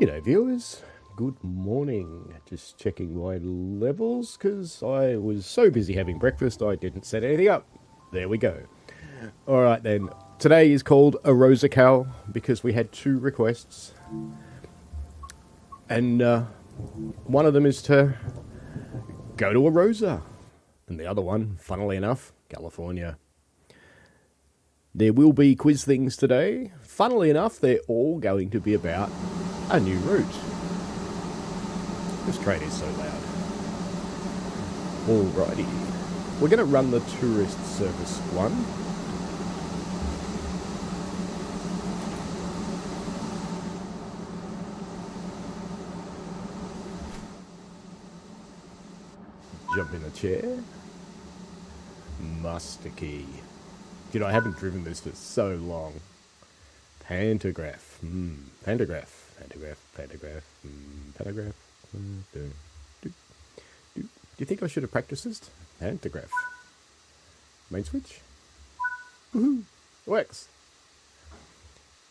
G'day viewers, good morning. Just checking my levels because I was so busy having breakfast I didn't set anything up. There we go. Alright then, today is called ArosaCal because we had 2 requests. And one of them is to go to Arosa. And the other one, funnily enough, California. There will be quiz things today. Funnily enough, they're all going to be about a new route. This train is so loud. Alrighty. We're going to run the tourist service one. Jump in the chair. Master key. You know, I haven't driven this for so long. Pantograph. Pantograph. Pantograph. Pantograph. Pantograph. Do you think I should have practiced this? Pantograph. Main switch. Woohoo! Works.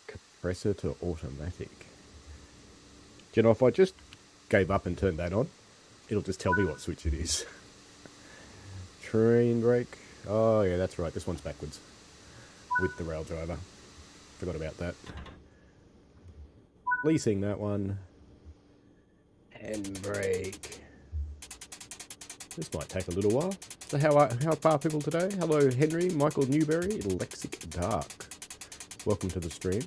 Compressor to automatic. Do you know, if I just gave up and turned that on, it'll just tell me what switch it is. Train brake. Oh yeah, that's right. This one's backwards. With the rail driver. Forgot about that. Leasing that one. Handbrake. This might take a little while. So how far people today? Hello Henry, Michael Newberry, Lexic Dark. Welcome to the stream.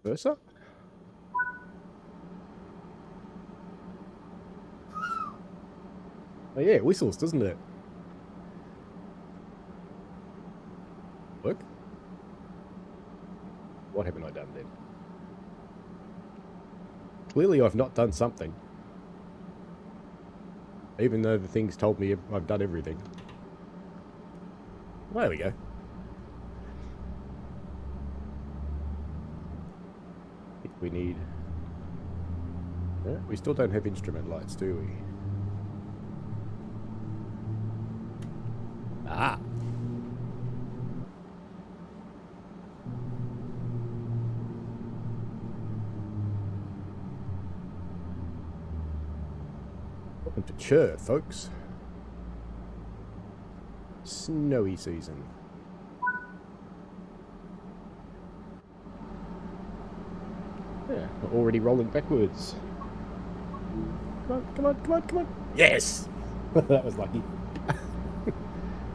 Versa? Oh yeah, it whistles, doesn't it? Look. What haven't I done then? Clearly I've not done something. Even though the thing's told me I've done everything. There we go. I think we need... Yeah, we still don't have instrument lights, do we? Ah! Welcome to Chur, folks. Snowy season. Yeah, we're already rolling backwards. Come on, come on, come on, come on. Yes! That was lucky.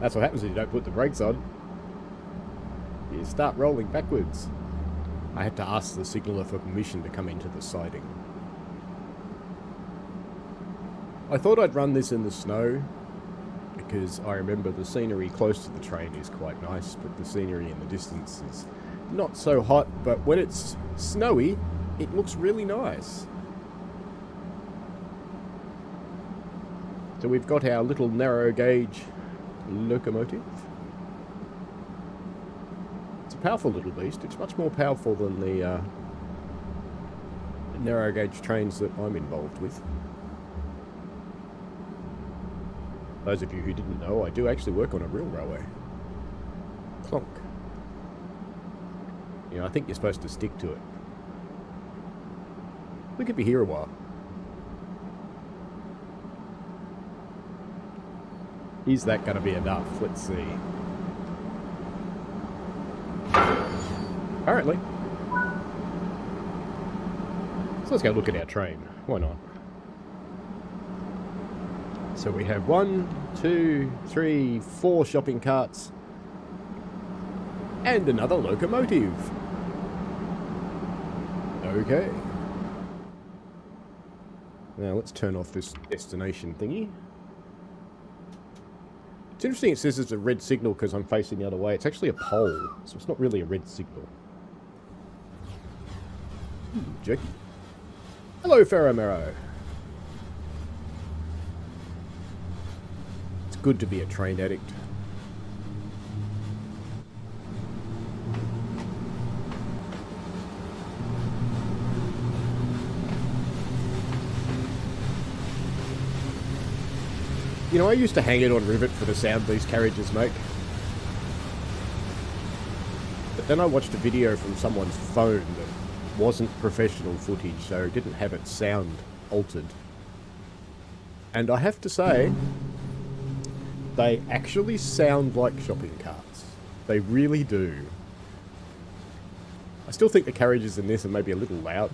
That's what happens when you don't put the brakes on. You start rolling backwards. I had to ask the signaller for permission to come into the siding. I thought I'd run this in the snow because I remember the scenery close to the train is quite nice, but the scenery in the distance is not so hot, but when it's snowy, it looks really nice. So we've got our little narrow gauge locomotive. It's a powerful little beast. It's much more powerful than the narrow gauge trains that I'm involved with. Those of you who didn't know, I do actually work on a real railway. Clonk. You know, I think you're supposed to stick to it. We could be here a while. Is that going to be enough? Let's see. Apparently. So let's go look at our train. Why not? So we have 1, 2, 3, 4 shopping carts. And another locomotive. Okay. Now let's turn off this destination thingy. It's interesting it says it's a red signal because I'm facing the other way. It's actually a pole, so it's not really a red signal. Jerky. Hello, Ferromero. It's good to be a train addict. You know, I used to hang it on rivet for the sound these carriages make. But then I watched a video from someone's phone that wasn't professional footage, so it didn't have its sound altered. And I have to say, they actually sound like shopping carts. They really do. I still think the carriages in this are maybe a little loud,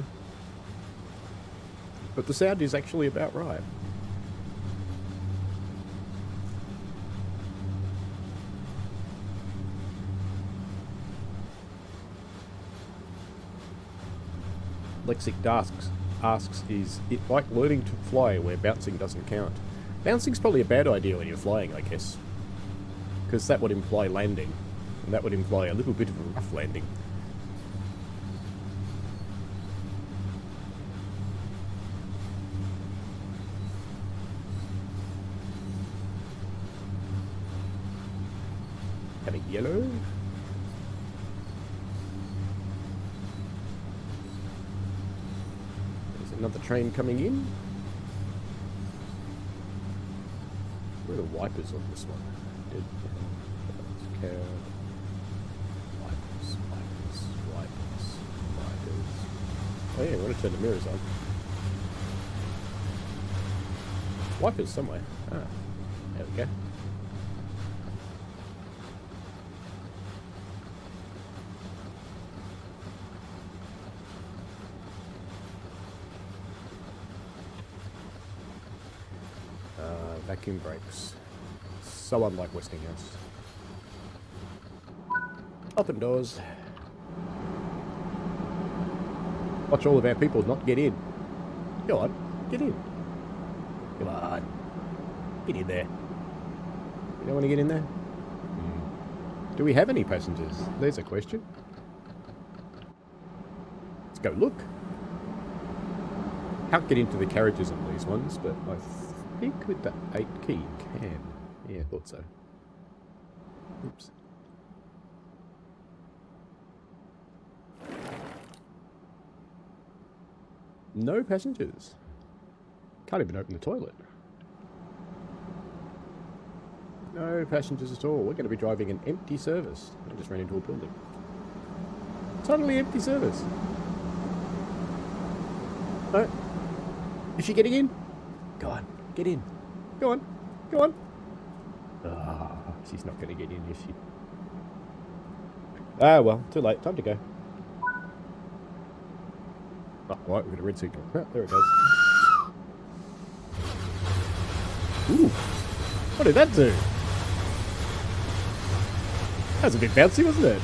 but the sound is actually about right. Lexic asks, is it like learning to fly where bouncing doesn't count? Bouncing's probably a bad idea when you're flying, I guess. Because that would imply landing. And that would imply a little bit of a rough landing. Have a yellow. Another train coming in. Where are the wipers on this one? Dead. Wipers. Oh yeah, I want to turn the mirrors on. Wipers somewhere. Ah, there we go. Vacuum brakes. So unlike Westinghouse. Open doors. Watch all of our people not get in. Go on, get in. Come on. Get in there. You don't want to get in there? Do we have any passengers? There's a question. Let's go look. Can't get into the carriages on these ones, but I think with the 8 key you can. Yeah, I thought so. Oops. No passengers. Can't even open the toilet. No passengers at all. We're going to be driving an empty service. I just ran into a building. Totally empty service. No. Is she getting in? Go on. Get in. Go on. Go on. Ah, she's not going to get in, is she? Ah, well, too late. Time to go. Oh, right, we've got a red signal. Ah, there it goes. Ooh. What did that do? That was a bit bouncy, wasn't it?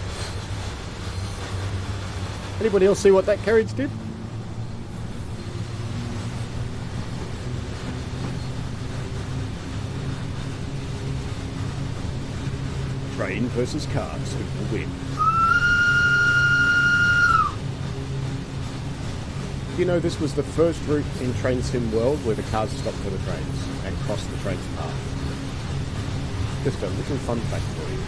Anybody else see what that carriage did? Train versus cars, who will win? You know, this was the first route in Train Sim World where the cars stopped for the trains and crossed the train's path. Just a little fun fact for you.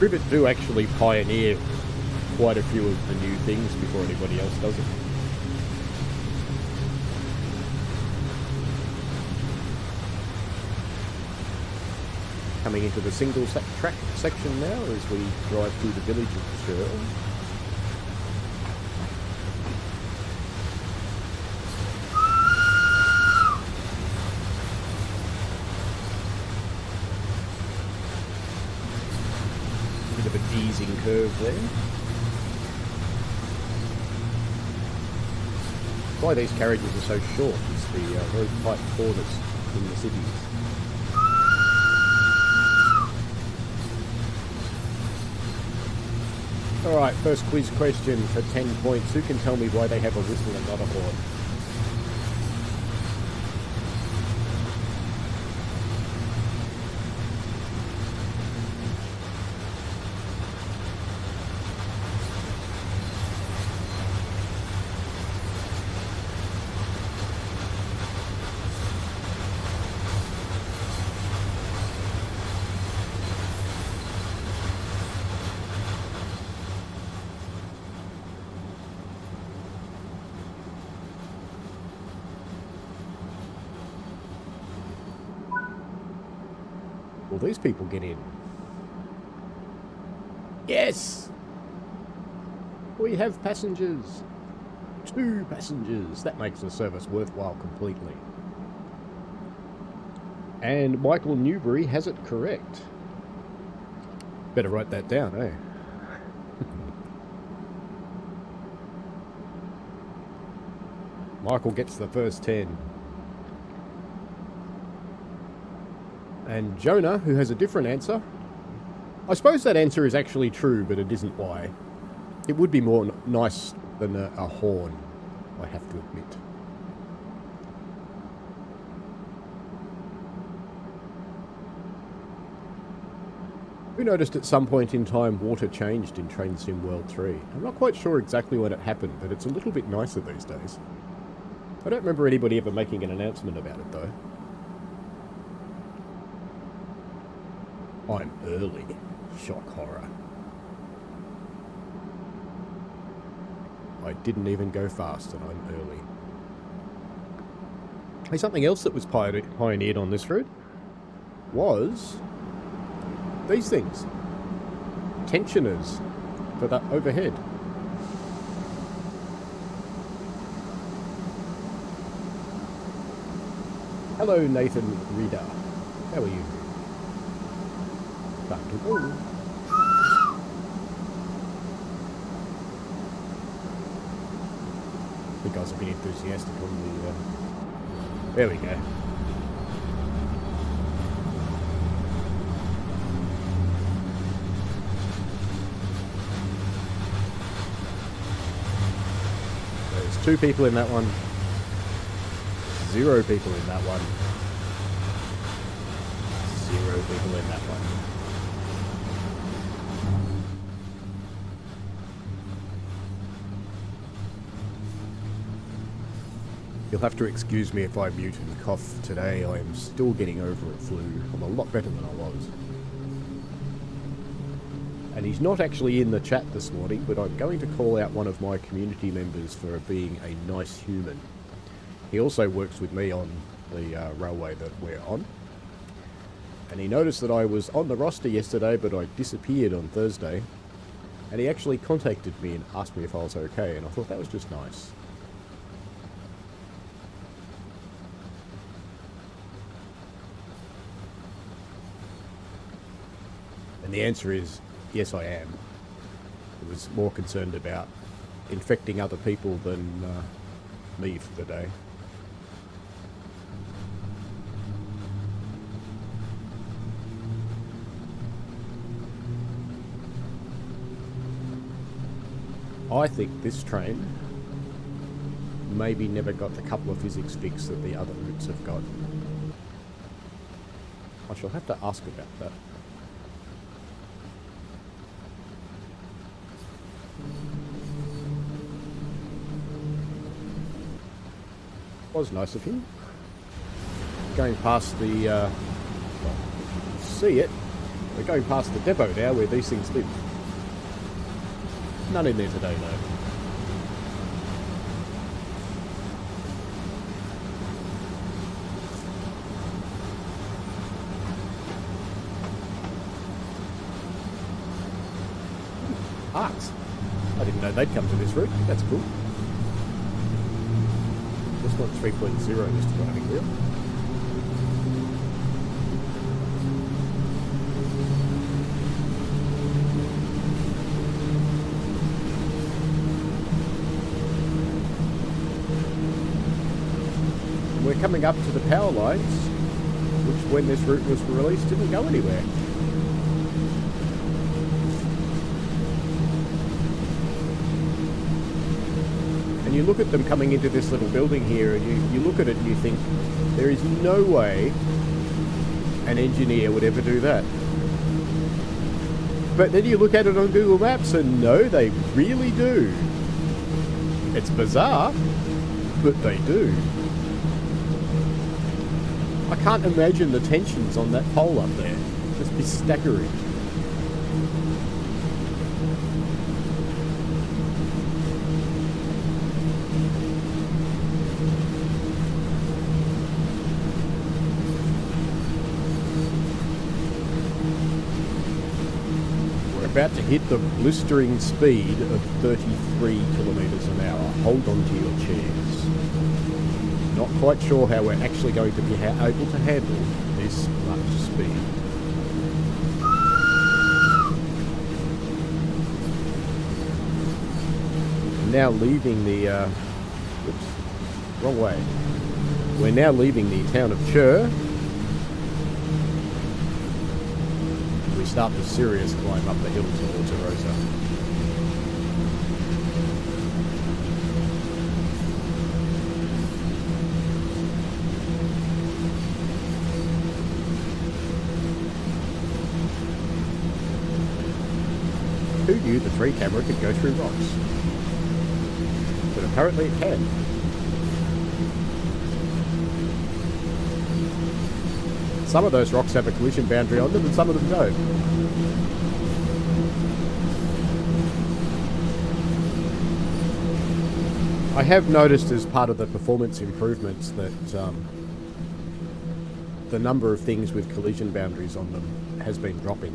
Rivet do actually pioneer quite a few of the new things before anybody else does it. Coming into the single track section now as we drive through the village of Churl. Bit of a easing curve there. Why these carriages are so short is the very tight corners in the cities. Alright, first quiz question for 10 points. Who can tell me why they have a whistle and not a horn? these people get in? Yes! We have passengers. 2 passengers. That makes the service worthwhile completely. And Michael Newbury has it correct. Better write that down, eh? Michael gets the first 10. And Jonah, who has a different answer. I suppose that answer is actually true, but it isn't why. It would be more nice than a horn, I have to admit. Who noticed at some point in time water changed in Train Sim World 3? I'm not quite sure exactly when it happened, but it's a little bit nicer these days. I don't remember anybody ever making an announcement about it though. I'm early. Shock horror. I didn't even go fast and I'm early. Hey, something else that was pioneered on this route was these things. Tensioners for that overhead. Hello, Nathan Reader. How are you? Time to go. You guys have been enthusiastic on the... There we go. There's 2 people in that one. 0 people in that one. 0 people in that one. You'll have to excuse me if I mute and cough today. I am still getting over a flu. I'm a lot better than I was. And he's not actually in the chat this morning, but I'm going to call out one of my community members for being a nice human. He also works with me on the railway that we're on. And he noticed that I was on the roster yesterday, but I disappeared on Thursday. And he actually contacted me and asked me if I was okay, and I thought that was just nice. And the answer is, yes, I am. I was more concerned about infecting other people than me for the day. I think this train maybe never got the couple of physics fix that the other routes have got. I shall have to ask about that. Was nice of him. Going past the, well, if you can see it, we're going past the depot now where these things live. None in there today, though. Arcs. I didn't know they'd come to this route. That's cool. This one's 3.0 just driving wheel. We're coming up to the power lines, which when this route was released didn't go anywhere. And you look at them coming into this little building here, and you look at it and you think, there is no way an engineer would ever do that. But then you look at it on Google Maps and no, they really do. It's bizarre, but they do. I can't imagine the tensions on that pole up there. It'd just be staggering. about to hit the blistering speed of 33 kilometres an hour. Hold on to your chairs. Not quite sure how we're actually going to be able to handle this much speed. Now leaving the... Oops, wrong way. We're now leaving the town of Chur. We start the serious climb up the hill towards Arosa. Who knew the 3 camera could go through rocks? But apparently it can. Some of those rocks have a collision boundary on them and some of them don't. I have noticed as part of the performance improvements that the number of things with collision boundaries on them has been dropping.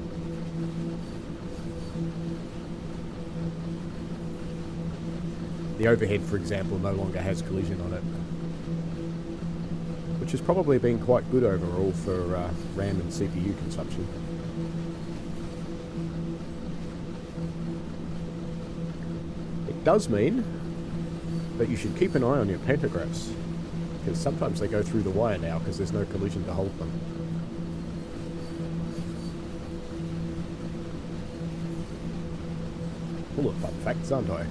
The overhead, for example, no longer has collision on it, which has probably been quite good overall for RAM and CPU consumption. It does mean that you should keep an eye on your pantographs, because sometimes they go through the wire now because there's no collision to hold them. Full of fun facts, aren't I?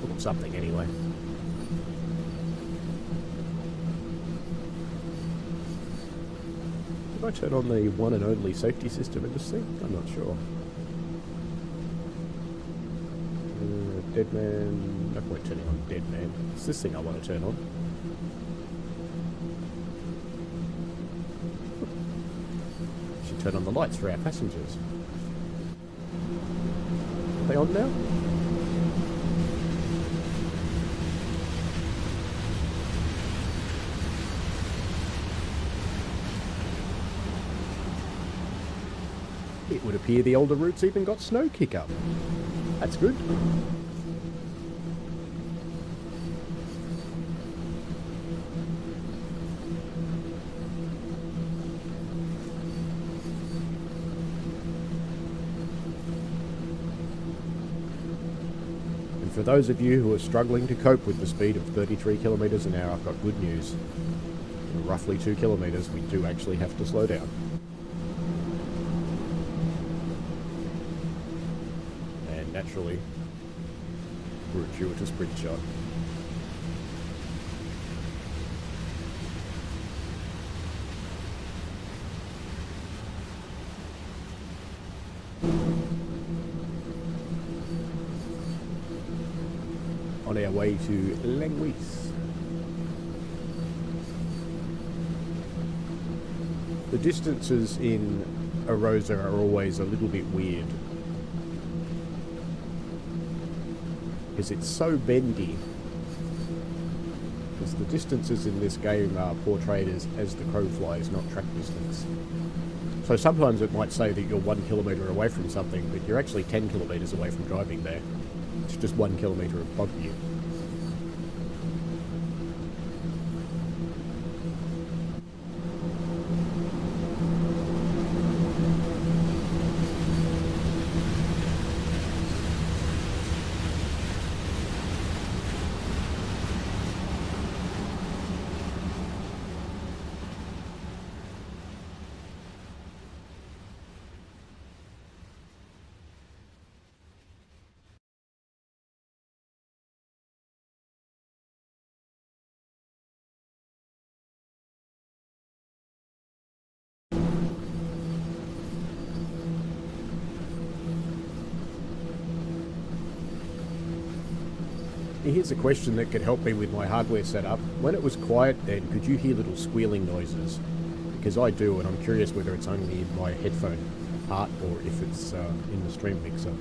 Or something, anyway. Did I turn on the one and only safety system in this thing? I'm not sure. Dead man... No point turning on dead man. It's this thing I want to turn on. Should turn on the lights for our passengers. Are they on now? It would appear the older routes even got snow kick up. That's good. And for those of you who are struggling to cope with the speed of 33 kilometres an hour, I've got good news. In roughly 2 kilometres, we do actually have to slow down. Naturally, gratuitous sprint shot. On our way to Languis. The distances in Arosa are always a little bit weird, because it's so bendy. Because the distances in this game are portrayed as the crow flies, not track distance. So sometimes it might say that you're 1 kilometre away from something, but you're actually 10 kilometres away from driving there. It's just 1 kilometre above you. Here's a question that could help me with my hardware setup. When it was quiet then, could you hear little squealing noises? Because I do, and I'm curious whether it's only in my headphone part or if it's in the stream mixer.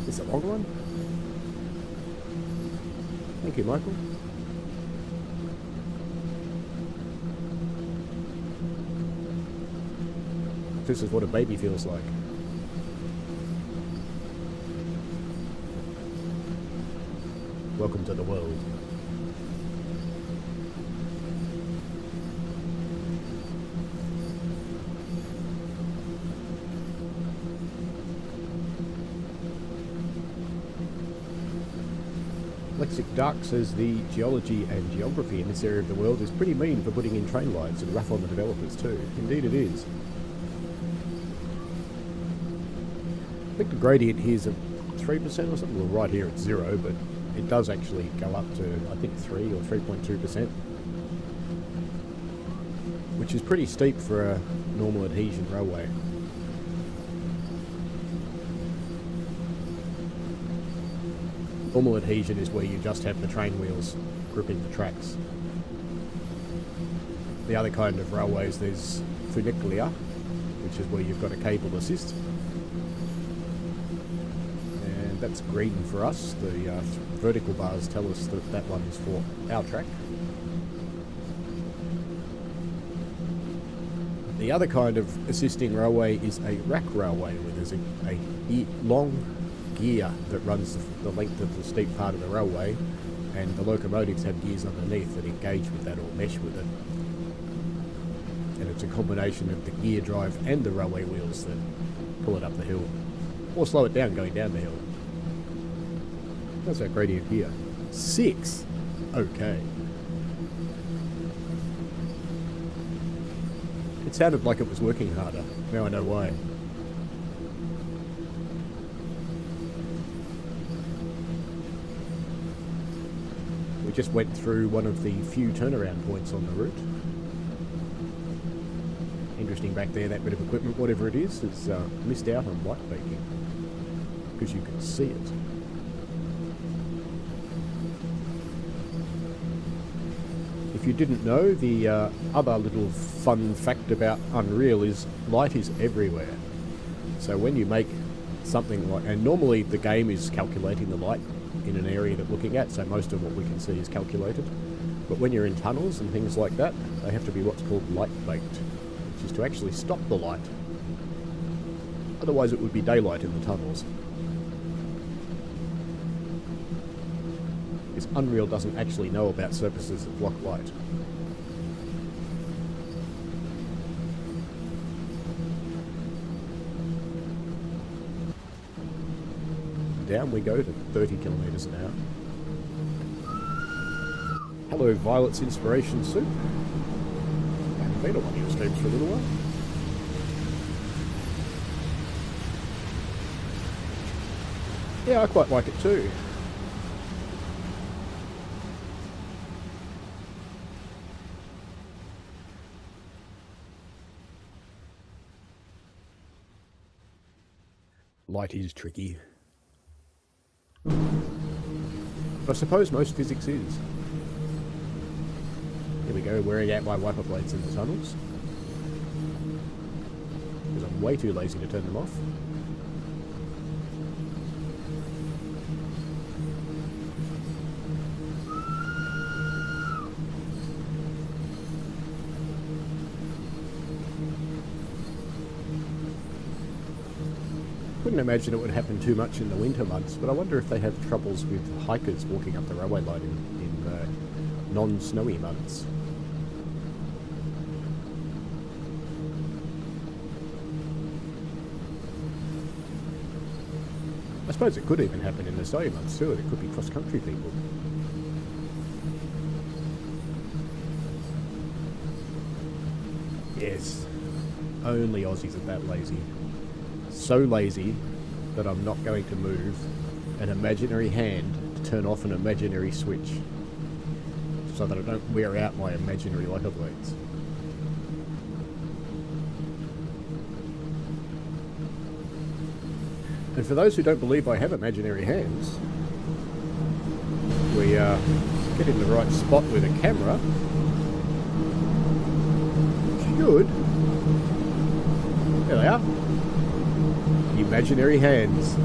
It's a long one. Thank you, Michael. This is what a baby feels like. Welcome to the world. Lexic Dark says the geology and geography in this area of the world is pretty mean for putting in train lines and rough on the developers too. Indeed it is. I think the gradient here is at 3% or something. Well, right here it's 0, but it does actually go up to, I think, 3 or 3.2%. Which is pretty steep for a normal adhesion railway. Normal adhesion is where you just have the train wheels gripping the tracks. The other kind of railways, there's funicular, which is where you've got a cable assist. And that's green for us. The vertical bars tell us that that one is for our track. The other kind of assisting railway is a rack railway, where there's a long gear that runs the length of the steep part of the railway, and the locomotives have gears underneath that engage with that or mesh with it. And it's a combination of the gear drive and the railway wheels that pull it up the hill, or slow it down going down the hill. That's our gradient here. 6. Okay. It sounded like it was working harder. Now I know why. We just went through one of the few turnaround points on the route. Interesting back there, that bit of equipment, whatever it is, has missed out on light baking, because you can see it. If you didn't know, the other little fun fact about Unreal is light is everywhere. So when you make something like, and normally the game is calculating the light in an area that we're looking at, so most of what we can see is calculated. But when you're in tunnels and things like that, they have to be what's called light baked, which is to actually stop the light. Otherwise it would be daylight in the tunnels. Because Unreal doesn't actually know about surfaces that block light. Down we go to 30 kilometres an hour. Hello, Violet's Inspiration Soup. I haven't been on one of your streams for a little while. Yeah, I quite like it too. Light is tricky. But I suppose most physics is. Here we go, wearing out my wiper blades in the tunnels. Because I'm way too lazy to turn them off. Couldn't imagine it would happen too much in the winter months, but I wonder if they have troubles with hikers walking up the railway line in non-snowy months. I suppose it could even happen in the snowy months too, and it could be cross-country people. Yes, only Aussies are that lazy. So lazy that I'm not going to move an imaginary hand to turn off an imaginary switch, so that I don't wear out my imaginary lighter blades. And for those who don't believe I have imaginary hands, we get in the right spot with a camera. Should. There they are. Imaginary hands.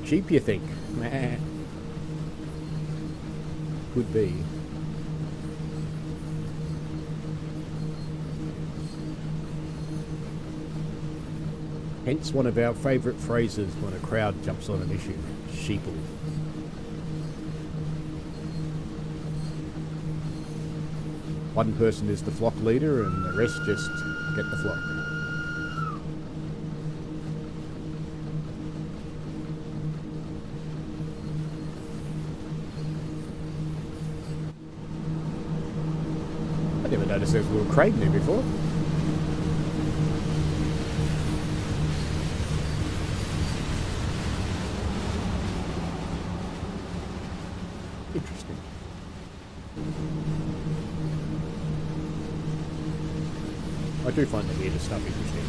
cheap, you think? Nah. Could be. Hence one of our favourite phrases when a crowd jumps on an issue. Sheeple. One person is the flock leader and the rest just get the flock. I never noticed there was a little crane there before. Interesting. I do find the weirder stuff interesting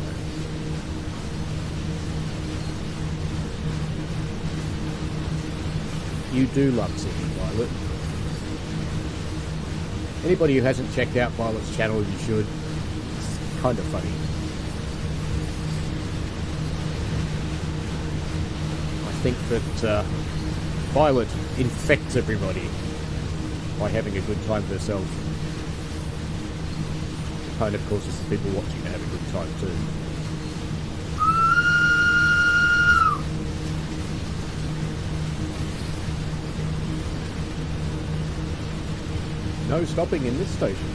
though. You do love singing, Violet. Anybody who hasn't checked out Violet's channel, you should. It's kind of funny. I think that Violet infects everybody by having a good time herself. Kind of causes the people watching to have a good time too. No stopping in this station.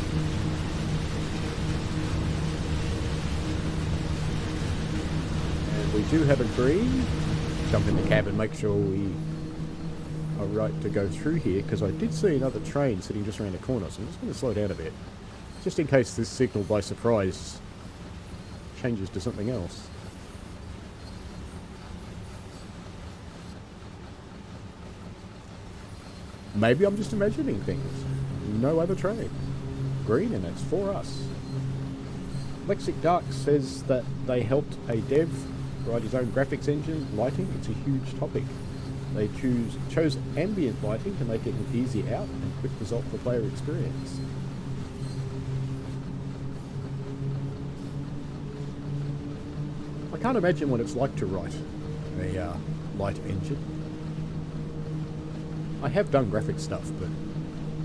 And we do have a green. Jump in the cab and make sure we are right to go through here, because I did see another train sitting just around the corner, so I'm just going to slow down a bit. Just in case this signal by surprise changes to something else. Maybe I'm just imagining things. No other train. Green, and it's for us. Lexic Dark says that they helped a dev write his own graphics engine. Lighting, it's a huge topic. They chose ambient lighting to make it an easy out and quick result for player experience. I can't imagine what it's like to write a light engine. I have done graphic stuff, but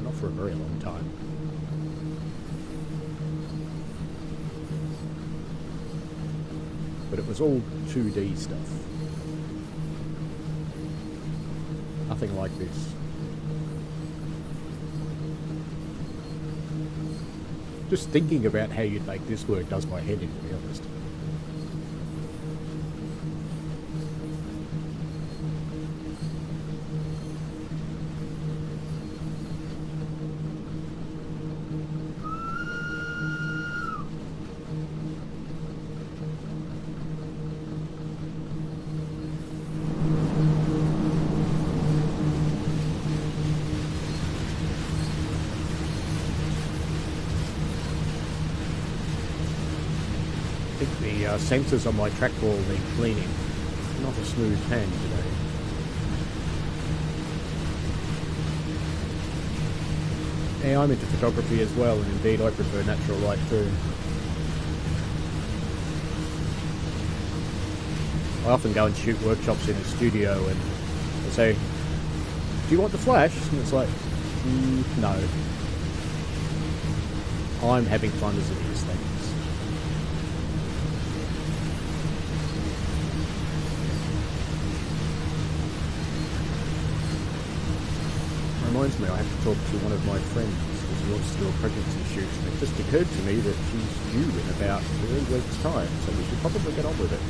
not for a very long time. But it was all 2D stuff. Nothing like this. Just thinking about how you'd make this work does my head in, to be honest. Sensors on my trackball need cleaning. Not a smooth hand today. Yeah, I'm into photography as well, and indeed I prefer natural light too. I often go and shoot workshops in a studio and they say, do you want the flash? And it's like, no. I'm having fun as it is, thanks. Reminds me, I have to talk to one of my friends because he wants to do a pregnancy shoot, and it just occurred to me that she's due in about 3 weeks' time, so we should probably get on with it.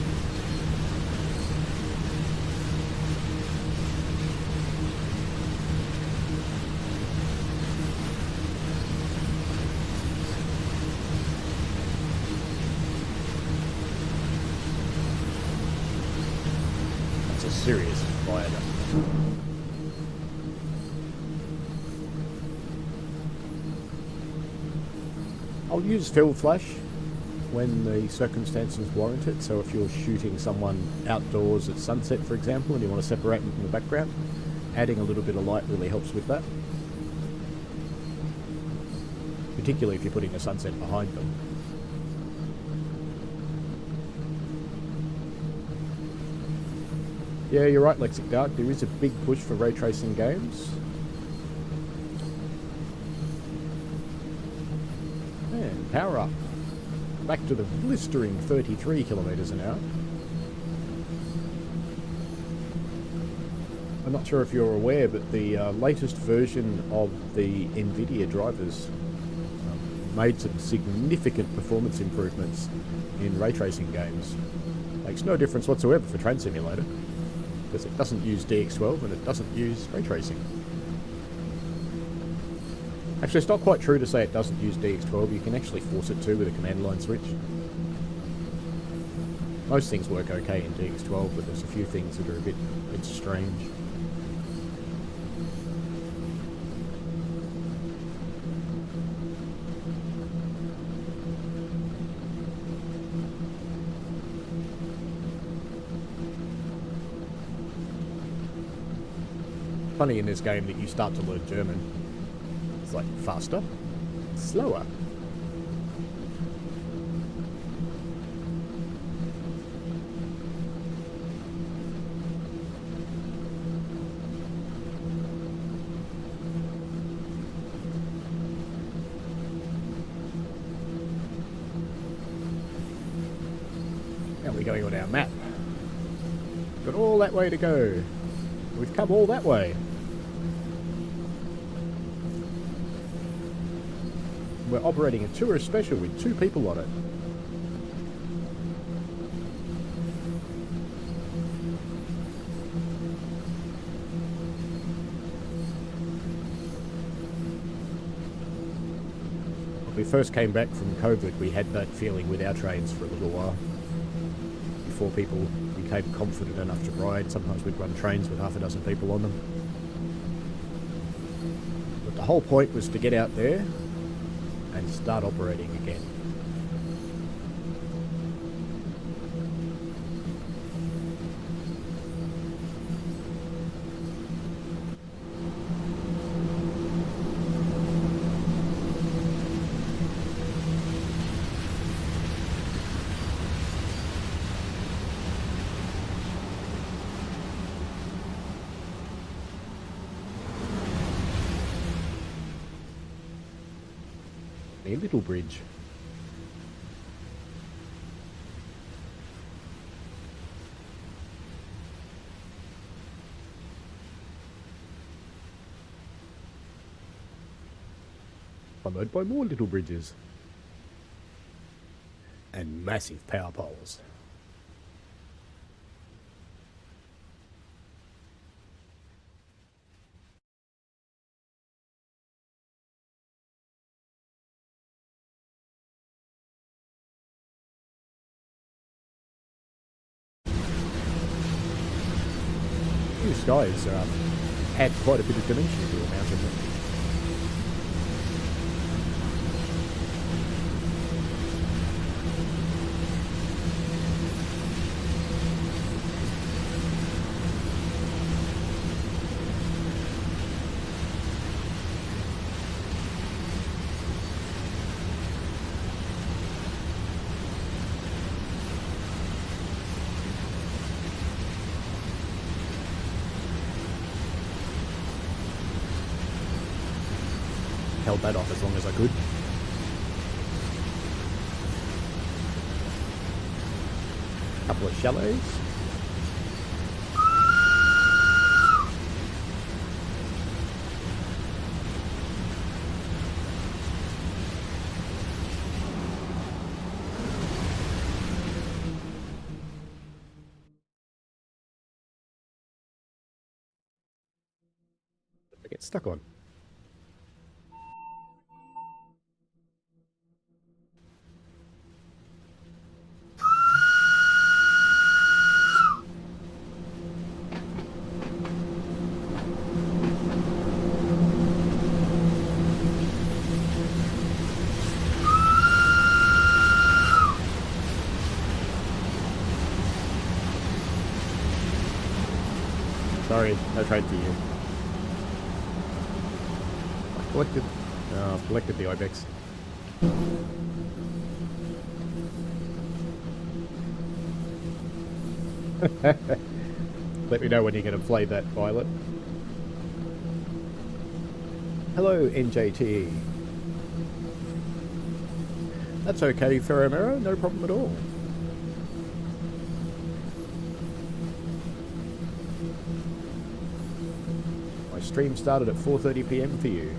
That's a serious viaduct. I'll use field flash when the circumstances warrant it. So if you're shooting someone outdoors at sunset, for example, and you want to separate them from the background, adding a little bit of light really helps with that. Particularly if you're putting a sunset behind them. Yeah, you're right, Lexic Dark. There is a big push for ray tracing games. And power up. Back to the blistering 33 kilometers an hour. I'm not sure if you're aware, but the latest version of the NVIDIA drivers made some significant performance improvements in ray tracing games. Makes no difference whatsoever for Train Simulator, because it doesn't use DX12 and it doesn't use ray tracing. Actually, it's not quite true to say it doesn't use DX12. You can actually force it to with a command line switch. Most things work okay in DX12, but there's a few things that are a bit strange. Funny in this game that you start to learn German. It's like faster, slower. Now we're going on our map. Got all that way to go. We've come all that way. We're operating a tourist special with 2 people on it. When we first came back from COVID, we had that feeling with our trains for a little while. Before people became confident enough to ride, sometimes we'd run trains with half a dozen people on them. But the whole point was to get out there and start operating again. A little bridge. Followed by more little bridges. And massive power poles. These guys add quite a bit of dimension to a mountain. Held that off as long as I could. Couple of shallows. I get stuck on. Sorry, I tried to you. I've collected the ibex. Let me know when you're going to play that, Violet. Hello, NJTE. That's okay, Ferromero, no problem at all. My stream started at 4:30 PM for you,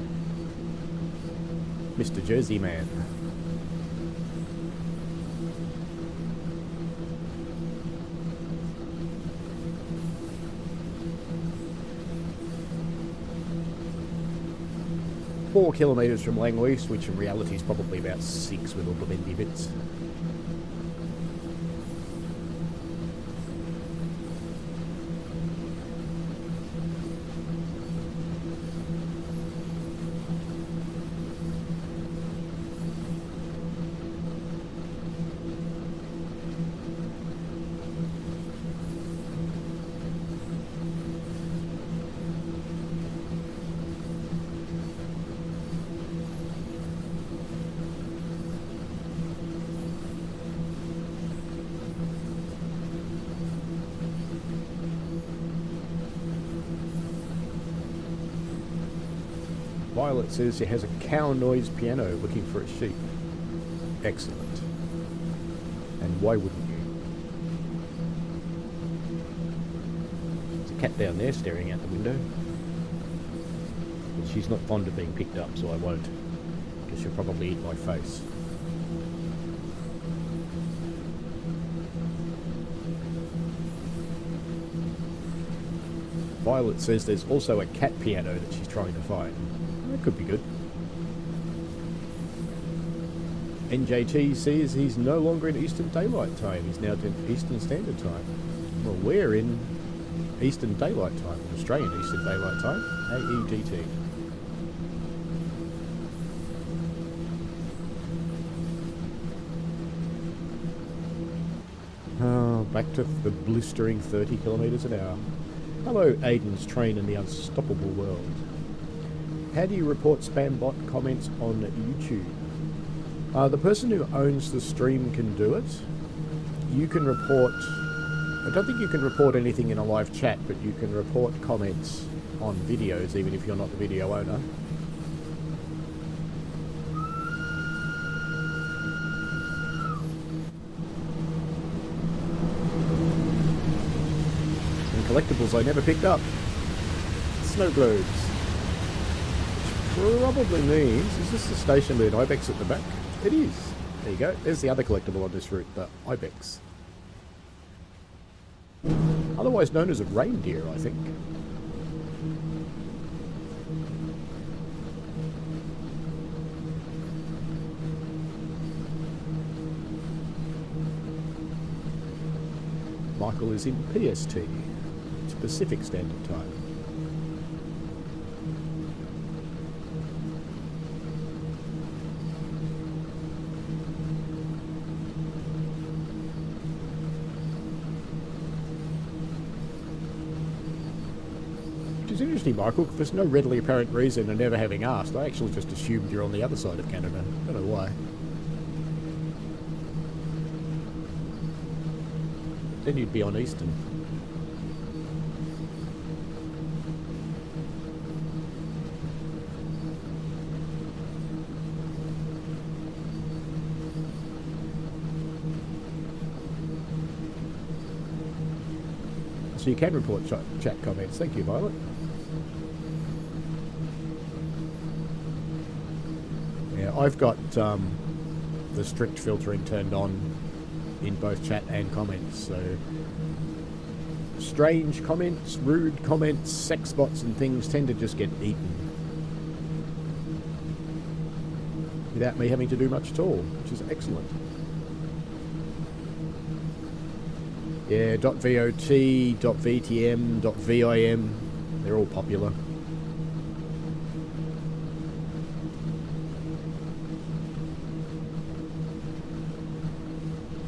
Mr. Jersey Man. Four kilometres from Langlease, which in reality is probably about 6 with all the bendy bits. Violet says he has a cow noise piano looking for a sheep. Excellent. And why wouldn't you? There's a cat down there staring out the window. But she's not fond of being picked up, so I won't. Because she'll probably eat my face. Violet says there's also a cat piano that she's trying to find. That could be good. NJT says he's no longer in Eastern Daylight Time. He's now in Eastern Standard Time. Well, we're in Eastern Daylight Time, Australian Eastern Daylight Time, AEDT. Oh, back to the blistering 30 kilometres an hour. Hello, Aiden's Train in the unstoppable world. How do you report spam bot comments on YouTube? The person who owns the stream can do it. You can report... I don't think you can report anything in a live chat, but you can report comments on videos, even if you're not the video owner. And collectibles I never picked up. Snow globes. Probably means, is this the station with an ibex at the back? It is. There you go. There's the other collectible on this route, the ibex. Otherwise known as a reindeer, I think. Michael is in PST. It's Pacific Standard Time. It's interesting, Michael, for no readily apparent reason and never having asked, I actually just assumed you're on the other side of Canada. I don't know why. Then you'd be on Eastern. So you can report chat comments. Thank you, Violet. Yeah, I've got the strict filtering turned on in both chat and comments, so strange comments, rude comments, sex bots and things tend to just get eaten without me having to do much at all, which is excellent. Yeah, .vot, .vtm, .vim, they're all popular.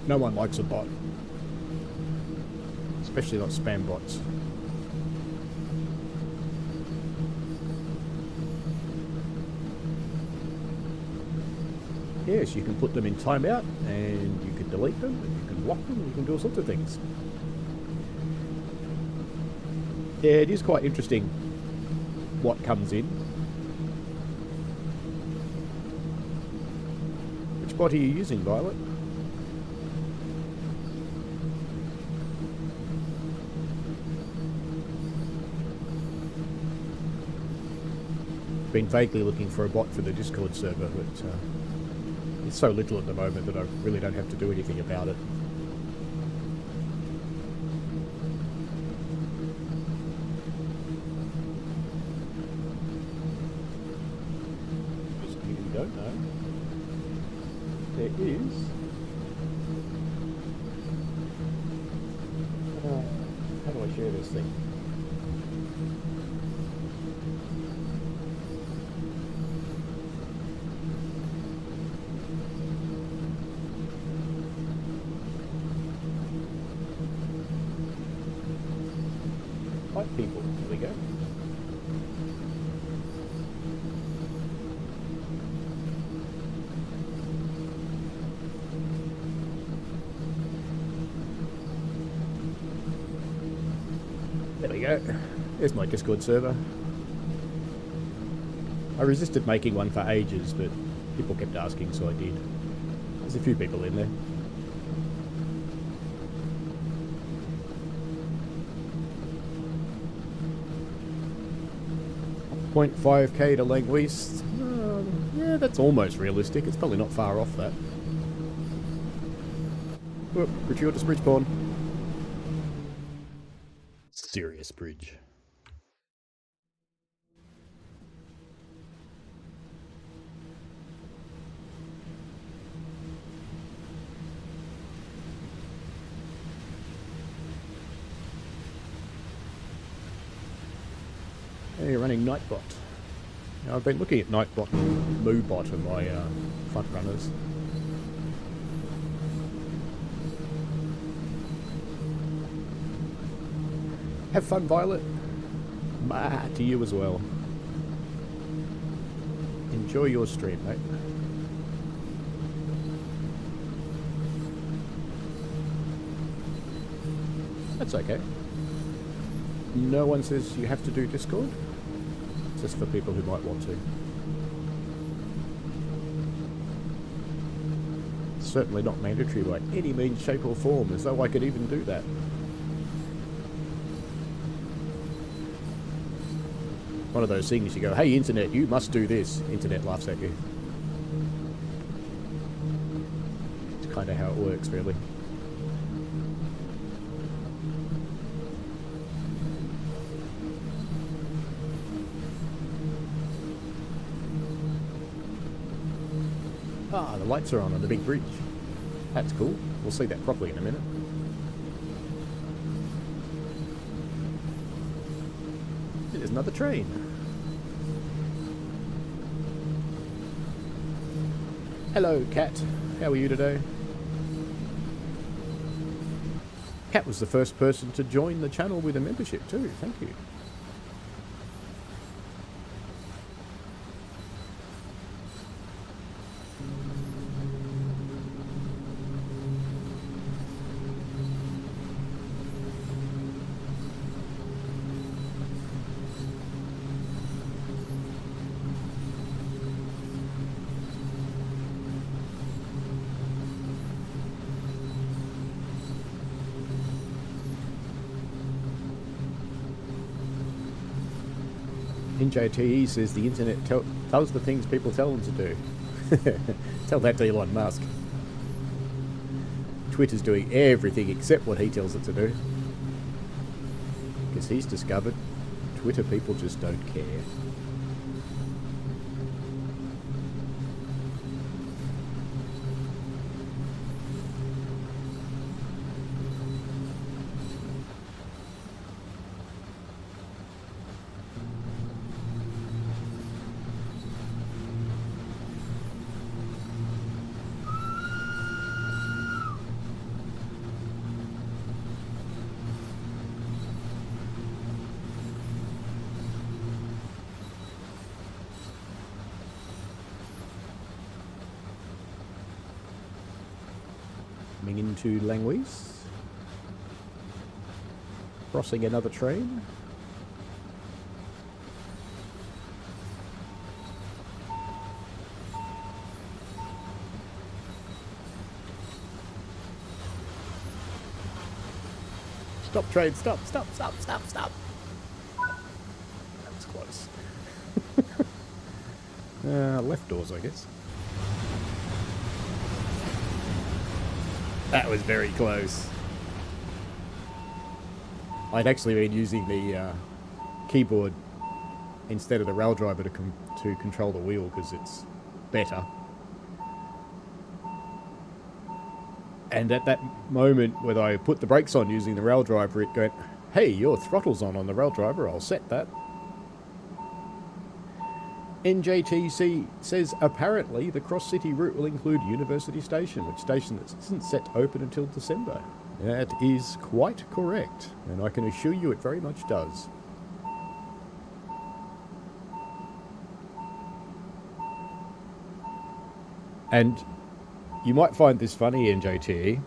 No one likes a bot, especially not spam bots. Yes, you can put them in timeout, and you can delete them, and you can lock them, and you can do all sorts of things. Yeah, it is quite interesting what comes in. Which bot are you using, Violet? Been vaguely looking for a bot for the Discord server, but it's so little at the moment that I really don't have to do anything about it. Just if you don't know, there is how do I share this thing? People. There we go. There we go. There's my Discord server. I resisted making one for ages, but people kept asking, so I did. There's a few people in there. 0.5k to Langweast. Yeah, that's almost realistic. It's probably not far off that. Oh, gratuitous bridge pawn. Serious bridge. Hey, you're running Nightbot. Now, I've been looking at Nightbot and Moobot and my front runners. Have fun, Violet. To you as well. Enjoy your stream, mate. That's okay. No one says you have to do Discord. It's just for people who might want to. It's certainly not mandatory by any means, shape or form, as though I could even do that. One of those things you go, hey internet, you must do this. Internet laughs at you. It's kind of how it works, really. Ah, the lights are on the big bridge. That's cool. We'll see that properly in a minute. There's another train. Hello, Kat. How are you today? Kat was the first person to join the channel with a membership too. Thank you. NJTE says the internet does the things people tell them to do. Tell that to Elon Musk. Twitter's doing everything except what he tells it to do. Because he's discovered Twitter people just don't care. Into Langweast, crossing another train. Stop, train, stop, stop, stop, stop, stop. That was close. Left doors, I guess. That was very close. I'd actually been using the keyboard instead of the rail driver to control the wheel because it's better. And at that moment when I put the brakes on using the rail driver, it went, hey, your throttle's on the rail driver, I'll set that. NJTC says apparently the cross-city route will include University Station, which station that isn't set to open until December. That is quite correct, and I can assure you it very much does. And you might find this funny, NJTE,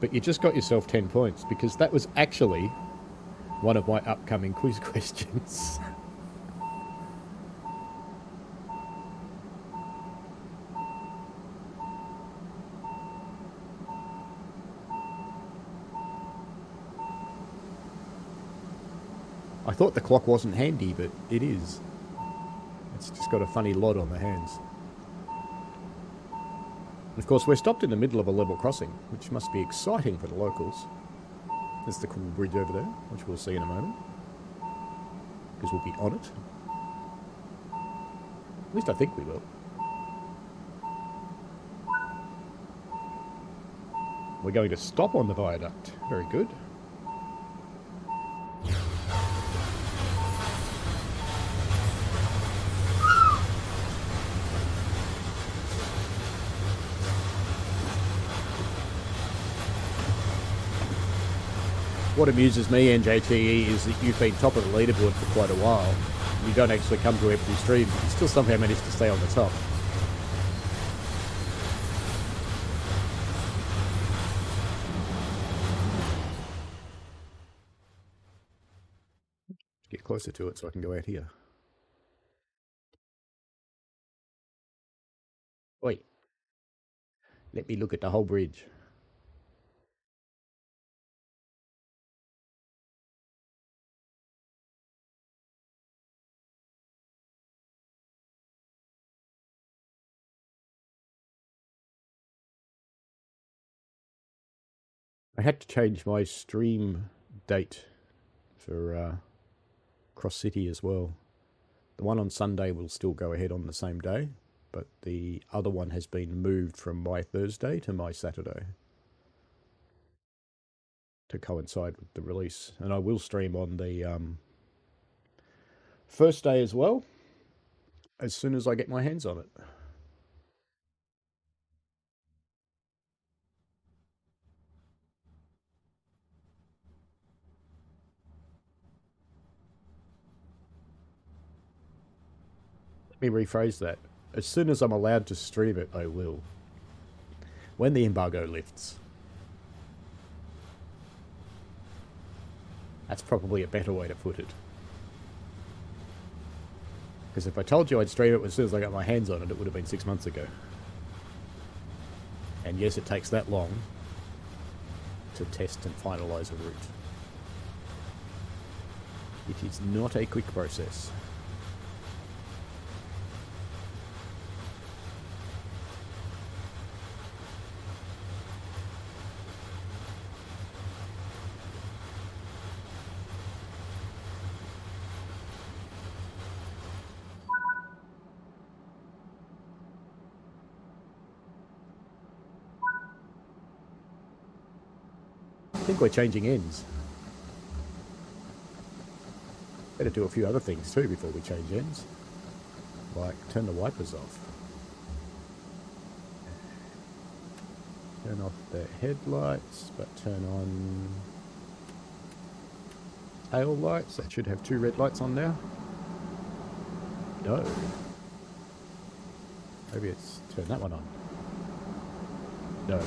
but you just got yourself 10 points because that was actually one of my upcoming quiz questions. I thought the clock wasn't handy, but it is. It's just got a funny lot on the hands. And of course, we're stopped in the middle of a level crossing, which must be exciting for the locals. There's the cool bridge over there, which we'll see in a moment. Because we'll be on it. At least I think we will. We're going to stop on the viaduct. Very good. What amuses me, NJTE, is that you've been top of the leaderboard for quite a while. You don't actually come to every stream, but you still somehow manage to stay on the top. Get closer to it so I can go out here. Wait. Let me look at the whole bridge. I had to change my stream date for Cross City as well. The one on Sunday will still go ahead on the same day, but the other one has been moved from my Thursday to my Saturday to coincide with the release. And I will stream on the first day as well, as soon as I get my hands on it. Let me rephrase that. As soon as I'm allowed to stream it, I will. When the embargo lifts. That's probably a better way to put it. Because if I told you I'd stream it as soon as I got my hands on it, it would have been 6 months ago. And yes, it takes that long to test and finalise a route. It is not a quick process. I think we're changing ends. Better do a few other things too before we change ends. Like turn the wipers off. Turn off the headlights, but turn on tail lights. That should have 2 red lights on now. No. Maybe it's turn that one on. No.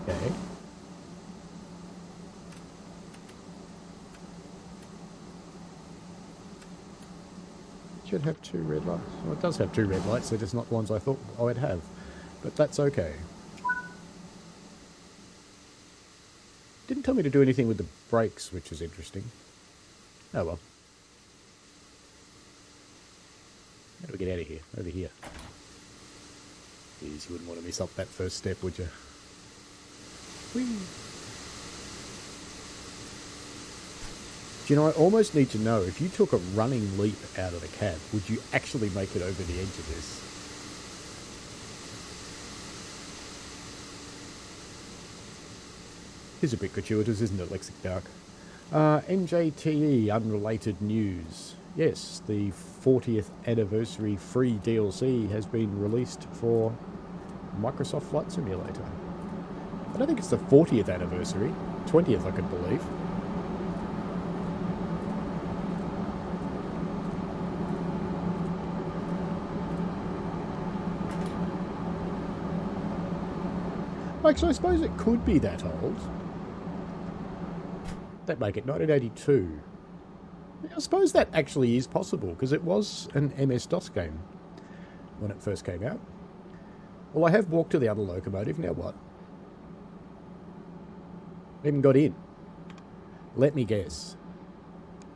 Okay. Should have 2 red lights. Well, it does have 2 red lights, they're just not the ones I thought I would have. But that's okay. Didn't tell me to do anything with the brakes, which is interesting. Oh well. How do we get out of here? Over here. Jeez, you wouldn't want to miss up that first step, would you? Whee! Do you know, I almost need to know, if you took a running leap out of the cab, would you actually make it over the edge of this? It's a bit gratuitous, isn't it, Lexic Dark? NJTE, unrelated news. Yes, the 40th anniversary free DLC has been released for Microsoft Flight Simulator. I don't think it's the 40th anniversary. 20th, I could believe. Actually, I suppose it could be that old. That make it 1982. I suppose that actually is possible, because it was an MS-DOS game when it first came out. Well, I have walked to the other locomotive, now what? Even got in. Let me guess.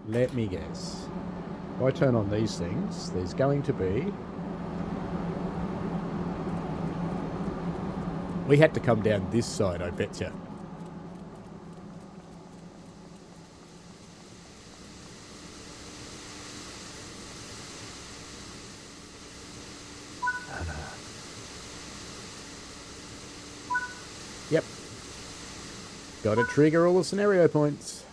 Let me guess. If I turn on these things, there's going to be... We had to come down this side, I betcha. Yep. Gotta trigger all the scenario points.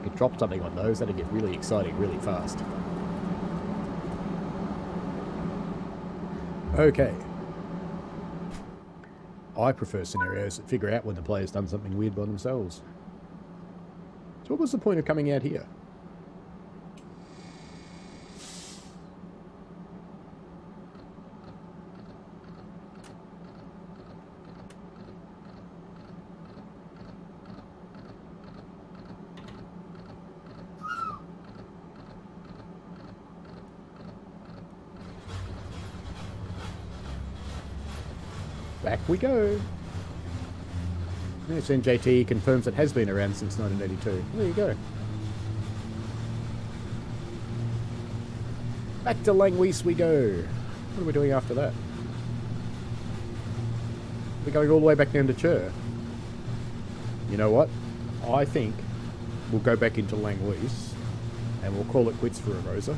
Could drop something on those, that'd get really exciting really fast. Okay. I prefer scenarios that figure out when the player's done something weird by themselves. So what was the point of coming out here? Back we go. Yes, NJT confirms it has been around since 1982. There you go. Back to Langweese we go. What are we doing after that? We're going all the way back down to Chur. You know what? I think we'll go back into Langweese and we'll call it quits for Arosa.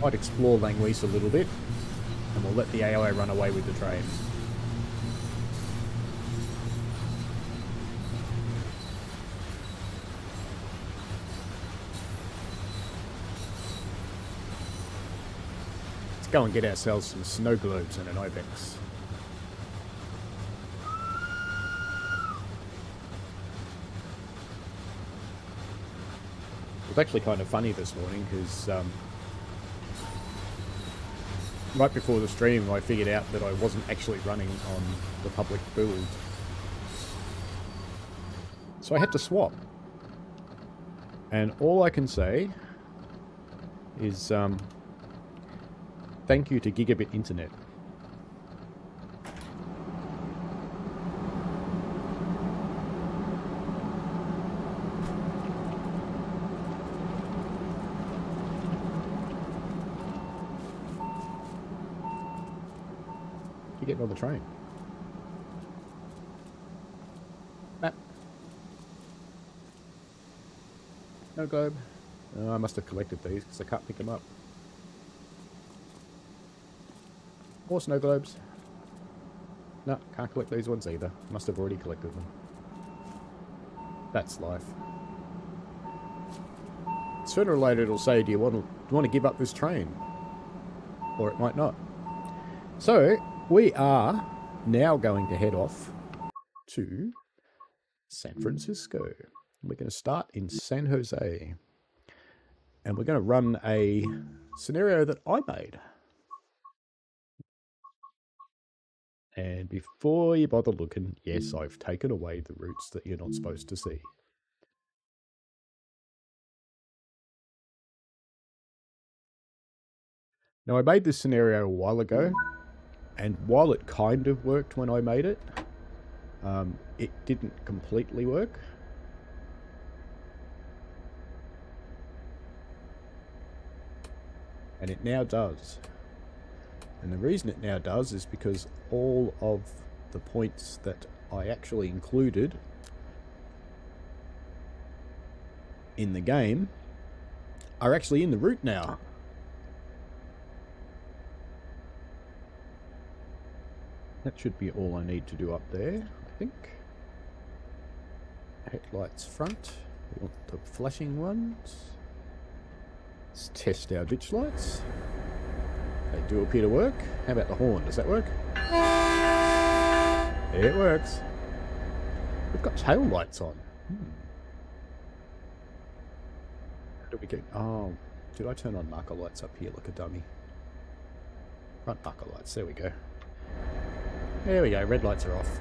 Might explore Langweese a little bit, and we'll let the AI run away with the train. Let's go and get ourselves some snow globes and an ibex. It was actually kind of funny this morning because right before the stream, I figured out that I wasn't actually running on the public build. So I had to swap. And all I can say is thank you to Gigabit Internet. Getting on the train. Map. No globe. Oh, I must have collected these because I can't pick them up. More snow globes. No, can't collect these ones either. Must have already collected them. That's life. Sooner or later it'll say, do you want to give up this train? Or it might not. So, we are now going to head off to San Francisco. We're going to start in San Jose. And we're going to run a scenario that I made. And before you bother looking, yes, I've taken away the routes that you're not supposed to see. Now, I made this scenario a while ago, and while it kind of worked when I made it, it didn't completely work. And it now does. And the reason it now does is because all of the points that I actually included in the game are actually in the route now. That should be all I need to do up there, I think. Headlights front. We want the flashing ones. Let's test our ditch lights. They do appear to work. How about the horn? Does that work? It works. We've got tail lights on. How do we get... Oh, did I turn on marker lights up here like a dummy? Front marker lights. There we go. There we go. Red lights are off.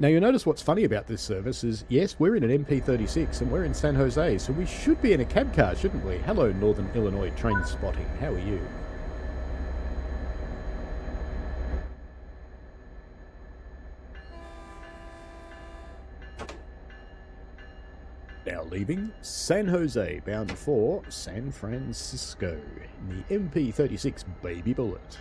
Now, you'll notice what's funny about this service is, yes, we're in an MP36 and we're in San Jose, so we should be in a cab car, shouldn't we? Hello, Northern Illinois train spotting. How are you? Now leaving San Jose, bound for San Francisco in the MP36 Baby Bullet.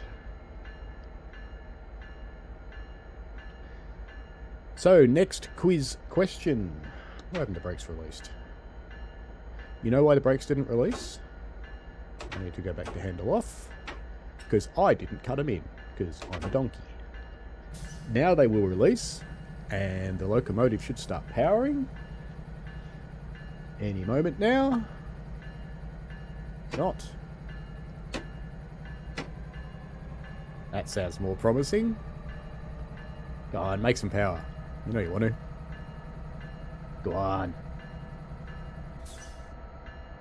So, next quiz question. Why haven't the brakes released? You know why the brakes didn't release? I need to go back to handle off. Because I didn't cut them in. Because I'm a donkey. Now they will release. And the locomotive should start powering. Any moment now. Not. That sounds more promising. Go on, make some power. You know you want to. Go on.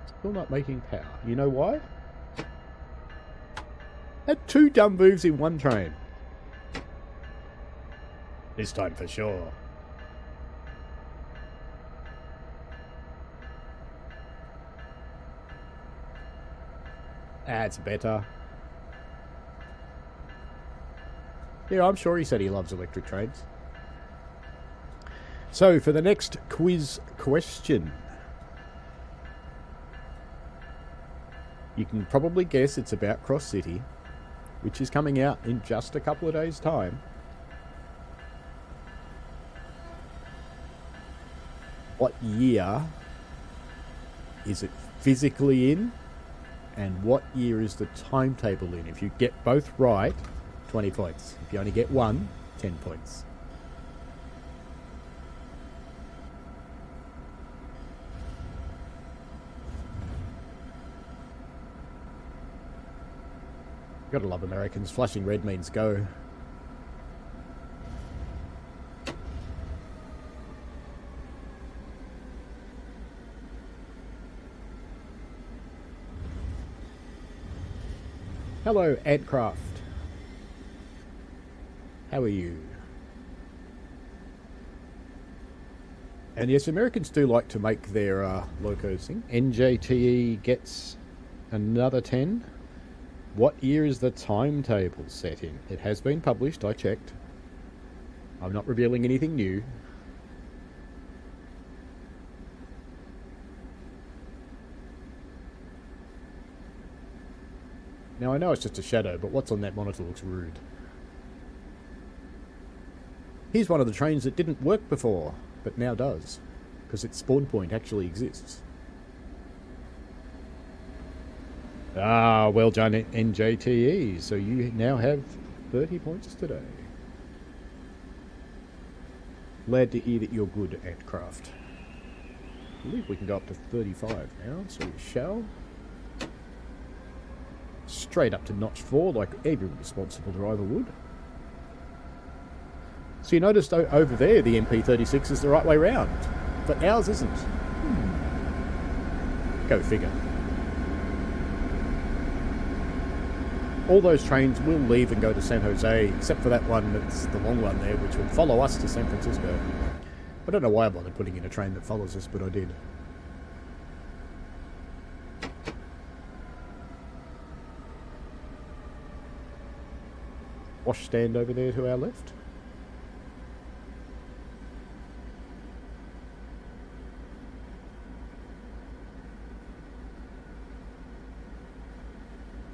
Still not making power. You know why? Had two dumb moves in one train. This time for sure. That's better. Yeah, I'm sure he said he loves electric trains. So, for the next quiz question, you can probably guess it's about Cross City, which is coming out in just a couple of days' time. What year is it physically in, and what year is the timetable in? If you get both right, 20 points. If you only get one, 10 points. Gotta love Americans. Flashing red means go. Hello, Antcraft. How are you? And yes, Americans do like to make their locos sing. NJTE gets another 10. What year is the timetable set in? It has been published, I checked. I'm not revealing anything new. Now I know it's just a shadow, but what's on that monitor looks rude. Here's one of the trains that didn't work before, but now does, because its spawn point actually exists. Ah, well done, NJTE. So you now have 30 points today. Glad to hear that you're good at craft. I believe we can go up to 35 now, so we shall. Straight up to notch 4, like every responsible driver would. So you noticed over there the MP36 is the right way round, but ours isn't. Go figure. all those trains will leave and go to San Jose, except for that one that's the long one there, which will follow us to San Francisco. I don't know why I bothered putting in a train that follows us, but I did. Wash stand over there to our left.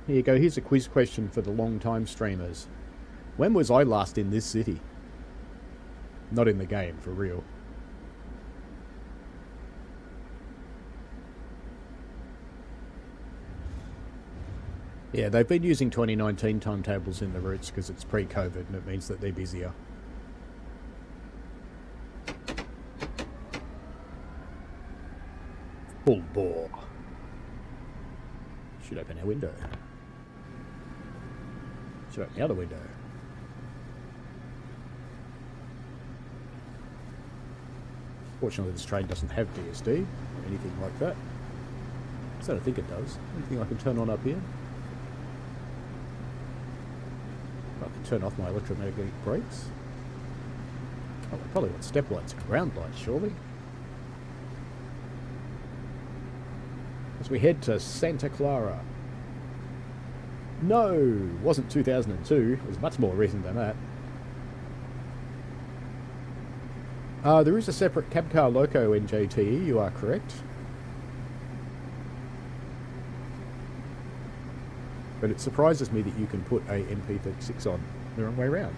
Here you go, here's a quiz question for the long-time streamers. When was I last in this city? Not in the game, for real. Yeah, they've been using 2019 timetables in the routes because it's pre-COVID and it means that they're busier. Full bore. Should open our window. Should open the other window. Fortunately, this train doesn't have DSD or anything like that. So I don't think it does. Anything I can turn on up here? I can turn off my electromagnetic brakes. Oh, I probably want step lights and ground lights, surely. As we head to Santa Clara. No, wasn't 2002. It was much more recent than that. There is a separate cab car loco in JTE, you are correct. But it surprises me that you can put a MP36 on the wrong way round.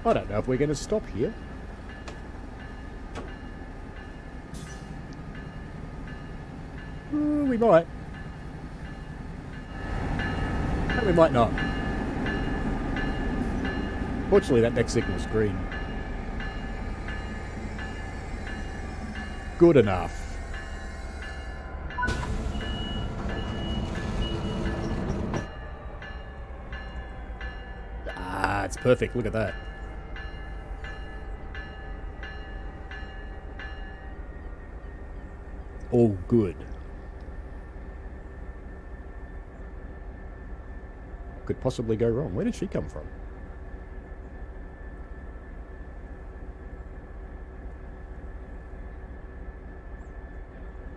I don't know if we're going to stop here. We might. No, we might not. Fortunately, that next signal's green. Good enough. Ah, it's perfect. Look at that. All good. What could possibly go wrong? Where did she come from?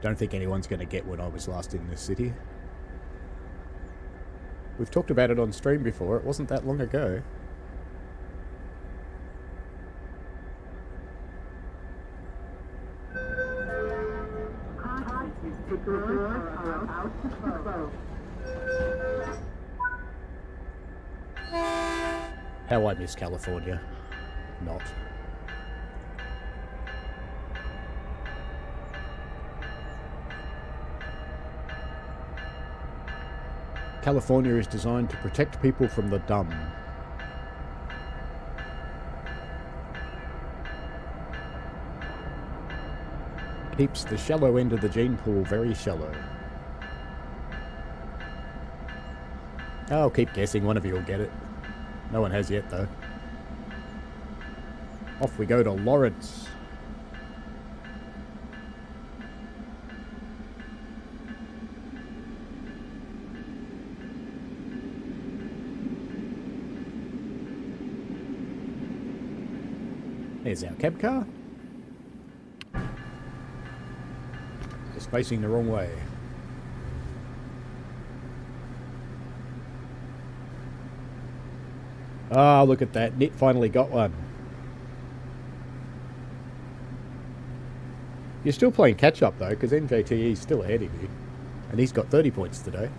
Don't think anyone's going to get when I was last in this city. We've talked about it on stream before. It wasn't that long ago. How I miss California. Not. California is designed to protect people from the dumb. Keeps the shallow end of the gene pool very shallow. I'll keep guessing, one of you will get it. No one has yet, though. Off we go to Lawrence. There's our cab car. Just facing the wrong way. Ah, look at that. Nit finally got one. You're still playing catch-up, though, because NJTE's still ahead of you. And he's got 30 points today.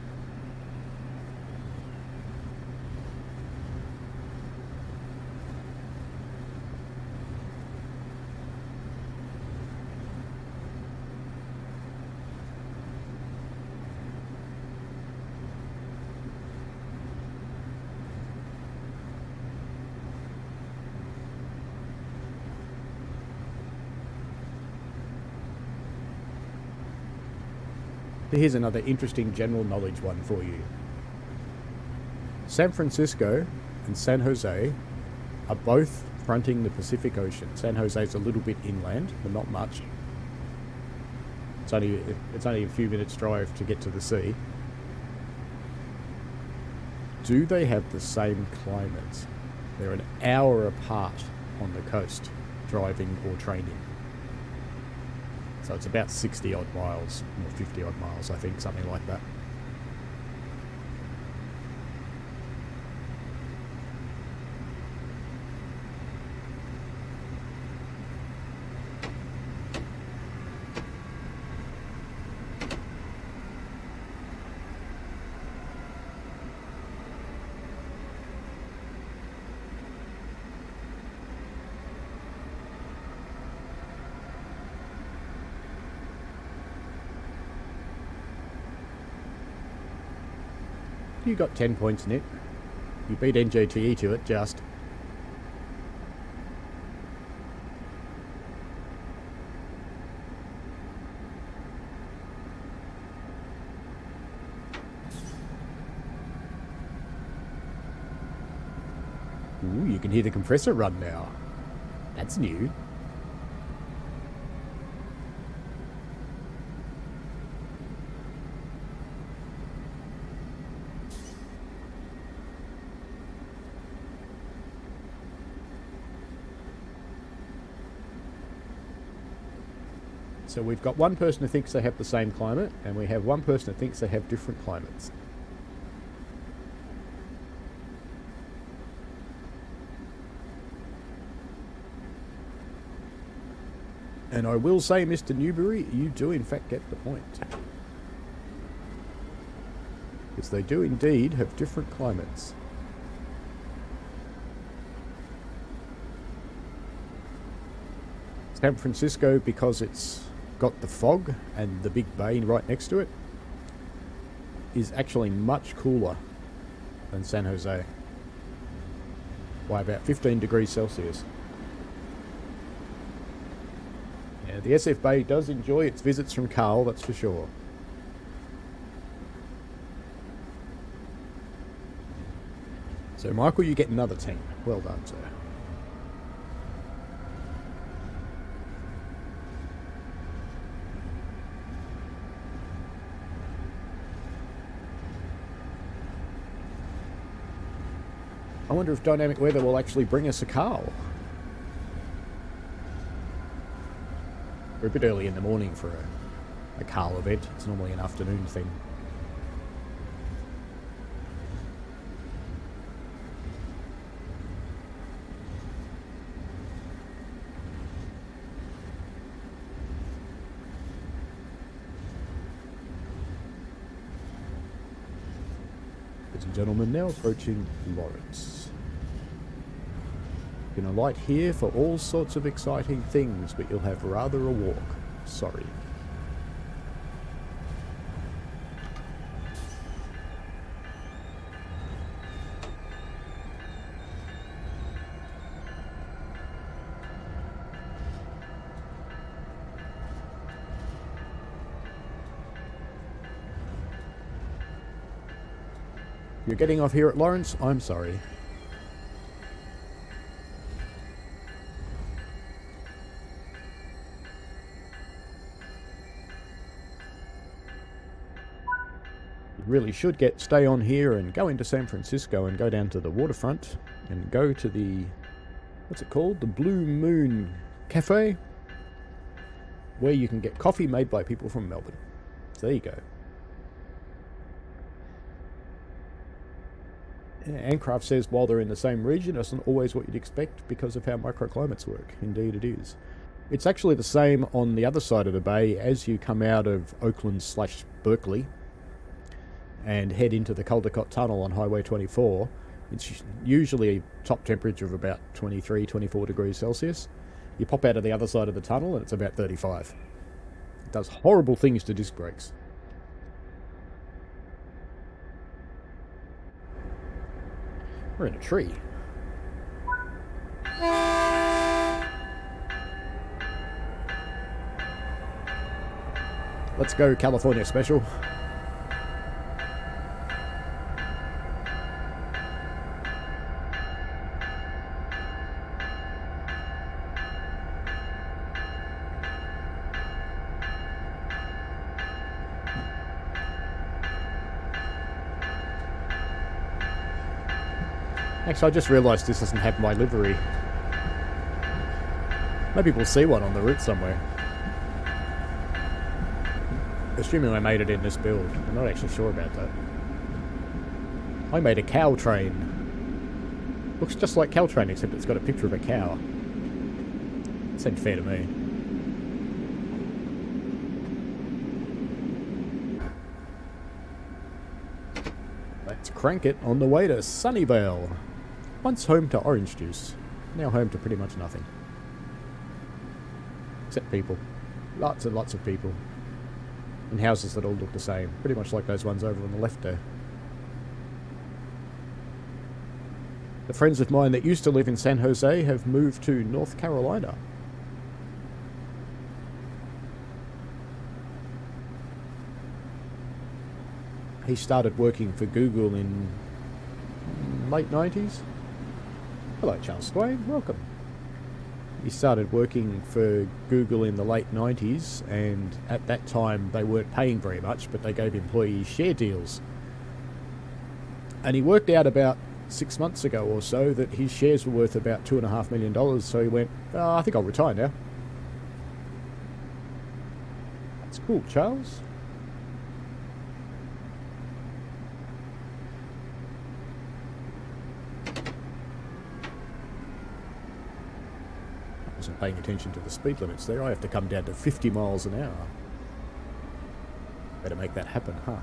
Here's another interesting general knowledge one for you. San Francisco and San Jose are both fronting the Pacific Ocean. San Jose is a little bit inland, but not much. It's only a few minutes drive to get to the sea. Do they have the same climate? They're an hour apart on the coast, driving or training. So it's about 60 odd miles, or 50 odd miles, I think, something like that. You got 10 points in it. You beat NJTE to it, just. Ooh, you can hear the compressor run now. That's new. So we've got one person who thinks they have the same climate, and we have one person who thinks they have different climates. And I will say, Mr. Newbury, you do in fact get the point. Because they do indeed have different climates. San Francisco, because it's got the fog and the big bay right next to it, is actually much cooler than San Jose by about 15 degrees Celsius. Yeah, the SF Bay does enjoy its visits from Carl, that's for sure. So Michael, you get another 10. Well done, sir. I wonder if dynamic weather will actually bring us a Carl. We're a bit early in the morning for a Carl event. It's normally an afternoon thing. Ladies and gentlemen, now approaching Lawrence. You can alight here for all sorts of exciting things, but you'll have rather a walk. Sorry. You're getting off here at Lawrence? I'm sorry. Really should stay on here and go into San Francisco and go down to the waterfront and go to the, what's it called? The Blue Moon Cafe, where you can get coffee made by people from Melbourne. So there you go. Yeah, Ancraft says while they're in the same region, it's not always what you'd expect because of how microclimates work. Indeed it is. It's actually the same on the other side of the bay as you come out of Oakland/Berkeley and head into the Caldecott Tunnel on Highway 24. It's usually a top temperature of about 23, 24 degrees Celsius. You pop out of the other side of the tunnel and it's about 35. It does horrible things to disc brakes. We're in a tree. Let's go California special. Actually, I just realised this doesn't have my livery. Maybe we'll see one on the route somewhere. Assuming I made it in this build. I'm not actually sure about that. I made a CalTrain. Looks just like CalTrain, except it's got a picture of a cow. Seemed fair to me. Let's crank it on the way to Sunnyvale. Once home to orange juice, now home to pretty much nothing. Except people. Lots and lots of people. And houses that all look the same. Pretty much like those ones over on the left there. The friends of mine that used to live in San Jose have moved to North Carolina. He started working for Google in late 90s. Hello, Charles Swain. Welcome. He started working for Google in the late 90s, and at that time they weren't paying very much, but they gave employees share deals. And he worked out about 6 months ago or so that his shares were worth about $2.5 million, so he went, I think I'll retire now. That's cool, Charles. Wasn't paying attention to the speed limits there. I have to come down to 50 miles an hour. Better make that happen, huh?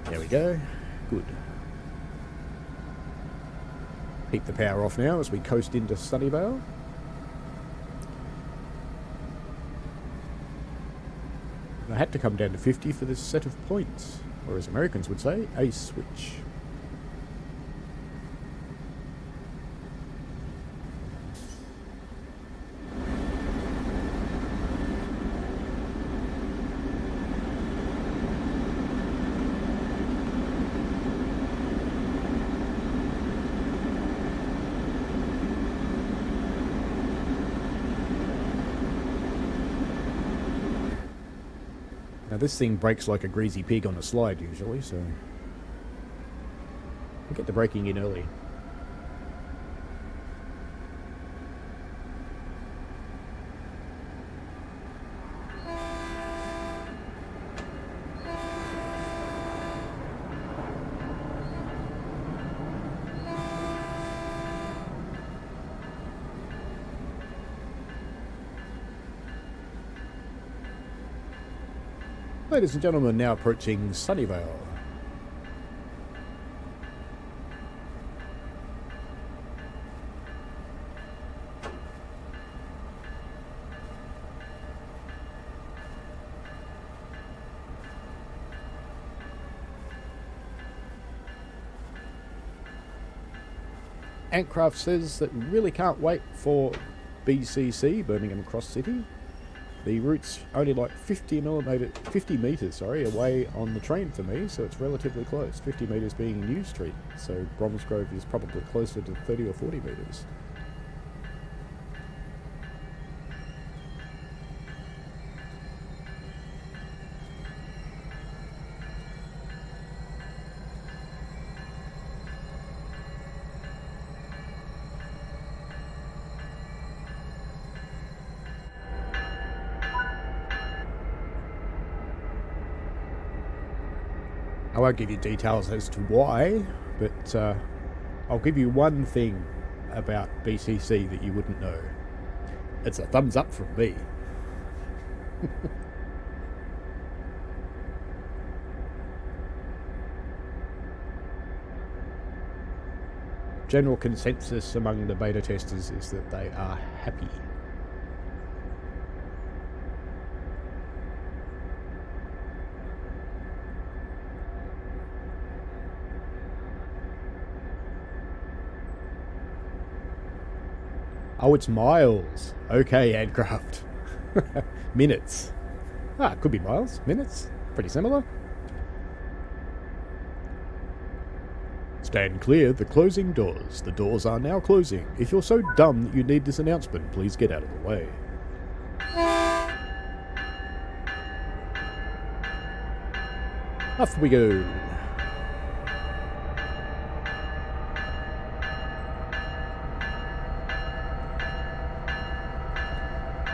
There we go. Good. Keep the power off now as we coast into Sunnyvale. I had to come down to 50 for this set of points, or as Americans would say, a switch. Now this thing brakes like a greasy pig on a slide usually, so we'll get the braking in early. Ladies and gentlemen, now approaching Sunnyvale. Antcraft says that we really can't wait for BCC, Birmingham Cross City. The route's only like 50 metres away on the train for me, so it's relatively close. 50 metres being New Street, so Bromsgrove is probably closer to 30 or 40 metres. I won't give you details as to why, but I'll give you one thing about BCC that you wouldn't know. It's a thumbs up from me. General consensus among the beta testers is that they are happy. Oh, it's miles. Okay, Adcraft. Minutes. Ah, it could be miles, minutes. Pretty similar. Stand clear, the closing doors. The doors are now closing. If you're so dumb that you need this announcement, please get out of the way. Off we go.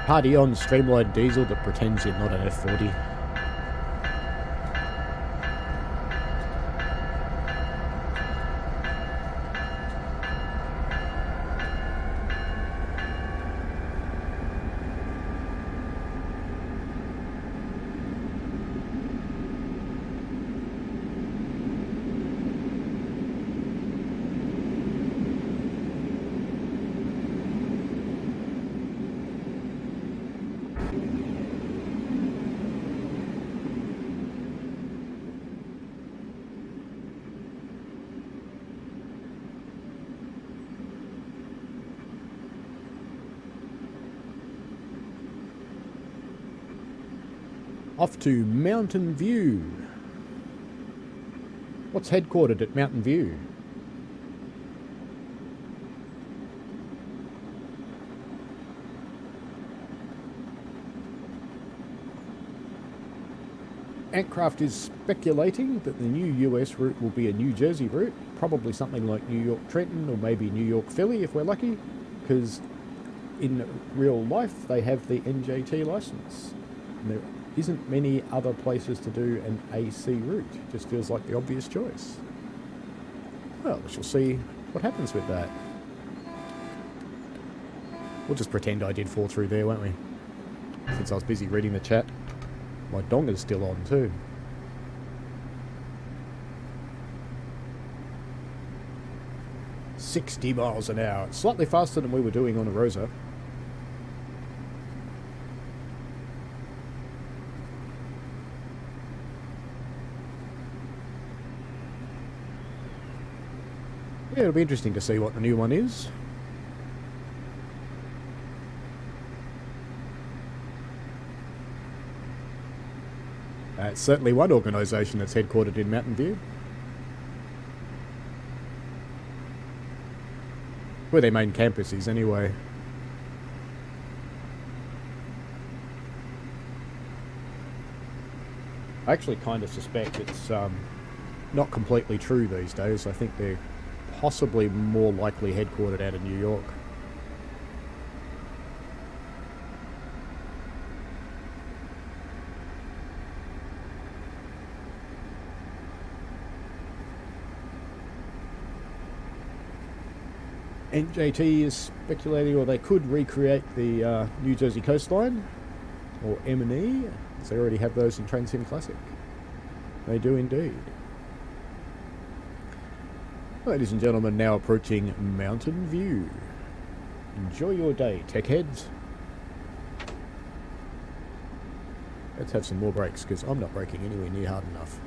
Party on, streamlined diesel that pretends you're not an F40. Off to Mountain View. What's headquartered at Mountain View? Antcraft is speculating that the new US route will be a New Jersey route, probably something like New York Trenton or maybe New York Philly if we're lucky, because in real life they have the NJT license. And there isn't many other places to do an AC route. Just feels like the obvious choice. Well, we shall see what happens with that. We'll just pretend I did fall through there, won't we? Since I was busy reading the chat. My donger's still on too. "60 miles an hour. It's slightly faster than we were doing on Arosa. Yeah, it'll be interesting to see what the new one is. It's certainly one organisation that's headquartered in Mountain View. Where their main campus is, anyway. I actually kind of suspect it's not completely true these days. I think they're possibly more likely headquartered out of New York. NJT is speculating, or they could recreate the New Jersey coastline, or M&E, as they already have those in Train Sim Classic. They do indeed. Ladies and gentlemen, now approaching Mountain View. Enjoy your day, tech heads. Let's have some more brakes, because I'm not braking anywhere near hard enough.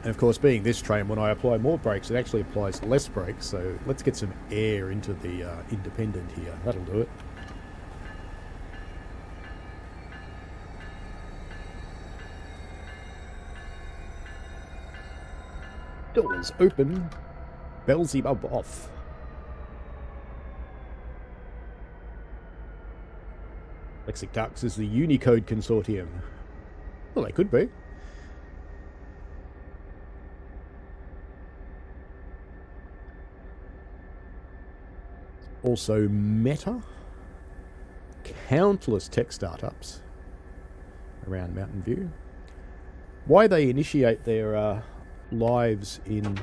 And of course, being this train, when I apply more brakes, it actually applies less brakes. So let's get some air into the independent here. That'll do it. Doors open. Beelzebub off. Lexic Ducks is the Unicode Consortium. Well, they could be. Also Meta. Countless tech startups around Mountain View. Why they initiate their lives in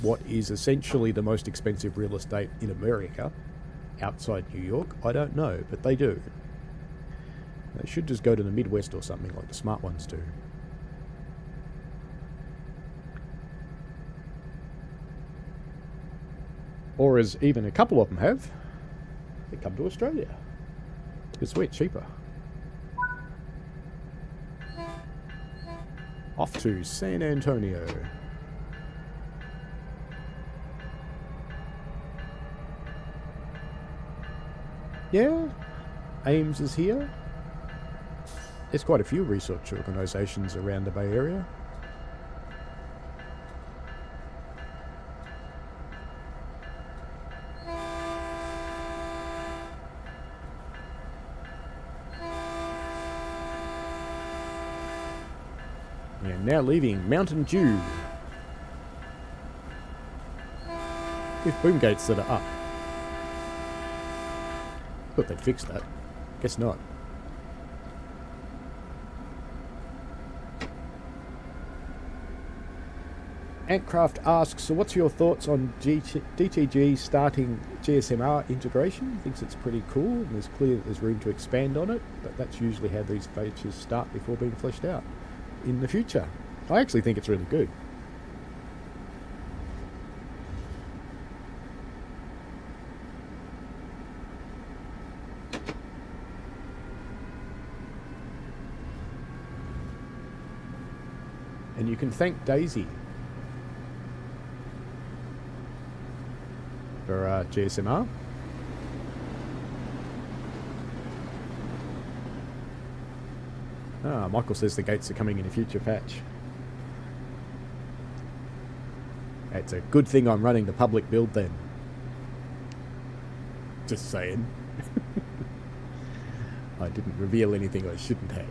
what is essentially the most expensive real estate in America, outside New York, I don't know, but they do. They should just go to the Midwest or something like the smart ones do. Or as even a couple of them have, they come to Australia. It's sweet, cheaper. Off to San Antonio. Yeah, Ames is here. There's quite a few research organisations around the Bay Area. And now leaving Mountain Dew. With boom gates that are up. Thought they'd fix that. Guess not. Antcraft asks, so what's your thoughts on DTG starting GSMR integration? Thinks it's pretty cool, and it's clear that there's room to expand on it, but that's usually how these features start before being fleshed out in the future. I actually think it's really good. And you can thank Daisy for GSMR. Michael says the gates are coming in a future patch. It's a good thing I'm running the public build then. Just saying. I didn't reveal anything I shouldn't have.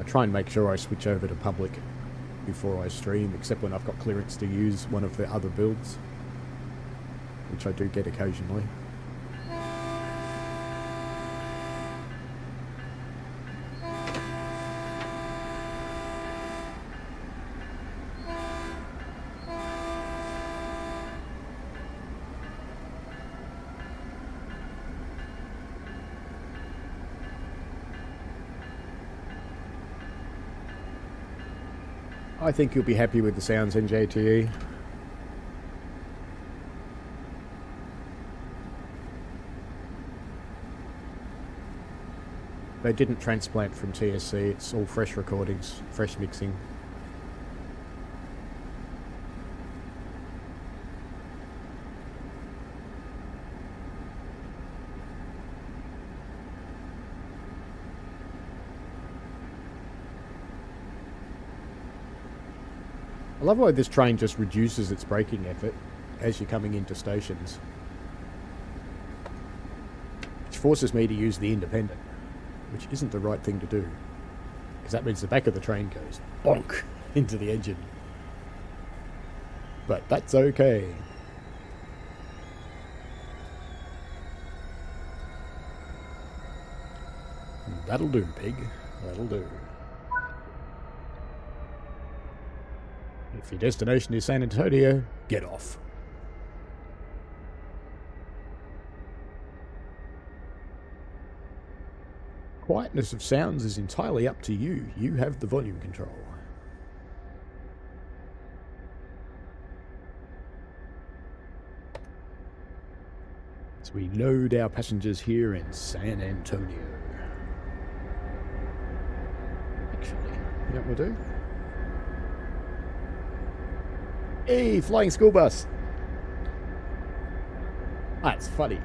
Try and make sure I switch over to public before I stream, except when I've got clearance to use one of the other builds, which I do get occasionally. I think you'll be happy with the sounds, NJTE. They didn't transplant from TSC, it's all fresh recordings, fresh mixing. I love how this train just reduces its braking effort as you're coming into stations, which forces me to use the independent, which isn't the right thing to do, because that means the back of the train goes bonk into the engine. But that's okay. That'll do, pig. That'll do. If your destination is San Antonio, get off. Quietness of sounds is entirely up to you. You have the volume control. As we load our passengers here in San Antonio. Actually, you know what we'll do? Hey, flying school bus. That's funny.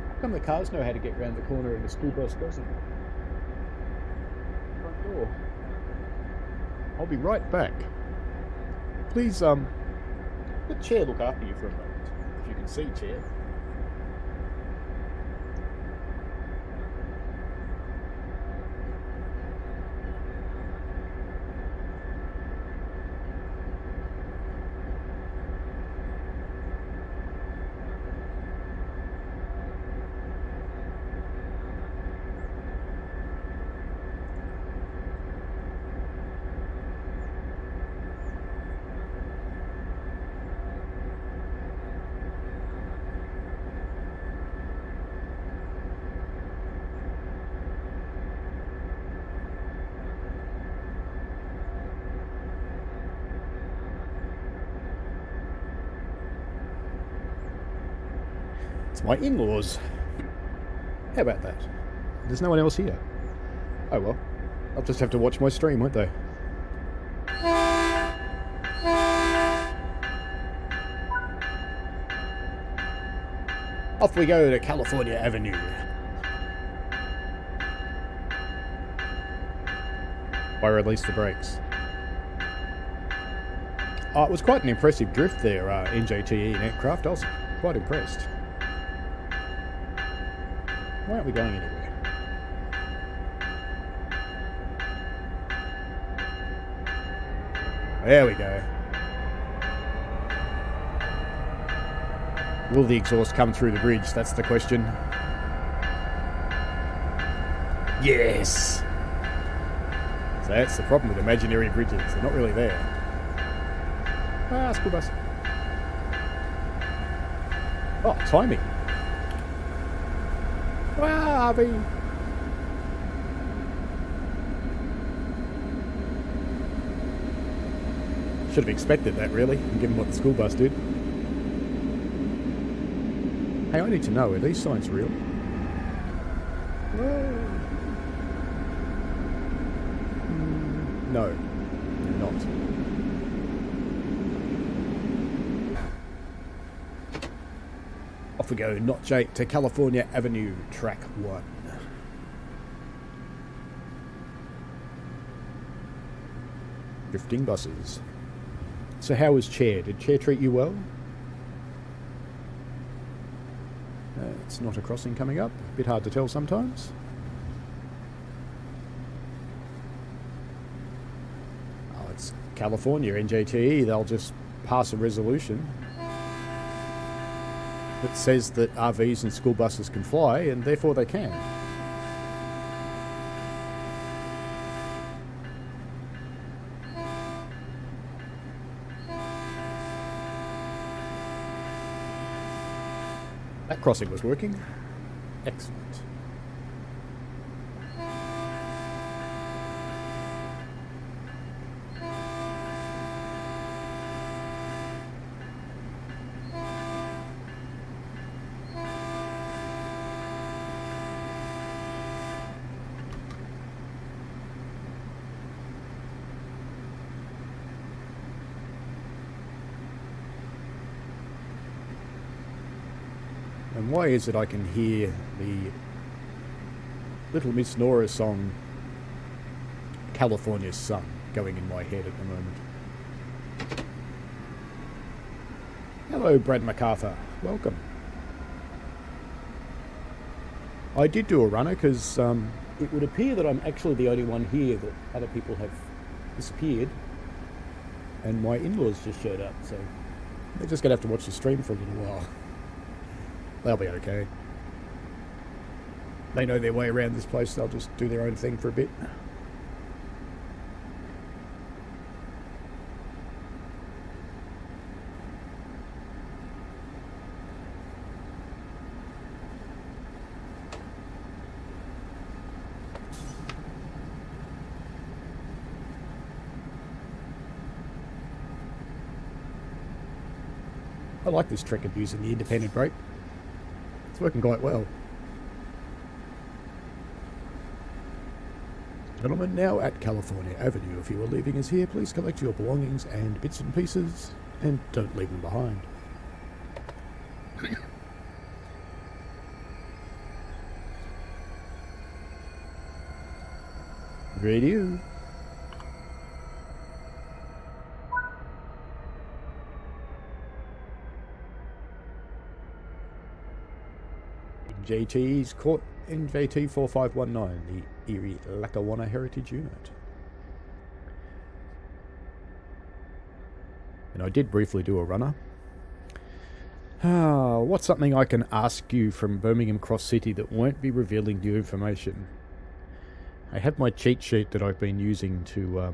How come the cars know how to get around the corner and the school bus doesn't? Front door. I'll be right back. Please, let Chair look after you for a moment. If you can see Chair. It's my in-laws. How about that? There's no one else here. Oh well. I'll just have to watch my stream, won't they? Off we go to California Avenue. I release the brakes. Oh, it was quite an impressive drift there, NJTE and aircraft. I was quite impressed. Why aren't we going anywhere? There we go. Will the exhaust come through the bridge? That's the question. Yes! So that's the problem with imaginary bridges. They're not really there. Ah, school bus. Oh, timing. Wow, RV. Should have expected that, really, given what the school bus did. Hey, I need to know, are these signs real? No, they're not. Off we go, not Jake, to California Avenue, track 1. Drifting buses. So how was Chair? Did Chair treat you well? It's not a crossing coming up. A bit hard to tell sometimes. Oh, it's California, NJTE. They'll just pass a resolution that says that RVs and school buses can fly, and therefore they can. That crossing was working. Excellent. And why is it I can hear the Little Miss Nora song, California Sun, going in my head at the moment? Hello, Brad MacArthur. Welcome. I did do a runner because it would appear that I'm actually the only one here, that other people have disappeared. And my in-laws just showed up, so they're just going to have to watch the stream for a little while. They'll be okay. They know their way around this place. They'll just do their own thing for a bit. I like this trick of using the independent brake. It's working quite well. Gentlemen, now at California Avenue. If you are leaving us here, please collect your belongings and bits and pieces, and don't leave them behind. Radio. JT's caught in JT 4519, the Erie Lackawanna Heritage Unit. And I did briefly do a runner. What's something I can ask you from Birmingham Cross City that won't be revealing new information? I have my cheat sheet that I've been using to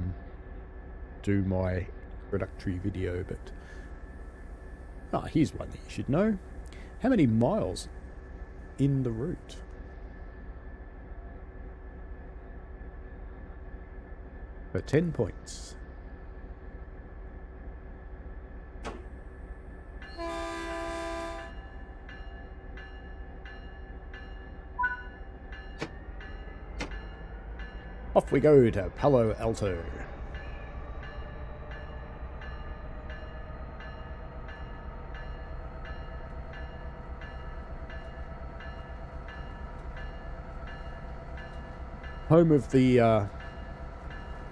do my introductory video, but here's one that you should know. How many miles in the route? For 10 points. Off we go to Palo Alto. Home of the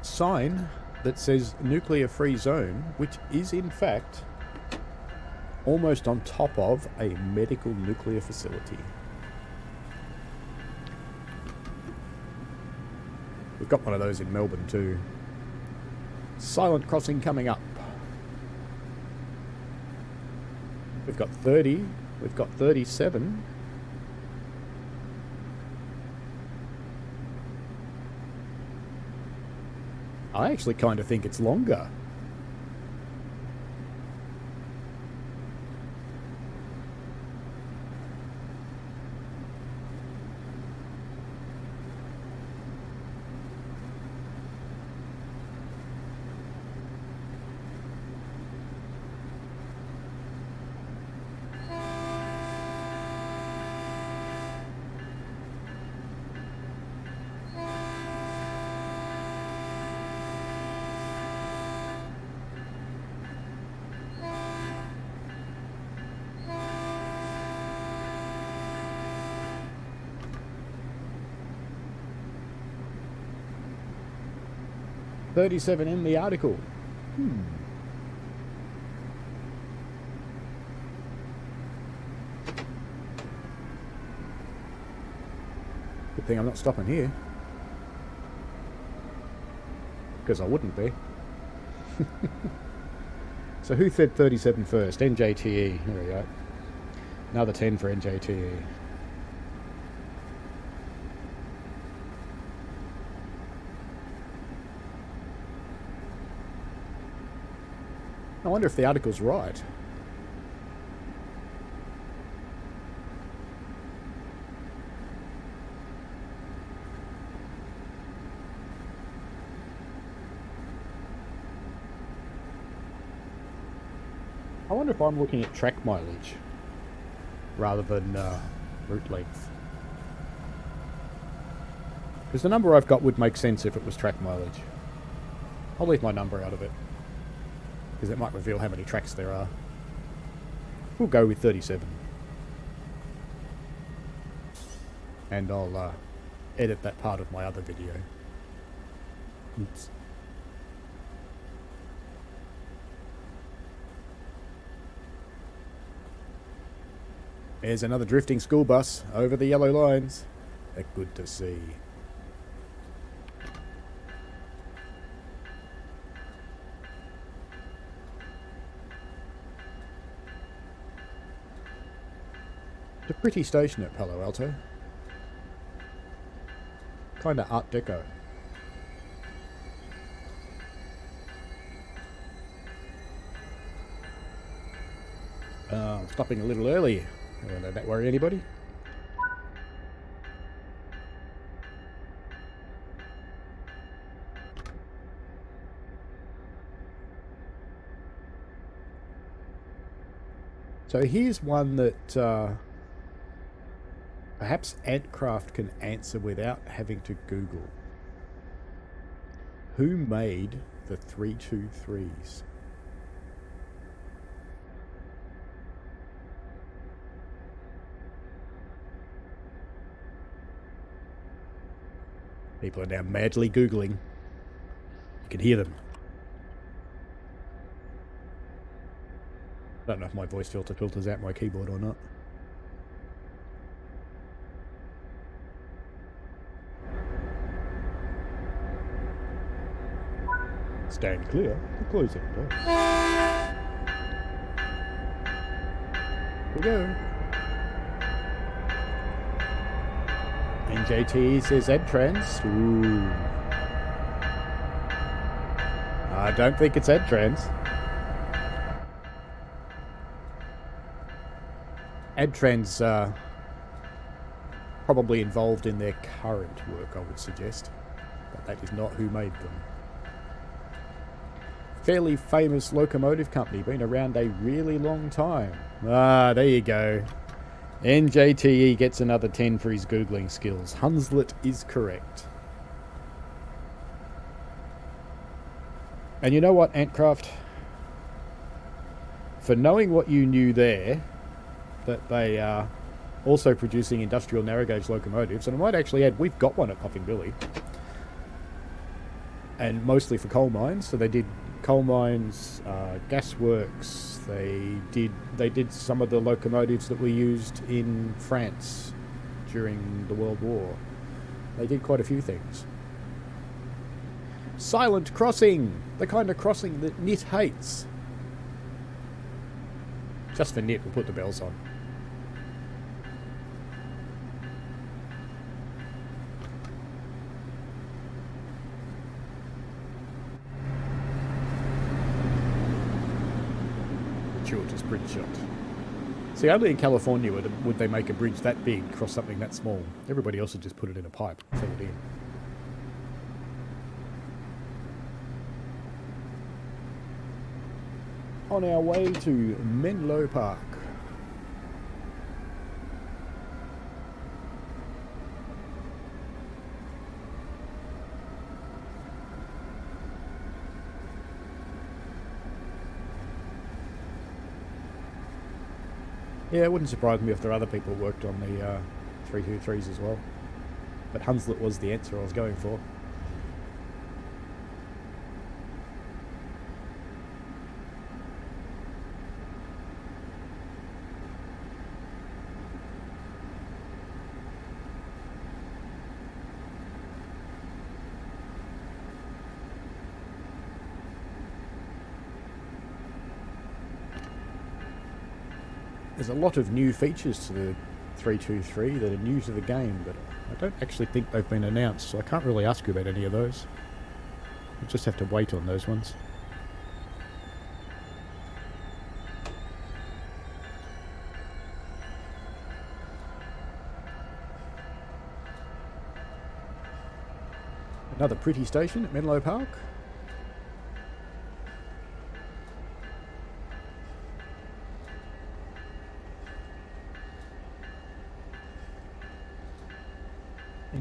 sign that says nuclear free zone, which is in fact almost on top of a medical nuclear facility. We've got one of those in Melbourne too. Silent crossing coming up. We've got 30, we've got 37. I actually kind of think it's longer. $37 in the article. Good thing I'm not stopping here. Because I wouldn't be. So who said 37 first? NJTE. There we go. Another 10 for NJTE. I wonder if the article's right. I wonder if I'm looking at track mileage rather than route length. Because the number I've got would make sense if it was track mileage. I'll leave my number out of it, because it might reveal how many tracks there are. We'll go with 37. And I'll edit that part of my other video. Oops. There's another drifting school bus over the yellow lines. They're good to see. It's a pretty station at Palo Alto. Kinda Art Deco. I'm stopping a little early. Won't let that worry anybody. So here's one that perhaps Antcraft can answer without having to Google. Who made the 323s? People are now madly Googling. You can hear them. I don't know if my voice filter filters out my keyboard or not. Stand clear for closing door. Here we go. NJT says EdTrans. Ooh. I don't think it's EdTrans. EdTrans probably involved in their current work, I would suggest. But that is not who made them. Fairly famous locomotive company, been around a really long time. Ah, there you go. NJTE gets another 10 for his Googling skills. Hunslet is correct. And you know what, Antcraft? For knowing what you knew there, that they are also producing industrial narrow gauge locomotives, and I might actually add, we've got one at Puffing Billy, and mostly for coal mines. So they did coal mines, gas works. They did some of the locomotives that were used in France during the World War. They did quite a few things. Silent crossing, the kind of crossing that Nit hates. Just for Nit, we'll put the bells on. Shortest bridge shot. See, only in California would they make a bridge that big across something that small. Everybody else would just put it in a pipe and fill it in. On our way to Menlo Park. Yeah, it wouldn't surprise me if there are other people who worked on the 323s as well. But Hunslet was the answer I was going for. There's a lot of new features to the 323 that are new to the game, but I don't actually think they've been announced, so I can't really ask you about any of those. We'll just have to wait on those ones. Another pretty station at Menlo Park.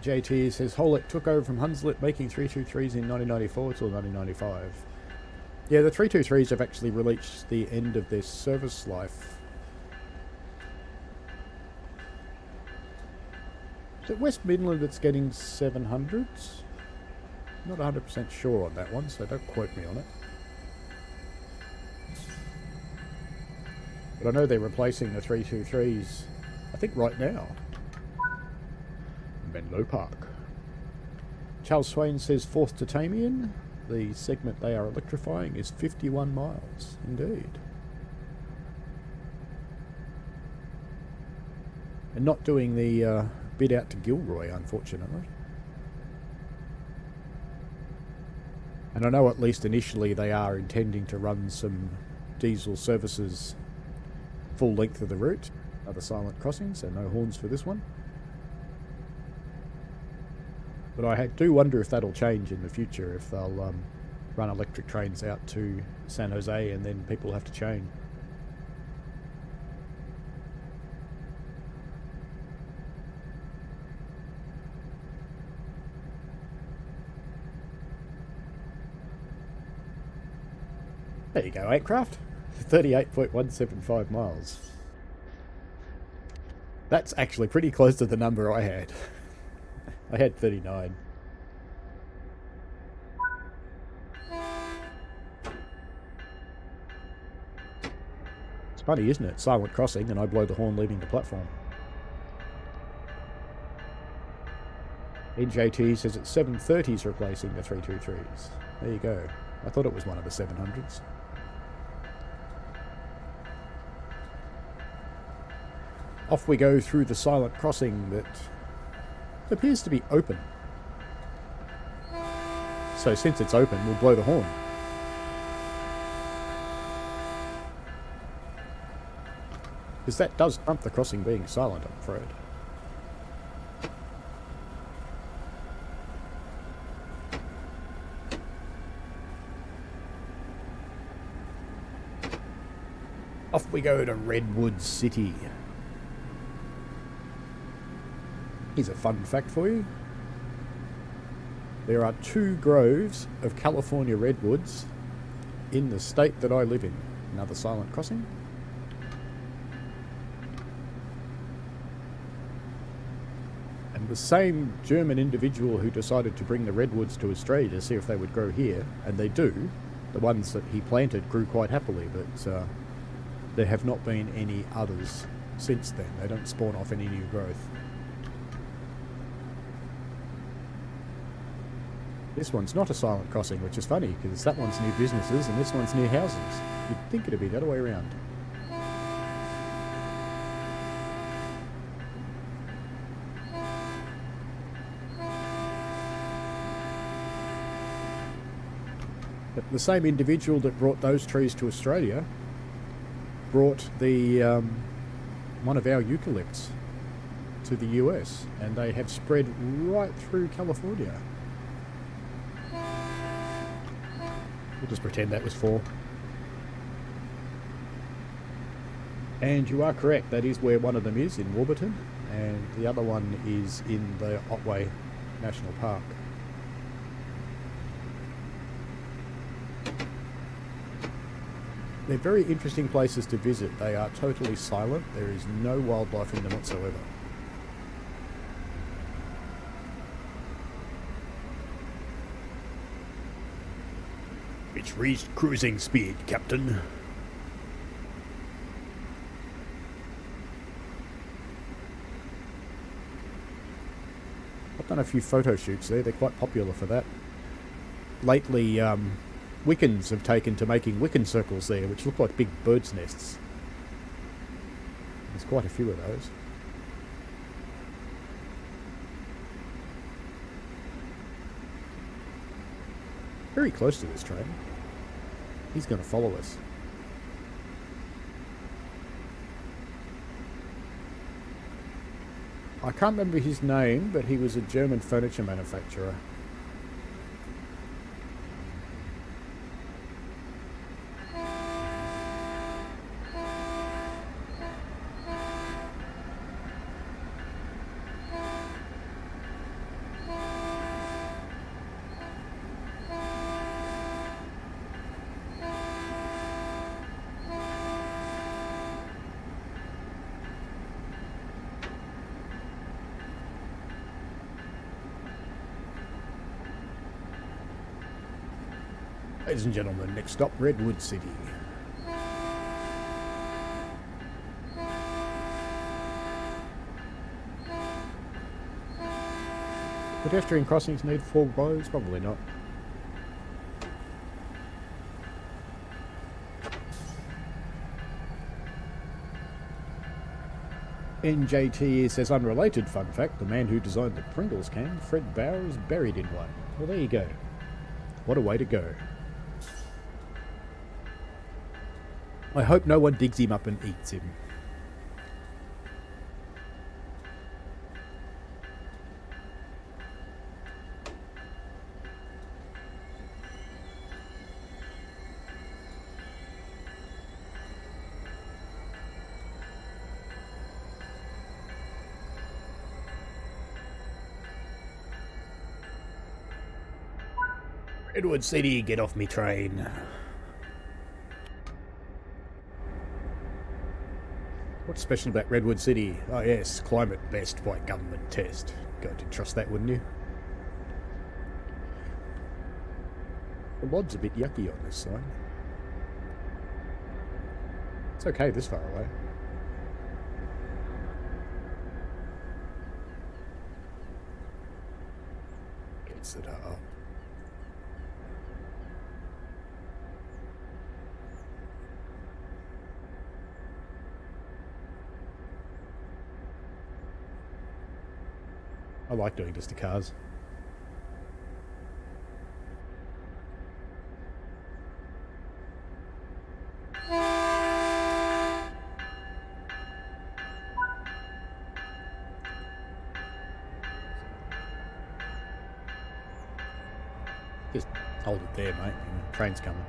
JT says Holek took over from Hunslet making 323s in 1994 till 1995. Yeah, the 323s have actually reached the end of their service life. Is it West Midland that's getting 700s? Not 100% sure on that one, so don't quote me on it. But I know they're replacing the 323s, I think right now. Menlo Park. Charles Swain says 4th Titanian. The segment they are electrifying is 51 miles. Indeed. And not doing the bit out to Gilroy, unfortunately. And I know at least initially they are intending to run some diesel services full length of the route. Other silent crossings, so no horns for this one. But I do wonder if that'll change in the future, if they'll run electric trains out to San Jose and then people have to chain. There you go, Aircraft. 38.175 miles. That's actually pretty close to the number I had. I had 39. It's funny, isn't it? Silent crossing and I blow the horn leaving the platform. NJT says it's 730s replacing the 323s. There you go. I thought it was one of the 700s. Off we go through the silent crossing that appears to be open. So since it's open, we'll blow the horn. Because that does trump the crossing being silent, I'm afraid. Off we go to Redwood City. Here's a fun fact for you. There are 2 groves of California redwoods in the state that I live in. Another silent crossing. And the same German individual who decided to bring the redwoods to Australia to see if they would grow here, and they do, the ones that he planted grew quite happily, but there have not been any others since then. They don't spawn off any new growth. This one's not a silent crossing, which is funny, because that one's near businesses and this one's near houses. You'd think it'd be the other way around. But the same individual that brought those trees to Australia brought the one of our eucalypts to the US, and they have spread right through California. We'll just pretend that was 4. And you are correct, that is where one of them is, in Warburton, and the other one is in the Otway National Park. They're very interesting places to visit. They are totally silent. There is no wildlife in them whatsoever. It's reached cruising speed, Captain. I've done a few photo shoots there. They're quite popular for that. Lately, Wiccans have taken to making Wiccan circles there, which look like big birds' nests. There's quite a few of those. Very close to this train. He's going to follow us. I can't remember his name, but he was a German furniture manufacturer. Ladies and gentlemen, next stop, Redwood City. Pedestrian crossings need 4 roads? Probably not. NJT says, unrelated fun fact, the man who designed the Pringles can, Fred Bauer, is buried in one. Well, there you go. What a way to go. I hope no one digs him up and eats him. Redwood City, get off me train. What's special about Redwood City? Oh yes, climate best by government test. Go to trust that, wouldn't you? The lod's a bit yucky on this side. It's okay this far away. Gets it up. I like doing this to cars. Just hold it there, mate. Train's coming.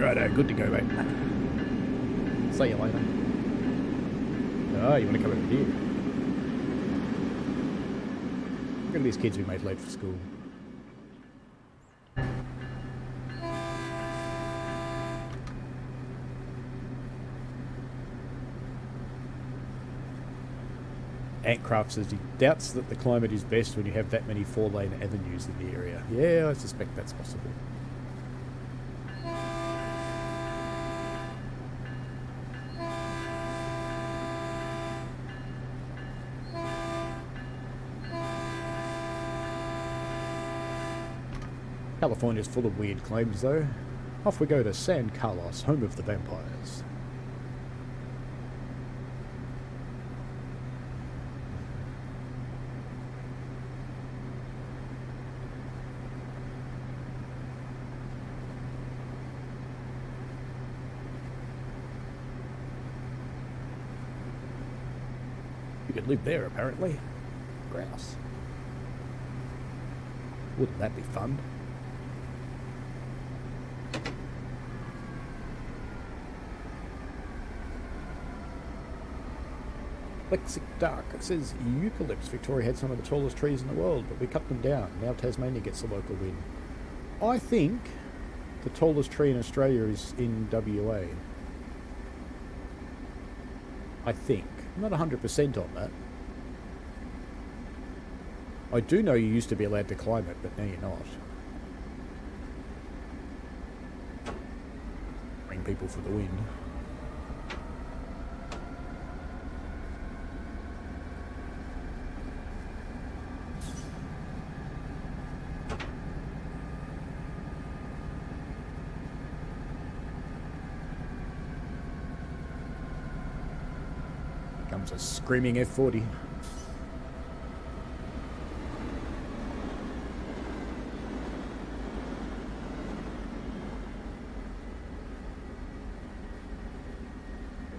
Righto, good to go, mate. See you later. Oh, you want to come over here? Look at these kids who made late for school. Antcraft says he doubts that the climate is best when you have that many 4-lane avenues in the area. Yeah, I suspect that's possible. California's full of weird claims, though. Off we go to San Carlos, home of the vampires. You could live there, apparently. Grouse. Wouldn't that be fun? Lexic Dark says eucalypts. Victoria had some of the tallest trees in the world, but we cut them down. Now Tasmania gets the local win. I think the tallest tree in Australia is in WA. I think. I'm not 100% on that. I do know you used to be allowed to climb it, but now you're not. Bring people for the win. Comes a screaming F40.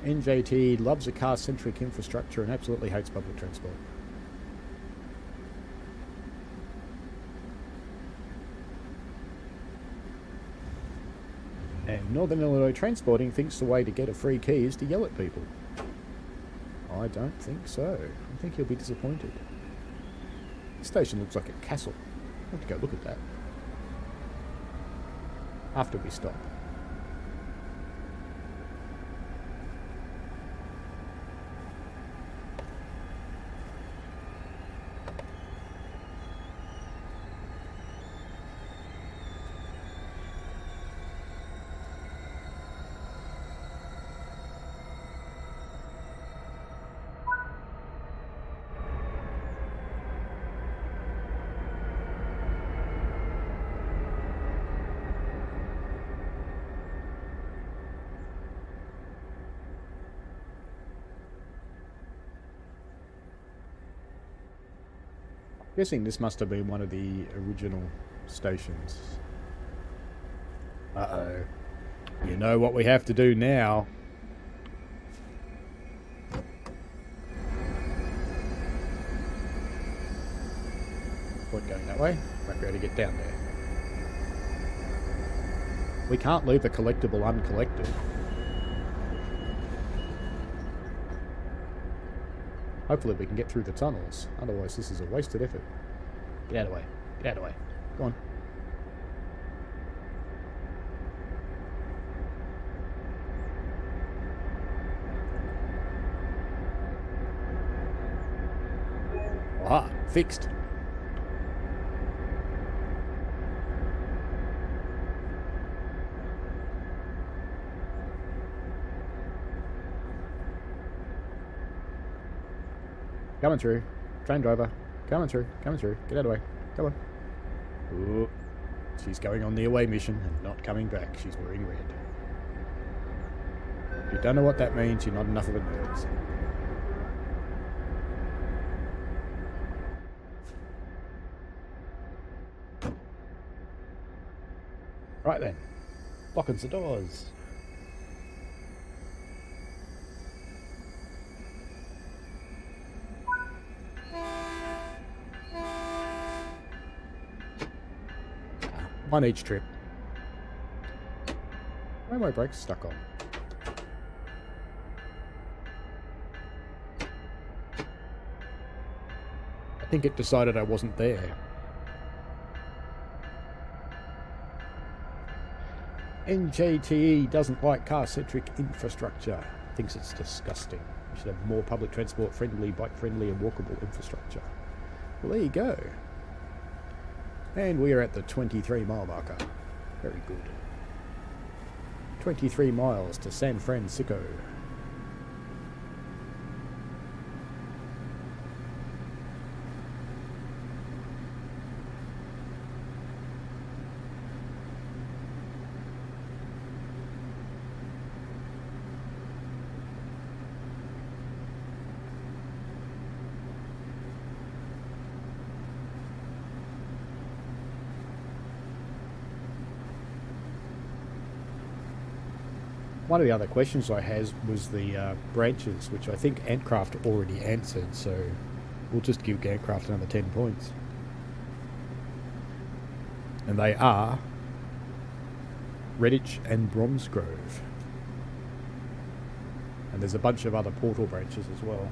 NJT loves a car-centric infrastructure and absolutely hates public transport. And Northern Illinois Transporting thinks the way to get a free key is to yell at people. I don't think so. I think you'll be disappointed. This station looks like a castle. I'll have to go look at that. After we stop. Guessing this must have been one of the original stations. Uh-oh. You know what we have to do now. Point going that way. Won't be able to get down there. We can't leave a collectible uncollected. Hopefully we can get through the tunnels. Otherwise this is a wasted effort. Get out of the way. Get out of the way. Go on. Ah, fixed. Coming through. Train driver. Coming through. Coming through. Get out of the way. Come on. Ooh. She's going on the away mission and not coming back. She's wearing red. If you don't know what that means, you're not enough of a nerd. Right then. Locking the doors. One each trip. Why are my brakes stuck on? I think it decided I wasn't there. NJTE doesn't like car-centric infrastructure. Thinks it's disgusting. We should have more public transport friendly, bike friendly and walkable infrastructure. Well, there you go. And we are at the 23 mile marker. Very good. 23 miles to San Francisco. One of the other questions I had was the branches, which I think Antcraft already answered, so we'll just give Antcraft another 10 points. And they are Redditch and Bromsgrove. And there's a bunch of other portal branches as well.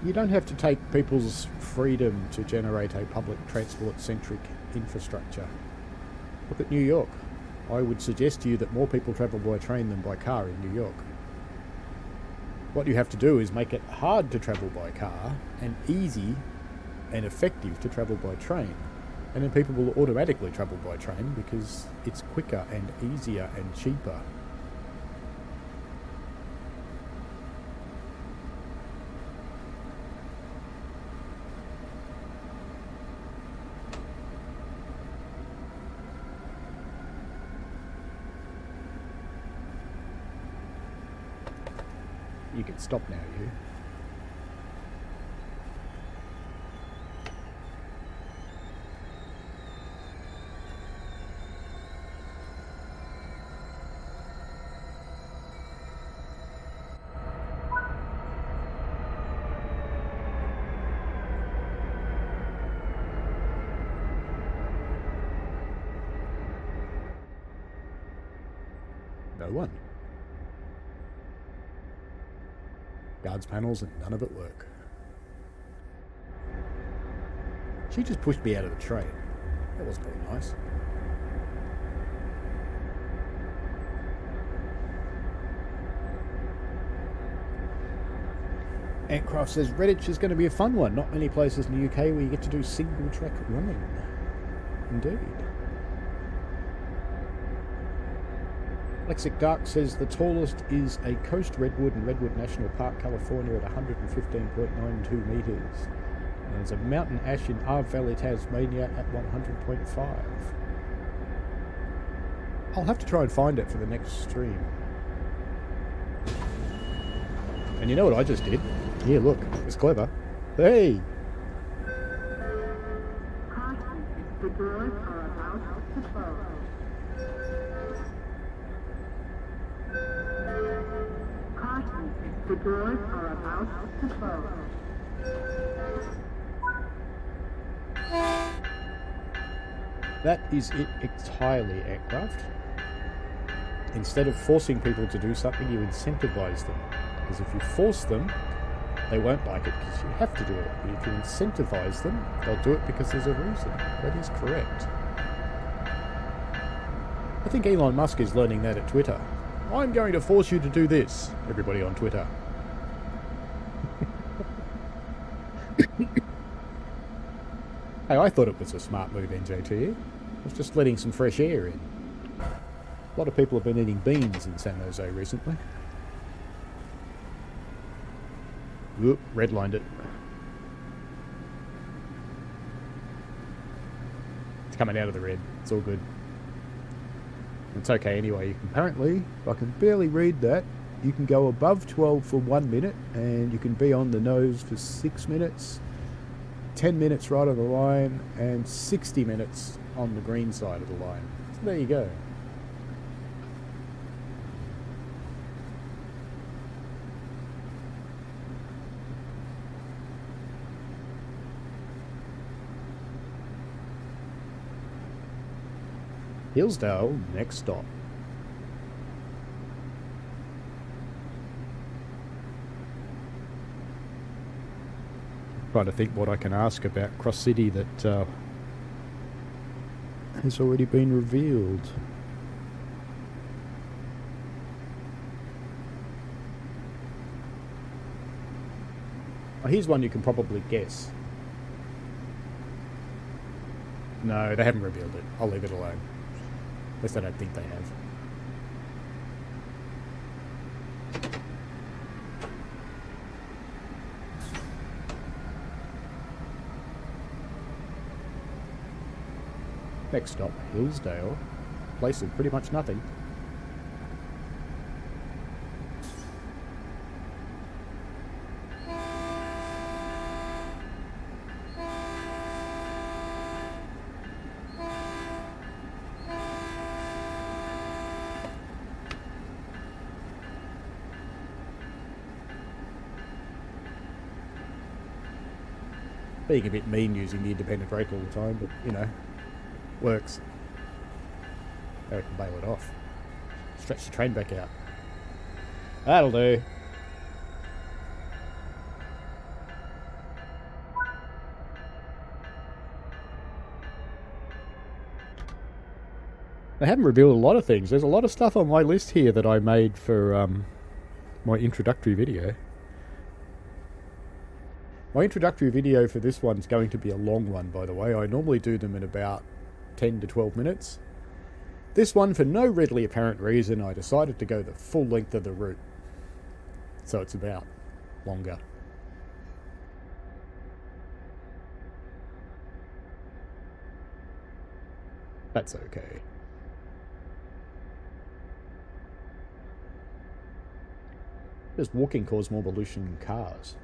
You don't have to take people's freedom to generate a public transport-centric infrastructure. Look at New York. I would suggest to you that more people travel by train than by car in New York. What you have to do is make it hard to travel by car and easy and effective to travel by train. And then people will automatically travel by train because it's quicker and easier and cheaper. You can stop now, you. No one. Guards panels and none of it work. She just pushed me out of the train. That wasn't very nice. Antcraft says Redditch is going to be a fun one. Not many places in the UK where you get to do single track running. Indeed. Lexic Dark says the tallest is a coast redwood in Redwood National Park, California at 115.92 metres. And there's a mountain ash in Arve Valley, Tasmania at 100.5. I'll have to try and find it for the next stream. And you know what I just did? Yeah, look, it's clever. Hey! The doors are about to close. Caution, the doors are about to close. That is it entirely, Aircraft. Instead of forcing people to do something, you incentivize them. Because if you force them, they won't like it because you have to do it. But if you incentivize them, they'll do it because there's a reason. That is correct. I think Elon Musk is learning that at Twitter. I'm going to force you to do this, everybody on Twitter. Hey, I thought it was a smart move, NJT. I was just letting some fresh air in. A lot of people have been eating beans in San Jose recently. Oop, redlined it. It's coming out of the red. It's all good. It's okay anyway. You can apparently, I can barely read that, you can go above 12 for 1 minute and you can be on the nose for 6 minutes 10 minutes right on the line and 60 minutes on the green side of the line. So there you go. Hillsdale, next stop. Trying to think what I can ask about Cross City that has already been revealed. Oh, here's one you can probably guess. No, they haven't revealed it. I'll leave it alone. At least I don't think they have. Next stop, Hillsdale. Place of pretty much nothing. Being a bit mean using the independent brake all the time, but you know, works. Now we can bail it off. Stretch the train back out. That'll do. They haven't revealed a lot of things. There's a lot of stuff on my list here that I made for my introductory video. My introductory video for this one's going to be a long one, by the way. I normally do them in about 10 to 12 minutes. This one, for no readily apparent reason, I decided to go the full length of the route. So it's about longer. That's okay. Does walking cause more pollution in cars?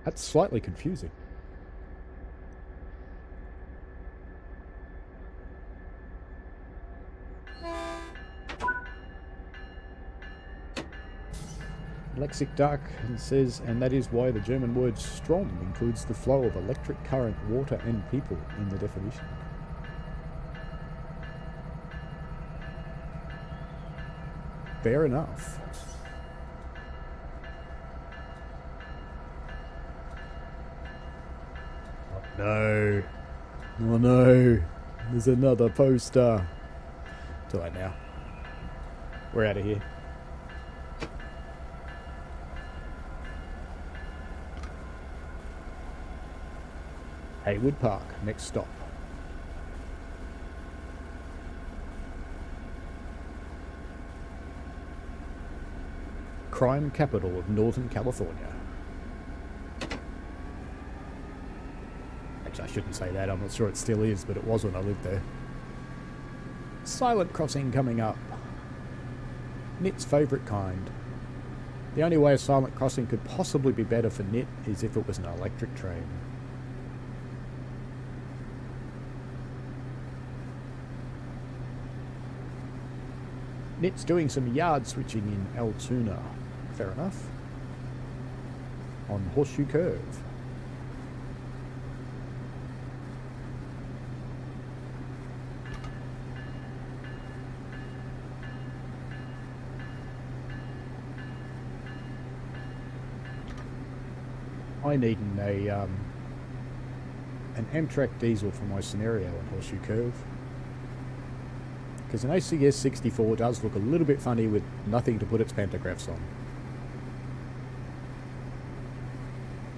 That's slightly confusing. Lexic Dark says, and that is why the German word Strom includes the flow of electric current, water and people in the definition. Fair enough. No. Oh no. There's another poster. Too late now. We're out of here. Haywood Park, next stop. Crime capital of Northern California. I shouldn't say that, I'm not sure it still is, but it was when I lived there. Silent crossing coming up. Nit's favourite kind. The only way a silent crossing could possibly be better for Nit is if it was an electric train. Nit's doing some yard switching in Altoona. Fair enough. On Horseshoe Curve. I need an Amtrak diesel for my scenario on Horseshoe Curve. Because an ACS 64 does look a little bit funny with nothing to put its pantographs on.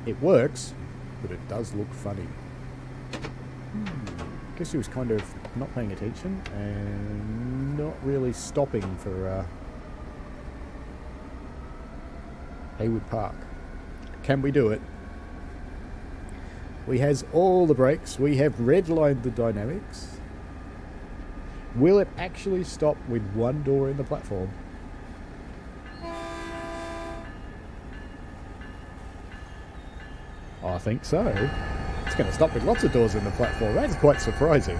It works, but it does look funny. Guess he was kind of not paying attention and not really stopping for Haywood Park. Can we do it? We has all the brakes. We have redlined the dynamics. Will it actually stop with one door in the platform? I think so. It's going to stop with lots of doors in the platform. That's quite surprising.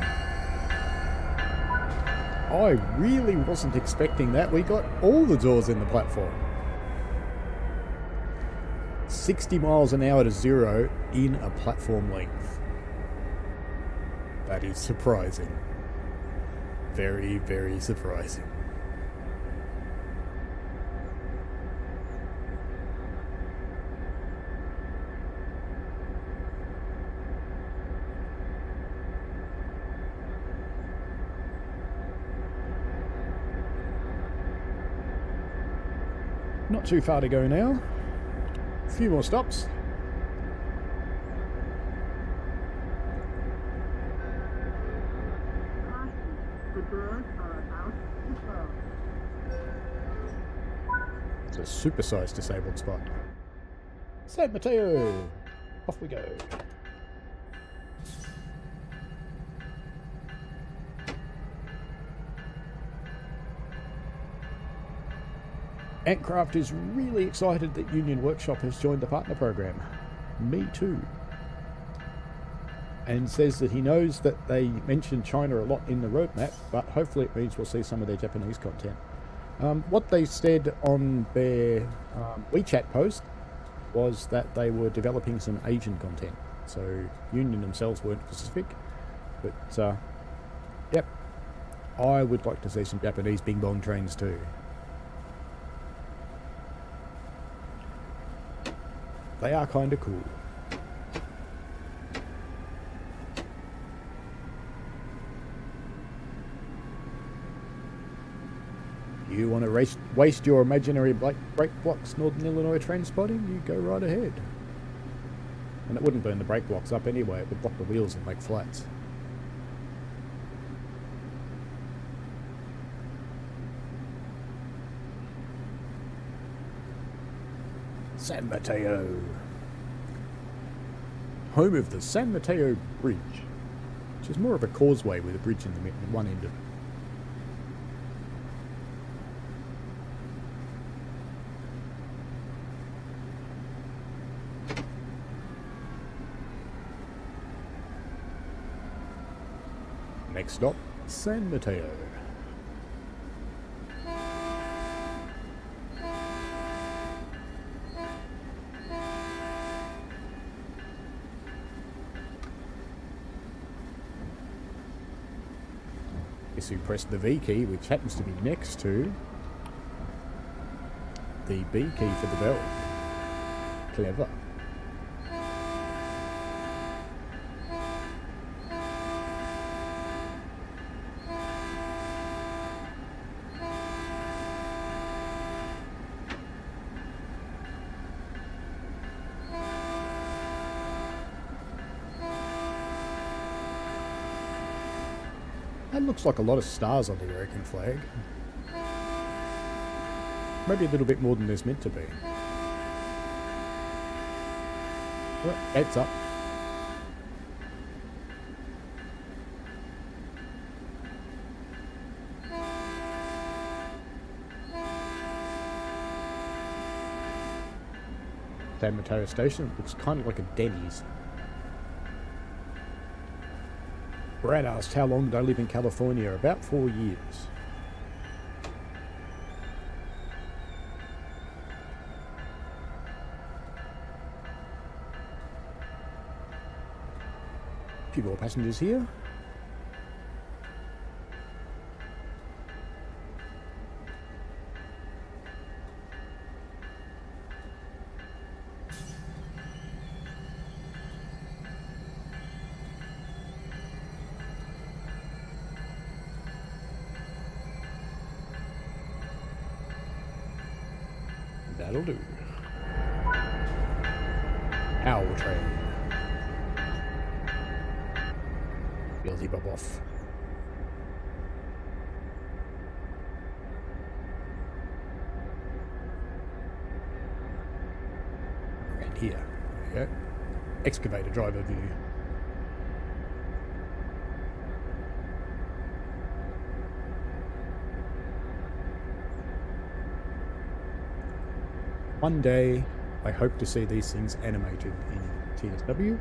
I really wasn't expecting that. We got all the doors in the platform. 60 miles an hour to 0 in a platform length. That is surprising. Very, very surprising. Not too far to go now. A few more stops. The doors are about to close. It's a supersized disabled spot. San Mateo! Off we go. Antcraft is really excited that Union Workshop has joined the partner program. Me too. And says that he knows that they mention China a lot in the roadmap, but hopefully it means we'll see some of their Japanese content. What they said on their WeChat post was that they were developing some Asian content. So Union themselves weren't specific, but yep, I would like to see some Japanese Bing Bong trains too. They are kind of cool. You want to waste your imaginary brake blocks Northern Illinois train spotting? You go right ahead. And it wouldn't burn the brake blocks up anyway, it would block the wheels and make flats. San Mateo. Home of the San Mateo Bridge, which is more of a causeway with a bridge in the one end of it. Next stop, San Mateo. Guess you press the V key, which happens to be next to the B key for the bell. Clever. That looks like a lot of stars on the American flag. Maybe a little bit more than there's meant to be. Oh, gates up. San Mateo Station looks kind of like a Denny's. Brad asked how long did I live in California? About 4 years. A few more passengers here. That'll do. CalTrain. Beelzebub off. Around here. There we go. Excavator driver view. One day, I hope to see these things animated in TSW.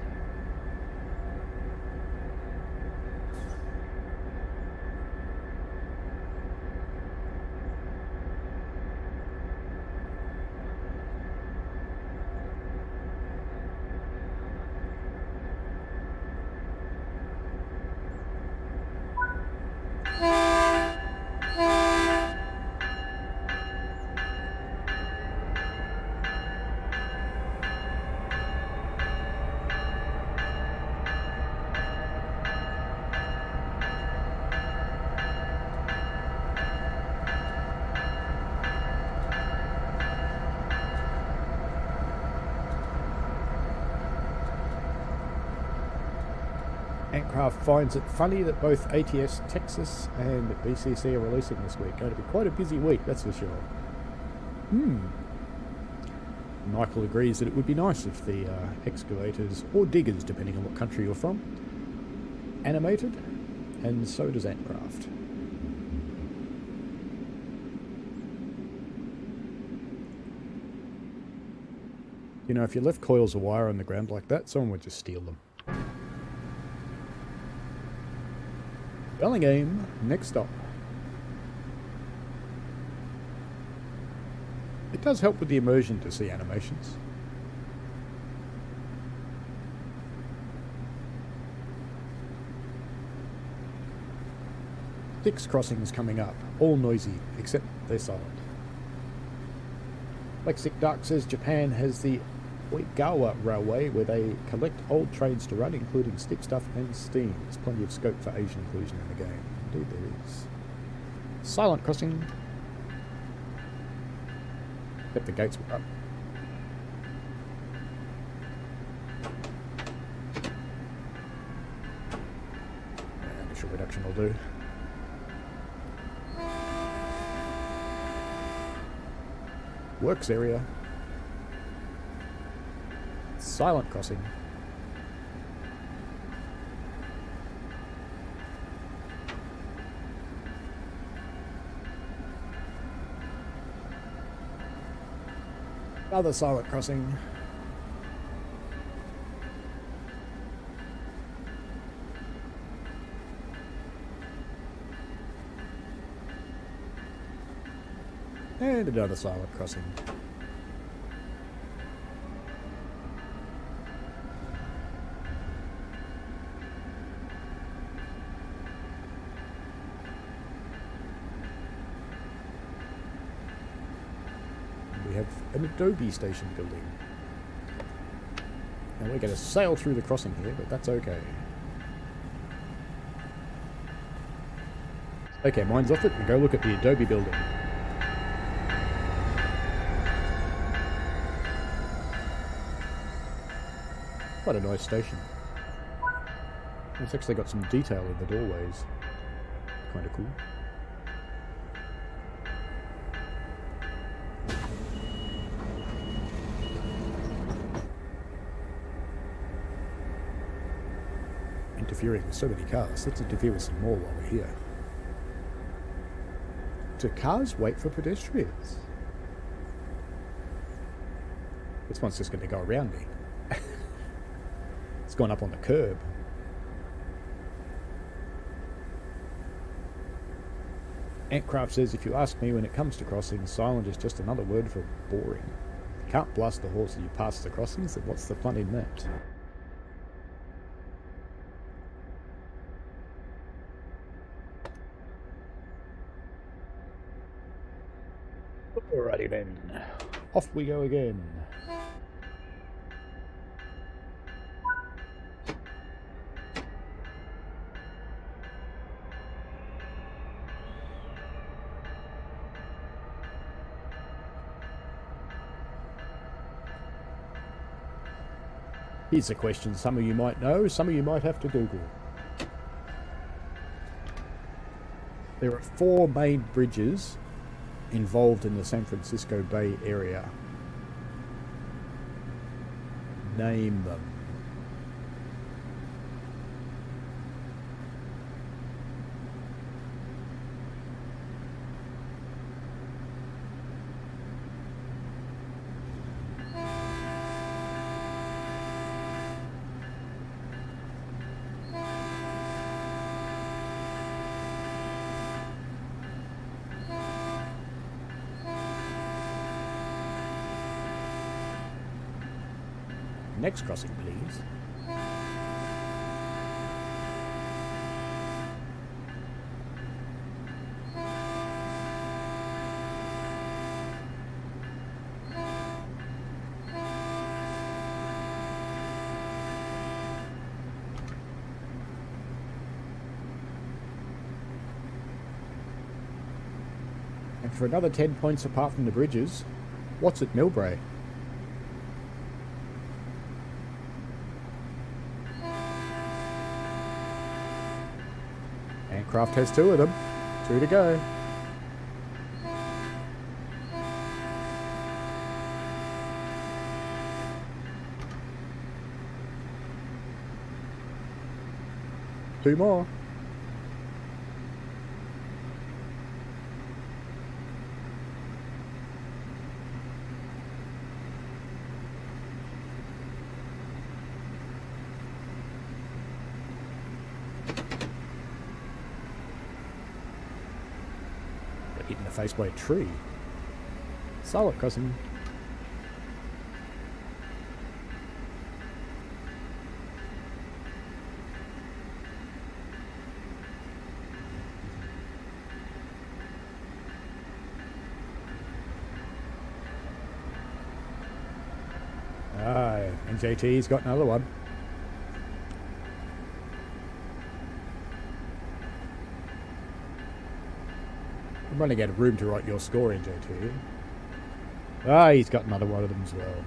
Antcraft finds it funny that both ATS Texas and BCC are releasing this week. Going to be quite a busy week, that's for sure. Michael agrees that it would be nice if the excavators, or diggers depending on what country you're from, animated, and so does Antcraft. You know, if you left coils of wire on the ground like that, someone would just steal them. Bellingham, next stop. It does help with the immersion to see animations. Six crossings coming up, all noisy, except they're silent. Lexic Dark says Japan has the Oigawa Railway, where they collect old trains to run, including stick stuff and steam. There's plenty of scope for Asian inclusion in the game. Indeed there is. Silent crossing. Except the gates were up. Initial reduction will do. Works area. Silent crossing. Another silent crossing. And another silent crossing. We have an Adobe station building. And we're going to sail through the crossing here, but that's okay. Okay, mine's off it, and go look at the Adobe building. Quite a nice station. It's actually got some detail in the doorways. Kind of cool. Interfering with so many cars. Let's interfere with some more while we're here. Do cars wait for pedestrians? This one's just going to go around me. It's gone up on the curb. Antcraft says, if you ask me, when it comes to crossings, silent is just another word for boring. If you can't blast the horse as you pass the crossings, then what's the fun in that? Alrighty then. Off we go again. Here's a question some of you might know, some of you might have to Google. There are 4 main bridges involved in the San Francisco Bay Area. Name them. Next crossing, please. And for another 10 points apart from the bridges, what's at Millbrae? Aircraft has 2 of them. 2 to go. Two more. Got hit in the face by a tree. Solid crossing. And JT's got another one. I'm running out of room to write your score in, JT. He's got another one of them as well.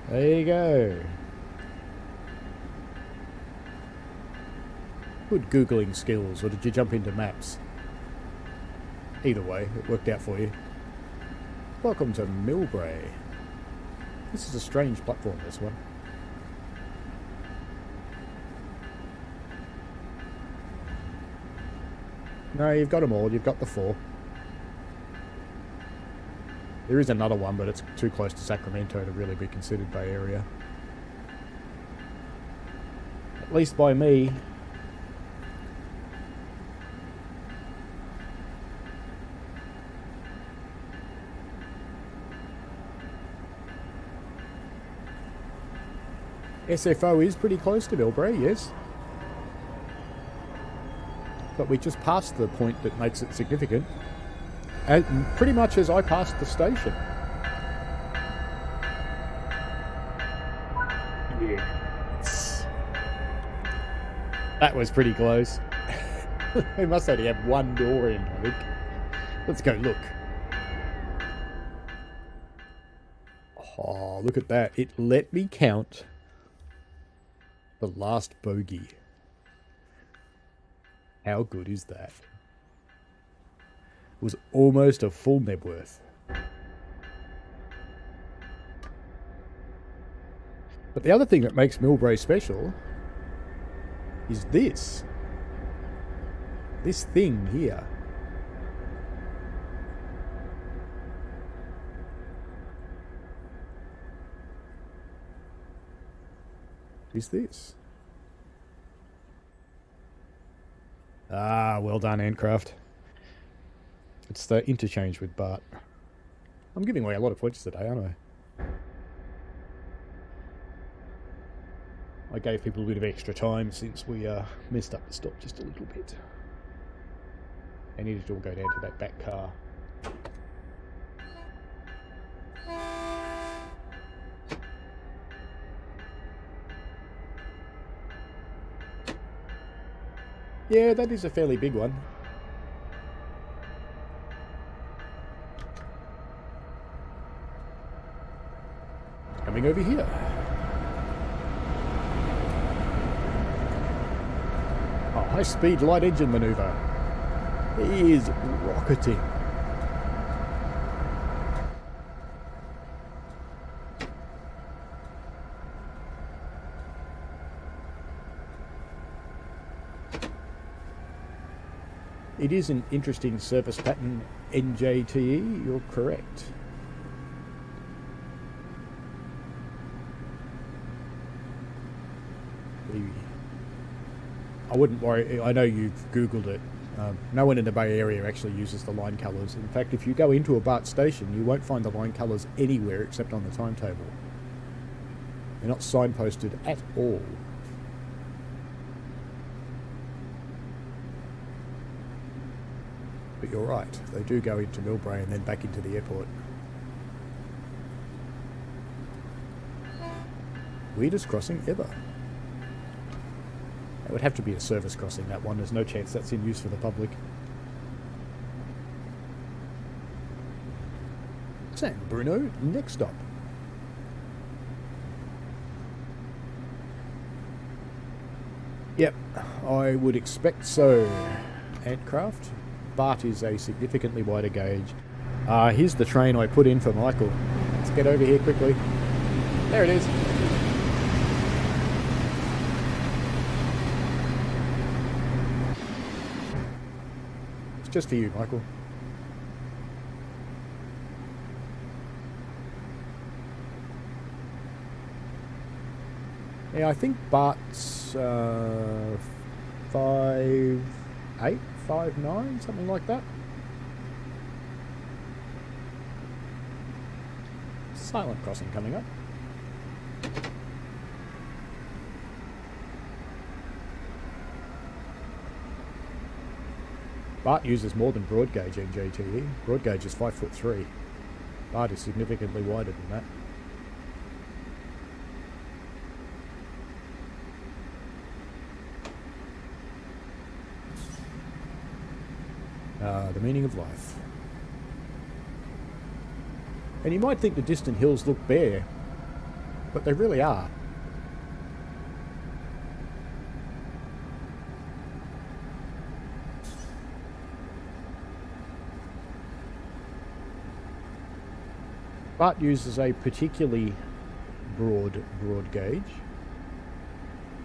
There you go. Good Googling skills, or did you jump into maps? Either way, it worked out for you. Welcome to Millbrae. This is a strange platform, this one. No, you've got them all. You've got the 4. There is another one, but it's too close to Sacramento to really be considered Bay Area. At least by me. SFO is pretty close to Millbrae, yes. But we just passed the point that makes it significant. And pretty much as I passed the station. Yes. That was pretty close. We must only have one door in, I think. Let's go look. Oh, look at that. It let me count the last bogey. How good is that? It was almost a full Nebworth. But the other thing that makes Millbrae special is this. This thing here. Is this. Ah, well done, Handcraft. It's the interchange with Bart. I'm giving away a lot of points today, aren't I? I gave people a bit of extra time since we messed up the stop just a little bit. They needed to all go down to that back car. Yeah, that is a fairly big one. Coming over here. A high-speed light engine maneuver. He is rocketing. It is an interesting surface pattern, NJTE, you're correct. I wouldn't worry, I know you've Googled it. No one in the Bay Area actually uses the line colours. In fact, if you go into a BART station, you won't find the line colours anywhere except on the timetable. They're not signposted at all. But you're right, they do go into Millbrae and then back into the airport. Weirdest crossing ever. It would have to be a service crossing, that one. There's no chance that's in use for the public. San Bruno, next stop. Yep, I would expect so. Antcraft. Bart is a significantly wider gauge. Here's the train I put in for Michael. Let's get over here quickly. There it is. It's just for you, Michael. Yeah, I think Bart's 5'8", 5'9", something like that. Silent crossing coming up. Bart uses more than broad gauge NJTE. Broad gauge is 5'3". Bart is significantly wider than that. The meaning of life. And you might think the distant hills look bare, but they really are. Bart uses a particularly broad gauge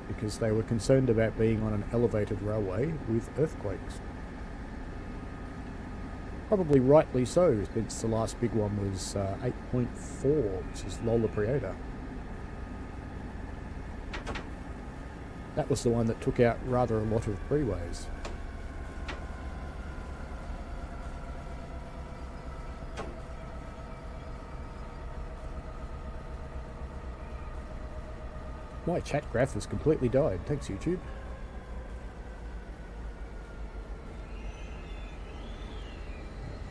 because they were concerned about being on an elevated railway with earthquakes. Probably rightly so, since the last big one was 8.4, which is Lola Prieta. That was the one that took out rather a lot of freeways. My chat graph has completely died. Thanks, YouTube.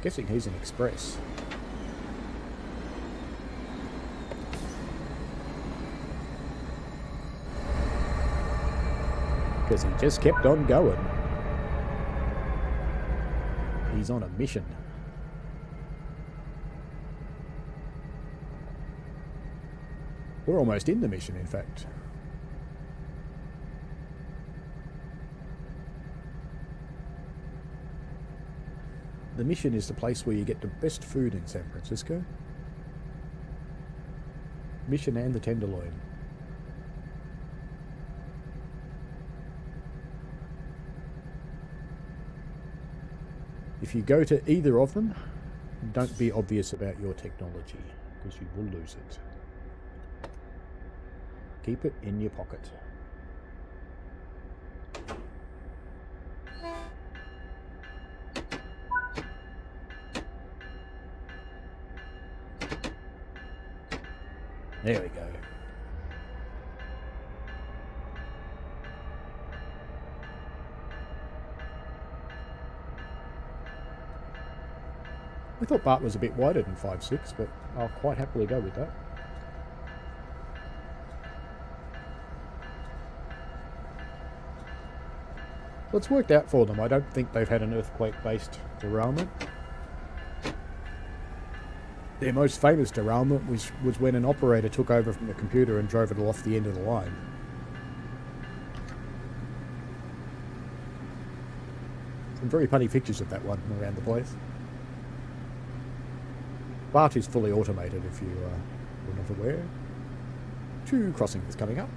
Guessing he's an express. Because he just kept on going. He's on a mission. We're almost in the mission, in fact. The mission is the place where you get the best food in San Francisco. Mission and the Tenderloin. If you go to either of them, don't be obvious about your technology, because you will lose it. Keep it in your pocket. There we go. I thought Bart was a bit wider than 5'6", but I'll quite happily go with that. Well, it's worked out for them. I don't think they've had an earthquake-based derailment. Their most famous derailment was when an operator took over from the computer and drove it off the end of the line. Some very funny pictures of that one around the place. Bart is fully automated, if you were not aware. 2 crossings coming up.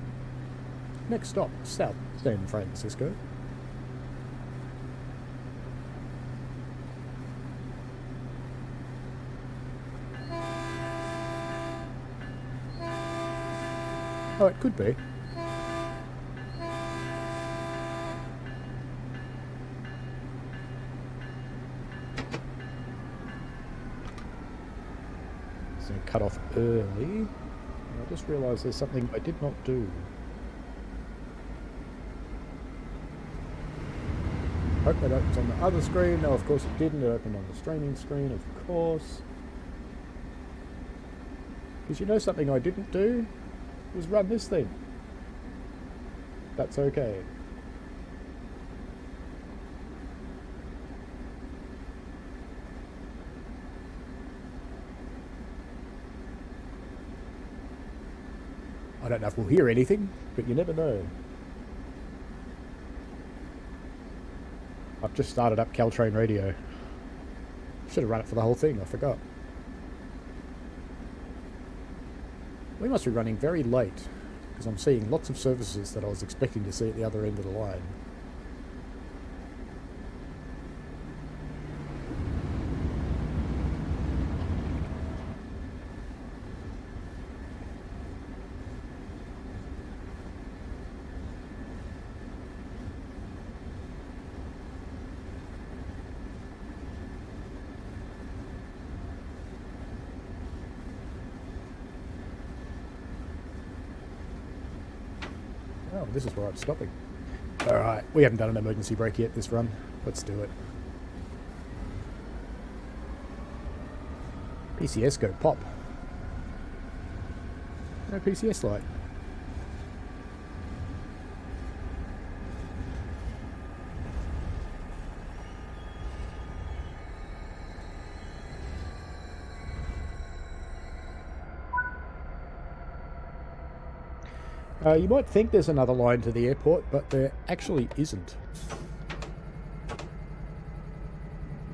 Next stop, South San Francisco. Oh, it could be. So cut off early. I just realised there's something I did not do. Hope that opens on the other screen. No, of course it didn't. It opened on the streaming screen, of course. Because you know something I didn't do was run this thing. That's okay. I don't know if we'll hear anything, but you never know. I've just started up CalTrain radio. Should have run it for the whole thing, I forgot. We must be running very late, because I'm seeing lots of services that I was expecting to see at the other end of the line. Oh, this is where I'm stopping. Alright, we haven't done an emergency brake yet this run. Let's do it. PCS go pop. No PCS light. You might think there's another line to the airport, but there actually isn't.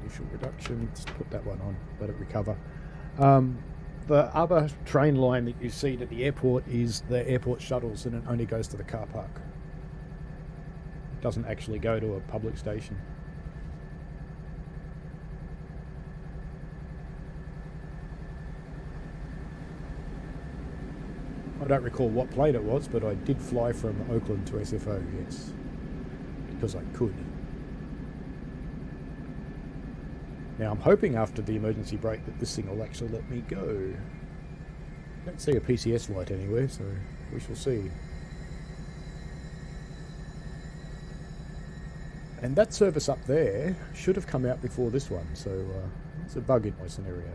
Initial reduction, let's put that one on, let it recover. The other train line that you see at the airport is the airport shuttles, and it only goes to the car park. It doesn't actually go to a public station. I don't recall what plane it was, but I did fly from Oakland to SFO, yes. Because I could. Now I'm hoping after the emergency brake that this thing will actually let me go. I don't see a PCS light anywhere, so we shall see. And that service up there should have come out before this one, so it's a bug in my scenario.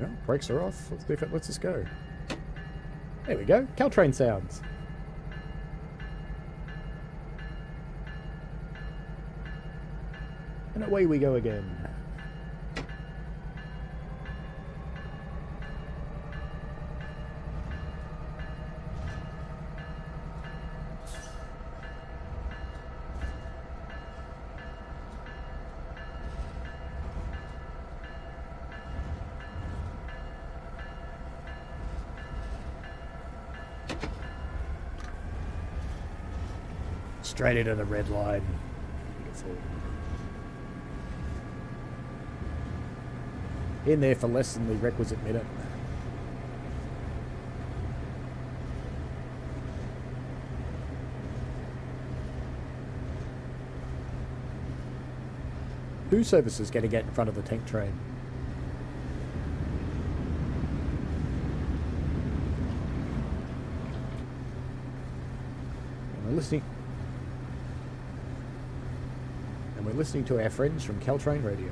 Well, brakes are off. Let's see if it lets us go. There we go. CalTrain sounds. And away we go again. Straight into the red line. Beautiful. In there for less than the requisite minute. Two services going to get in front of the tank train. And we're listening to our friends from CalTrain Radio.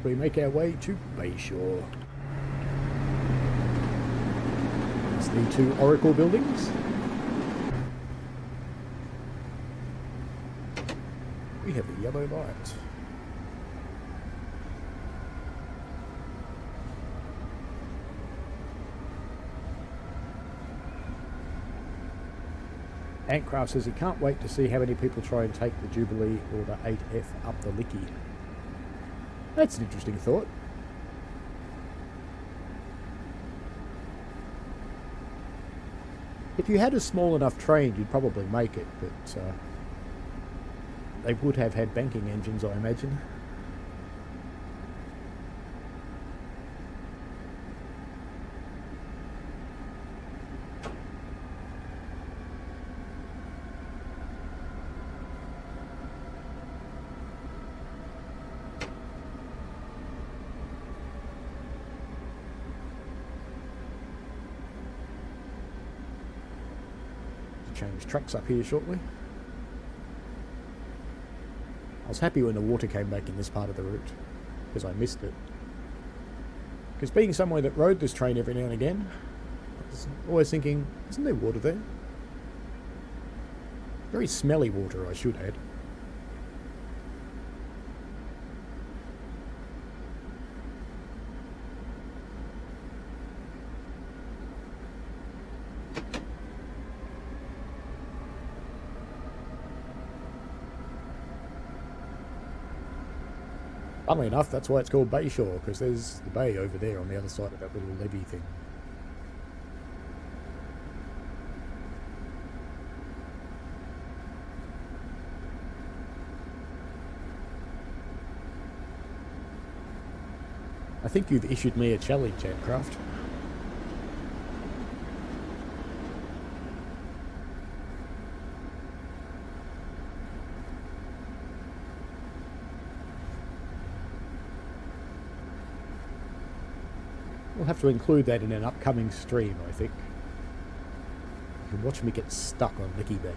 We make our way to Bayshore. It's the two Oracle buildings. We have a yellow light. Antcraft says he can't wait to see how many people try and take the Jubilee or the 8F up the Licky. That's an interesting thought. If you had a small enough train, you'd probably make it, but They would have had banking engines, I imagine. Change tracks up here shortly. I was happy when the water came back in this part of the route, because I missed it. Because being somewhere that rode this train every now and again, I was always thinking, isn't there water there? Very smelly water, I should add. Funnily enough, that's why it's called Bayshore, because there's the bay over there on the other side of that little levee thing. I think you've issued me a challenge, Aircraft. We'll have to include that in an upcoming stream, I think. You can watch me get stuck on Licky Bank.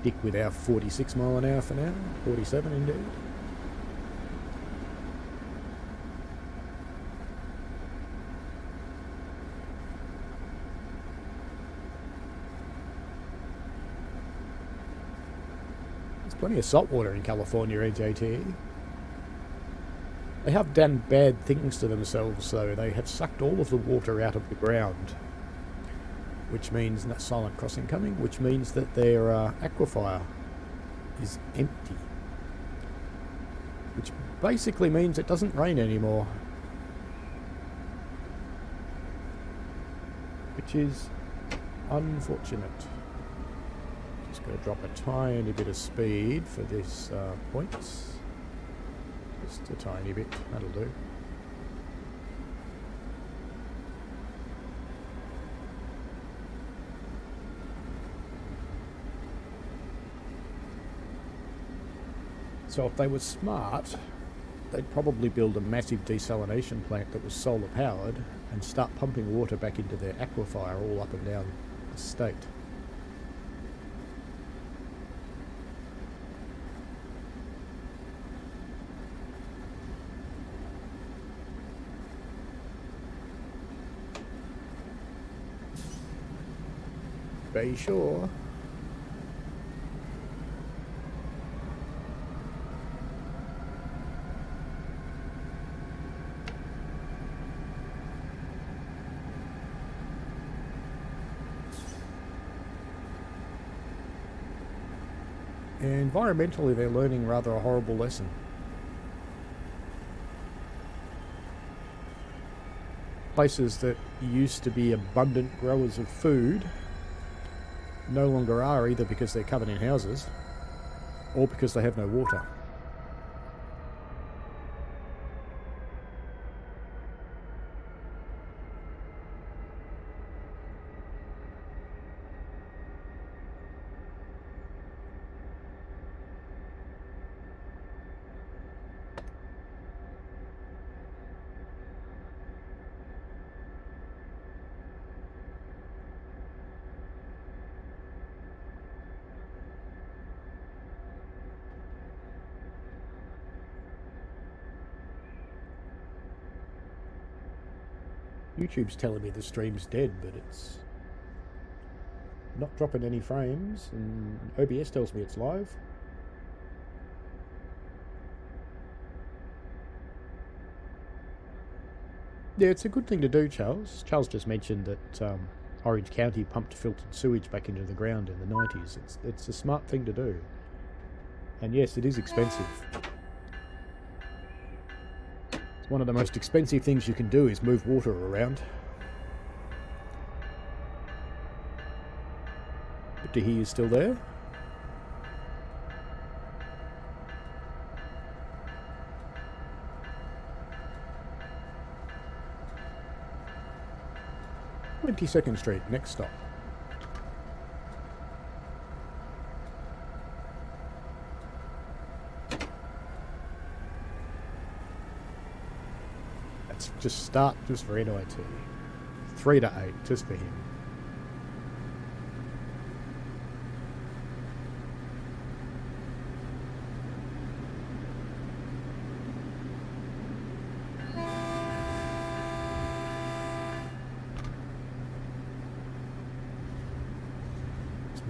Dick with our 46 mile an hour for now. 47 indeed. Plenty of salt water in California, AJT. They have done bad things to themselves, though. They have sucked all of the water out of the ground, which means that silent crossing coming, which means that their aquifer is empty, which basically means it doesn't rain anymore, which is unfortunate. Going to drop a tiny bit of speed for this point. Just a tiny bit, that'll do. So if they were smart, they'd probably build a massive desalination plant that was solar powered and start pumping water back into their aquifer all up and down the state. Bayshore. Environmentally, they're learning rather a horrible lesson. Places that used to be abundant growers of food no longer are, either because they're covered in houses or because they have no water. YouTube's telling me the stream's dead, but it's not dropping any frames, and OBS tells me it's live. Yeah, it's a good thing to do, Charles. Charles just mentioned that Orange County pumped filtered sewage back into the ground in the 90s. It's a smart thing to do. And yes, it is expensive. It's one of the most expensive things you can do is move water around. Good to hear you're still there. Second Street, next stop. Let's just start just for NIT. 3 to 8, just for him.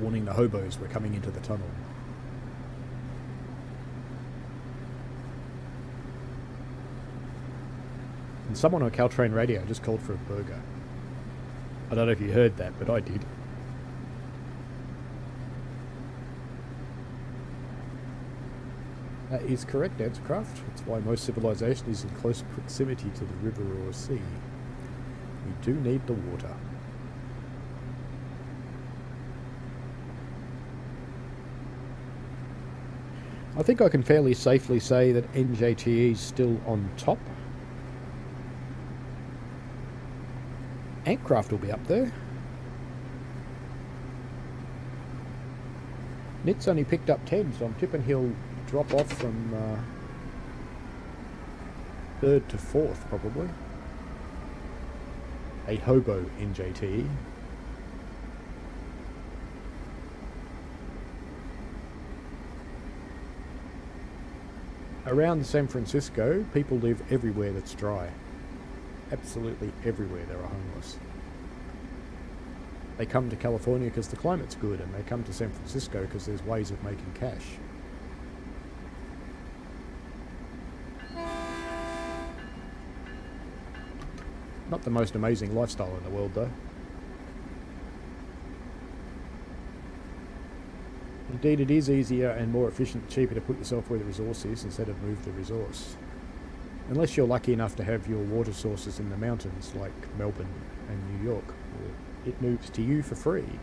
Warning the hobos we're coming into the tunnel. And someone on CalTrain radio just called for a burger. I don't know if you heard that, but I did. That is correct, Answercraft. That's why most civilization is in close proximity to the river or sea. We do need the water. I think I can fairly safely say that NJTE is still on top. Antcraft will be up there. Nit's only picked up 10, so I'm tipping he'll drop off from 3rd to 4th, probably. A hobo NJTE. Around San Francisco, people live everywhere that's dry. Absolutely everywhere there are homeless. They come to California because the climate's good, and they come to San Francisco because there's ways of making cash. Not the most amazing lifestyle in the world, though. Indeed, it is easier and more efficient, cheaper to put yourself where the resource is instead of move the resource. Unless you're lucky enough to have your water sources in the mountains like Melbourne and New York, it moves to you for free.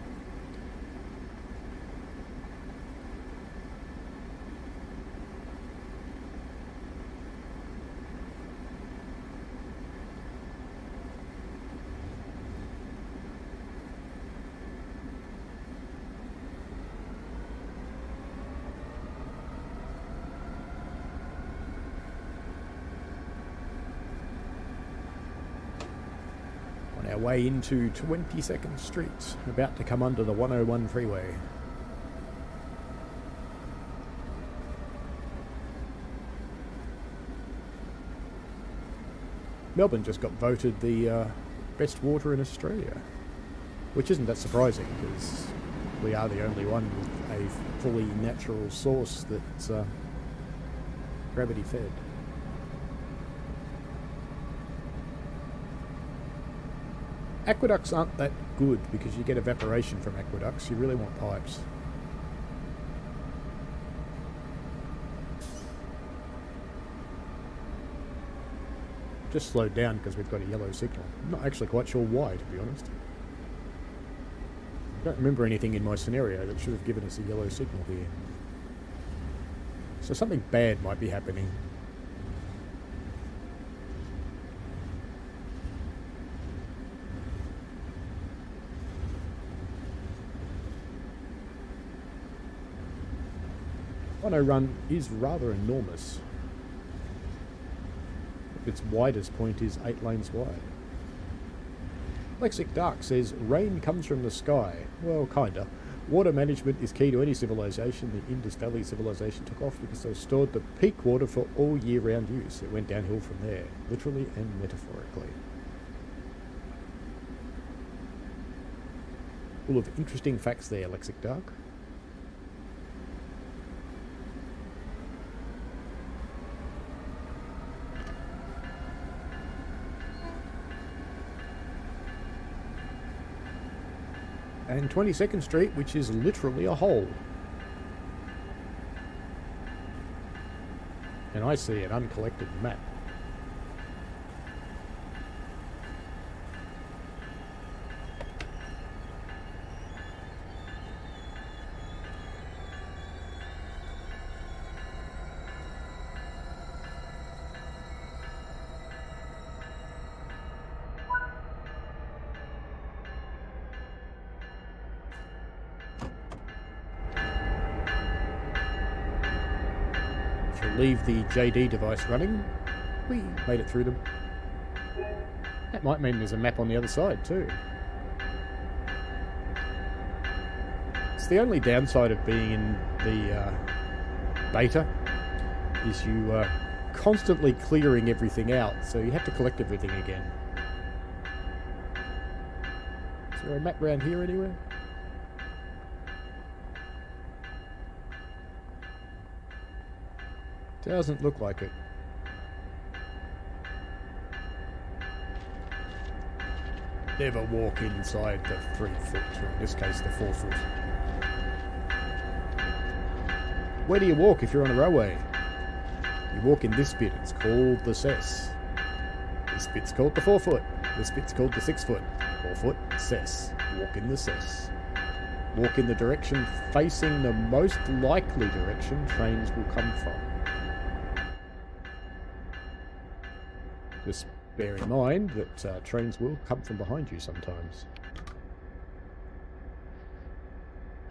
Our way into 22nd Street, about to come under the 101 freeway. Melbourne just got voted the best water in Australia, which isn't that surprising because we are the only one with a fully natural source that's gravity fed. Aqueducts aren't that good because you get evaporation from aqueducts. You really want pipes. Just slowed down because we've got a yellow signal. I'm not actually quite sure why, to be honest. I don't remember anything in my scenario that should have given us a yellow signal here. So something bad might be happening. One run is rather enormous. Its widest point is 8 lanes wide. Lexic Dark says, rain comes from the sky. Well, kinda. Water management is key to any civilization. The Indus Valley civilization took off because they stored the peak water for all year-round use. It went downhill from there, literally and metaphorically. Full of interesting facts there, Lexic Dark. and 22nd Street, which is literally a hole. And I see an uncollected map. Leave the JD device running. We made it through them. That might mean there's a map on the other side too. It's the only downside of being in the beta is you constantly clearing everything out, so you have to collect everything again. Is there a map around here anywhere? Doesn't look like it. Never walk inside the 3 foot, or in this case the 4 foot. Where do you walk if you're on a railway? You walk in this bit, it's called the cess. This bit's called the 4 foot. This bit's called the 6 foot. 4 foot, cess. Walk in the cess. Walk in the direction facing the most likely direction trains will come from. Just bear in mind that trains will come from behind you sometimes.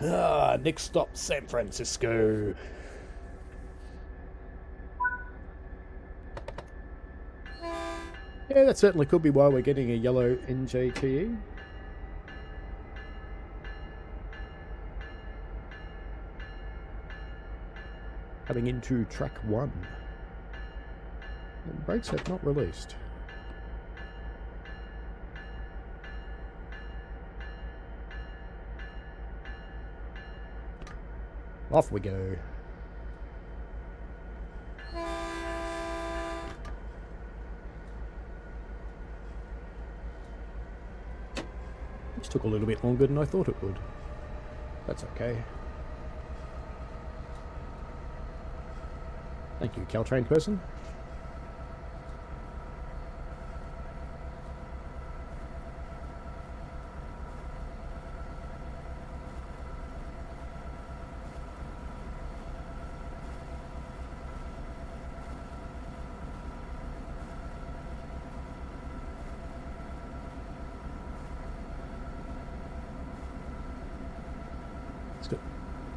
Next stop, San Francisco. Yeah, that certainly could be why we're getting a yellow NJTE. Coming into track 1. And brakes have not released. Off we go. Which took a little bit longer than I thought it would. That's okay. Thank you, CalTrain person.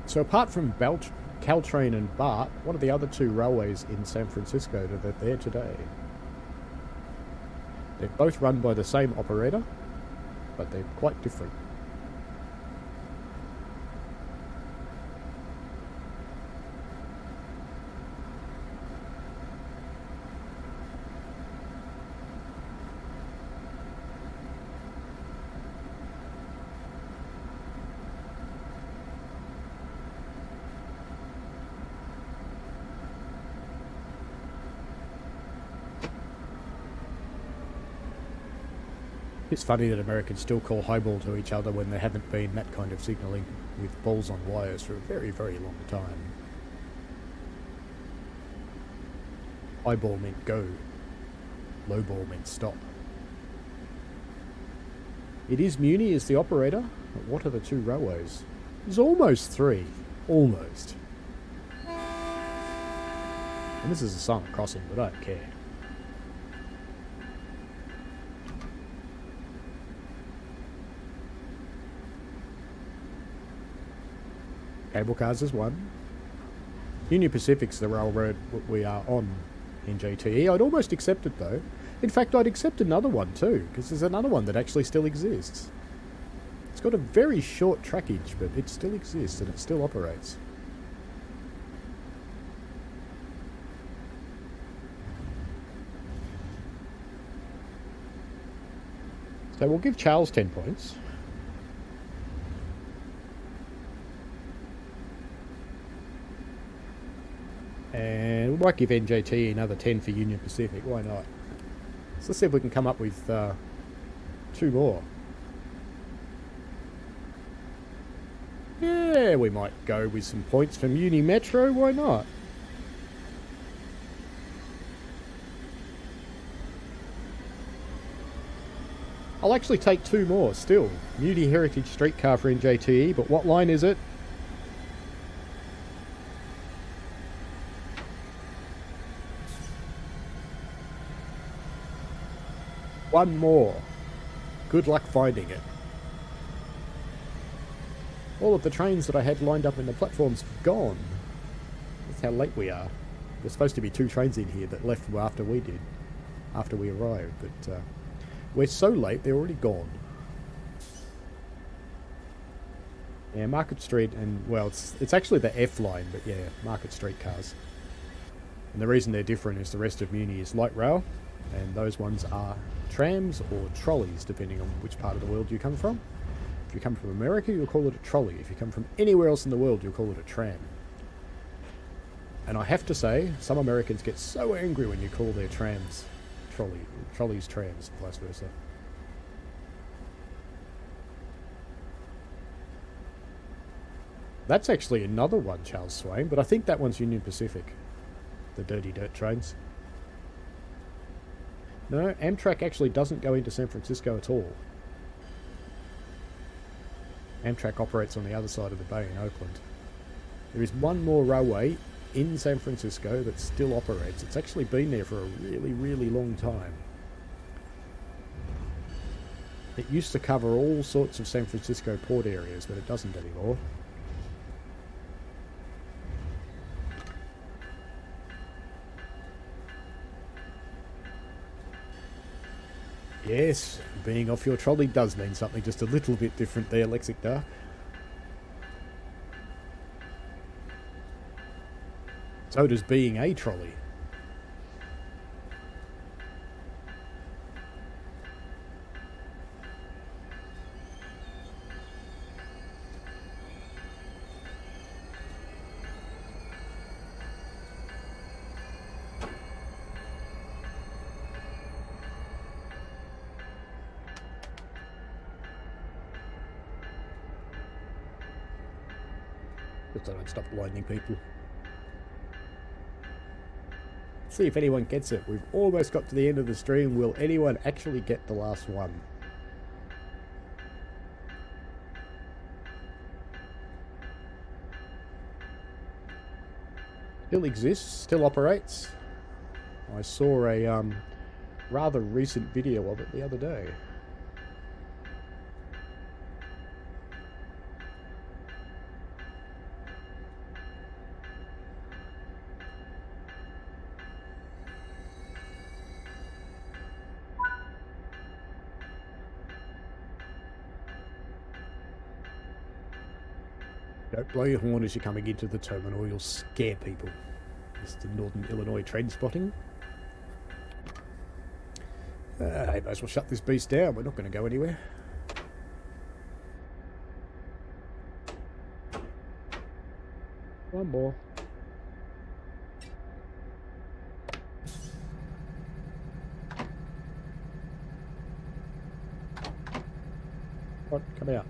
So apart from CalTrain and BART, what are the other 2 railways in San Francisco that are there today? They're both run by the same operator, but they're quite different. It's funny that Americans still call highball to each other when there haven't been that kind of signalling with balls on wires for a very, very long time. Highball meant go. Lowball meant stop. It is Muni as the operator, but what are the 2 railways? There's almost 3. Almost. And this is a silent crossing, but I don't care. Cable cars is 1. Union Pacific's the railroad we are on in JTE. I'd almost accept it though. In fact, I'd accept another one too, because there's another one that actually still exists. It's got a very short trackage, but it still exists and it still operates. So we'll give Charles 10 points. And we might give NJT another 10 for Union Pacific. Why not? So let's see if we can come up with 2 more. Yeah, we might go with some points from Uni Metro, why not? I'll actually take 2 more still. Muni Heritage Streetcar for NJTE, but what line is it? One more. Good luck finding it. All of the trains that I had lined up in the platforms have gone. That's how late we are. There's supposed to be 2 trains in here that left after we did. After we arrived, but we're so late they're already gone. Yeah, Market Street and, well, it's actually the F line, but yeah, Market Street cars. And the reason they're different is the rest of Muni is light rail, and those ones are trams or trolleys, depending on which part of the world you come from. If you come from America, you'll call it a trolley. If you come from anywhere else in the world, you'll call it a tram. And I have to say, some Americans get so angry when you call their trams trolleys trams, and vice versa. That's actually another one, Charles Swain, but I think that one's Union Pacific. The dirty dirt trains. No, Amtrak actually doesn't go into San Francisco at all. Amtrak operates on the other side of the bay in Oakland. There is one more railway in San Francisco that still operates. It's actually been there for a really, really long time. It used to cover all sorts of San Francisco port areas, but it doesn't anymore. Yes, being off your trolley does mean something just a little bit different there, Lexic Dark. So does being a trolley. Just don't stop blinding people. See if anyone gets it. We've almost got to the end of the stream. Will anyone actually get the last one? Still exists, still operates. I saw a rather recent video of it the other day. Don't blow your horn as you're coming into the terminal, you'll scare people. It's the Northern Illinois train spotting. I might as well shut this beast down, we're not going to go anywhere. One more. Come on, come out.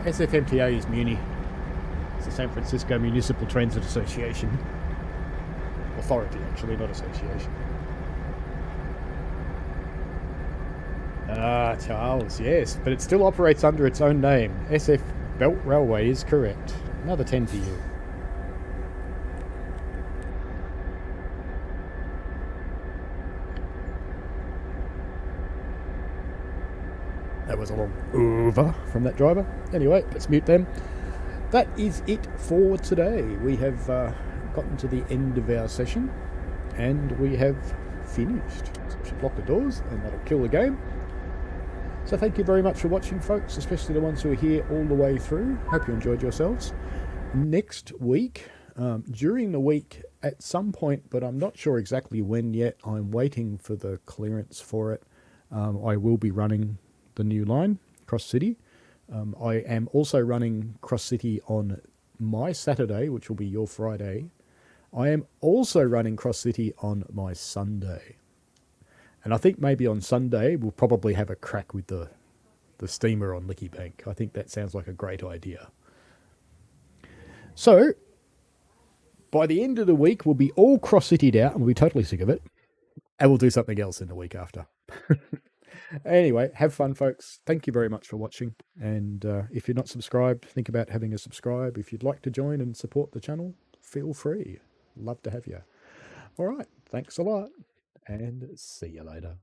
SFMTA is Muni. It's the San Francisco Municipal Transit Association. Authority, actually, not association. Ah, Charles, yes, but it still operates under its own name. SF Belt Railway is correct. Another 10 to you. That was a long over from that driver. Anyway, let's mute them. That is it for today. We have gotten to the end of our session. And we have finished. So we should lock the doors and that'll kill the game. So thank you very much for watching, folks, especially the ones who are here all the way through. Hope you enjoyed yourselves. Next week, during the week at some point, but I'm not sure exactly when yet, I'm waiting for the clearance for it. I will be running the new line, Cross City. I am also running Cross City on my Saturday, which will be your Friday. I am also running Cross City on my Sunday. And I think maybe on Sunday we'll probably have a crack with the steamer on Licky Bank. I think that sounds like a great idea. So, by the end of the week, we'll be all cross-cityed out and we'll be totally sick of it. And we'll do something else in the week after. Anyway, have fun, folks. Thank you very much for watching. And if you're not subscribed, think about having a subscribe. If you'd like to join and support the channel, feel free. Love to have you. All right. Thanks a lot. And see you later.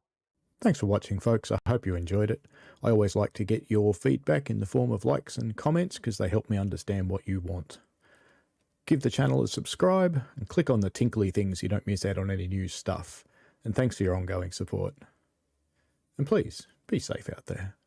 Thanks for watching, folks. I hope you enjoyed it. I always like to get your feedback in the form of likes and comments because they help me understand what you want. Give the channel a subscribe and click on the tinkly things so you don't miss out on any new stuff. And thanks for your ongoing support. And please, be safe out there.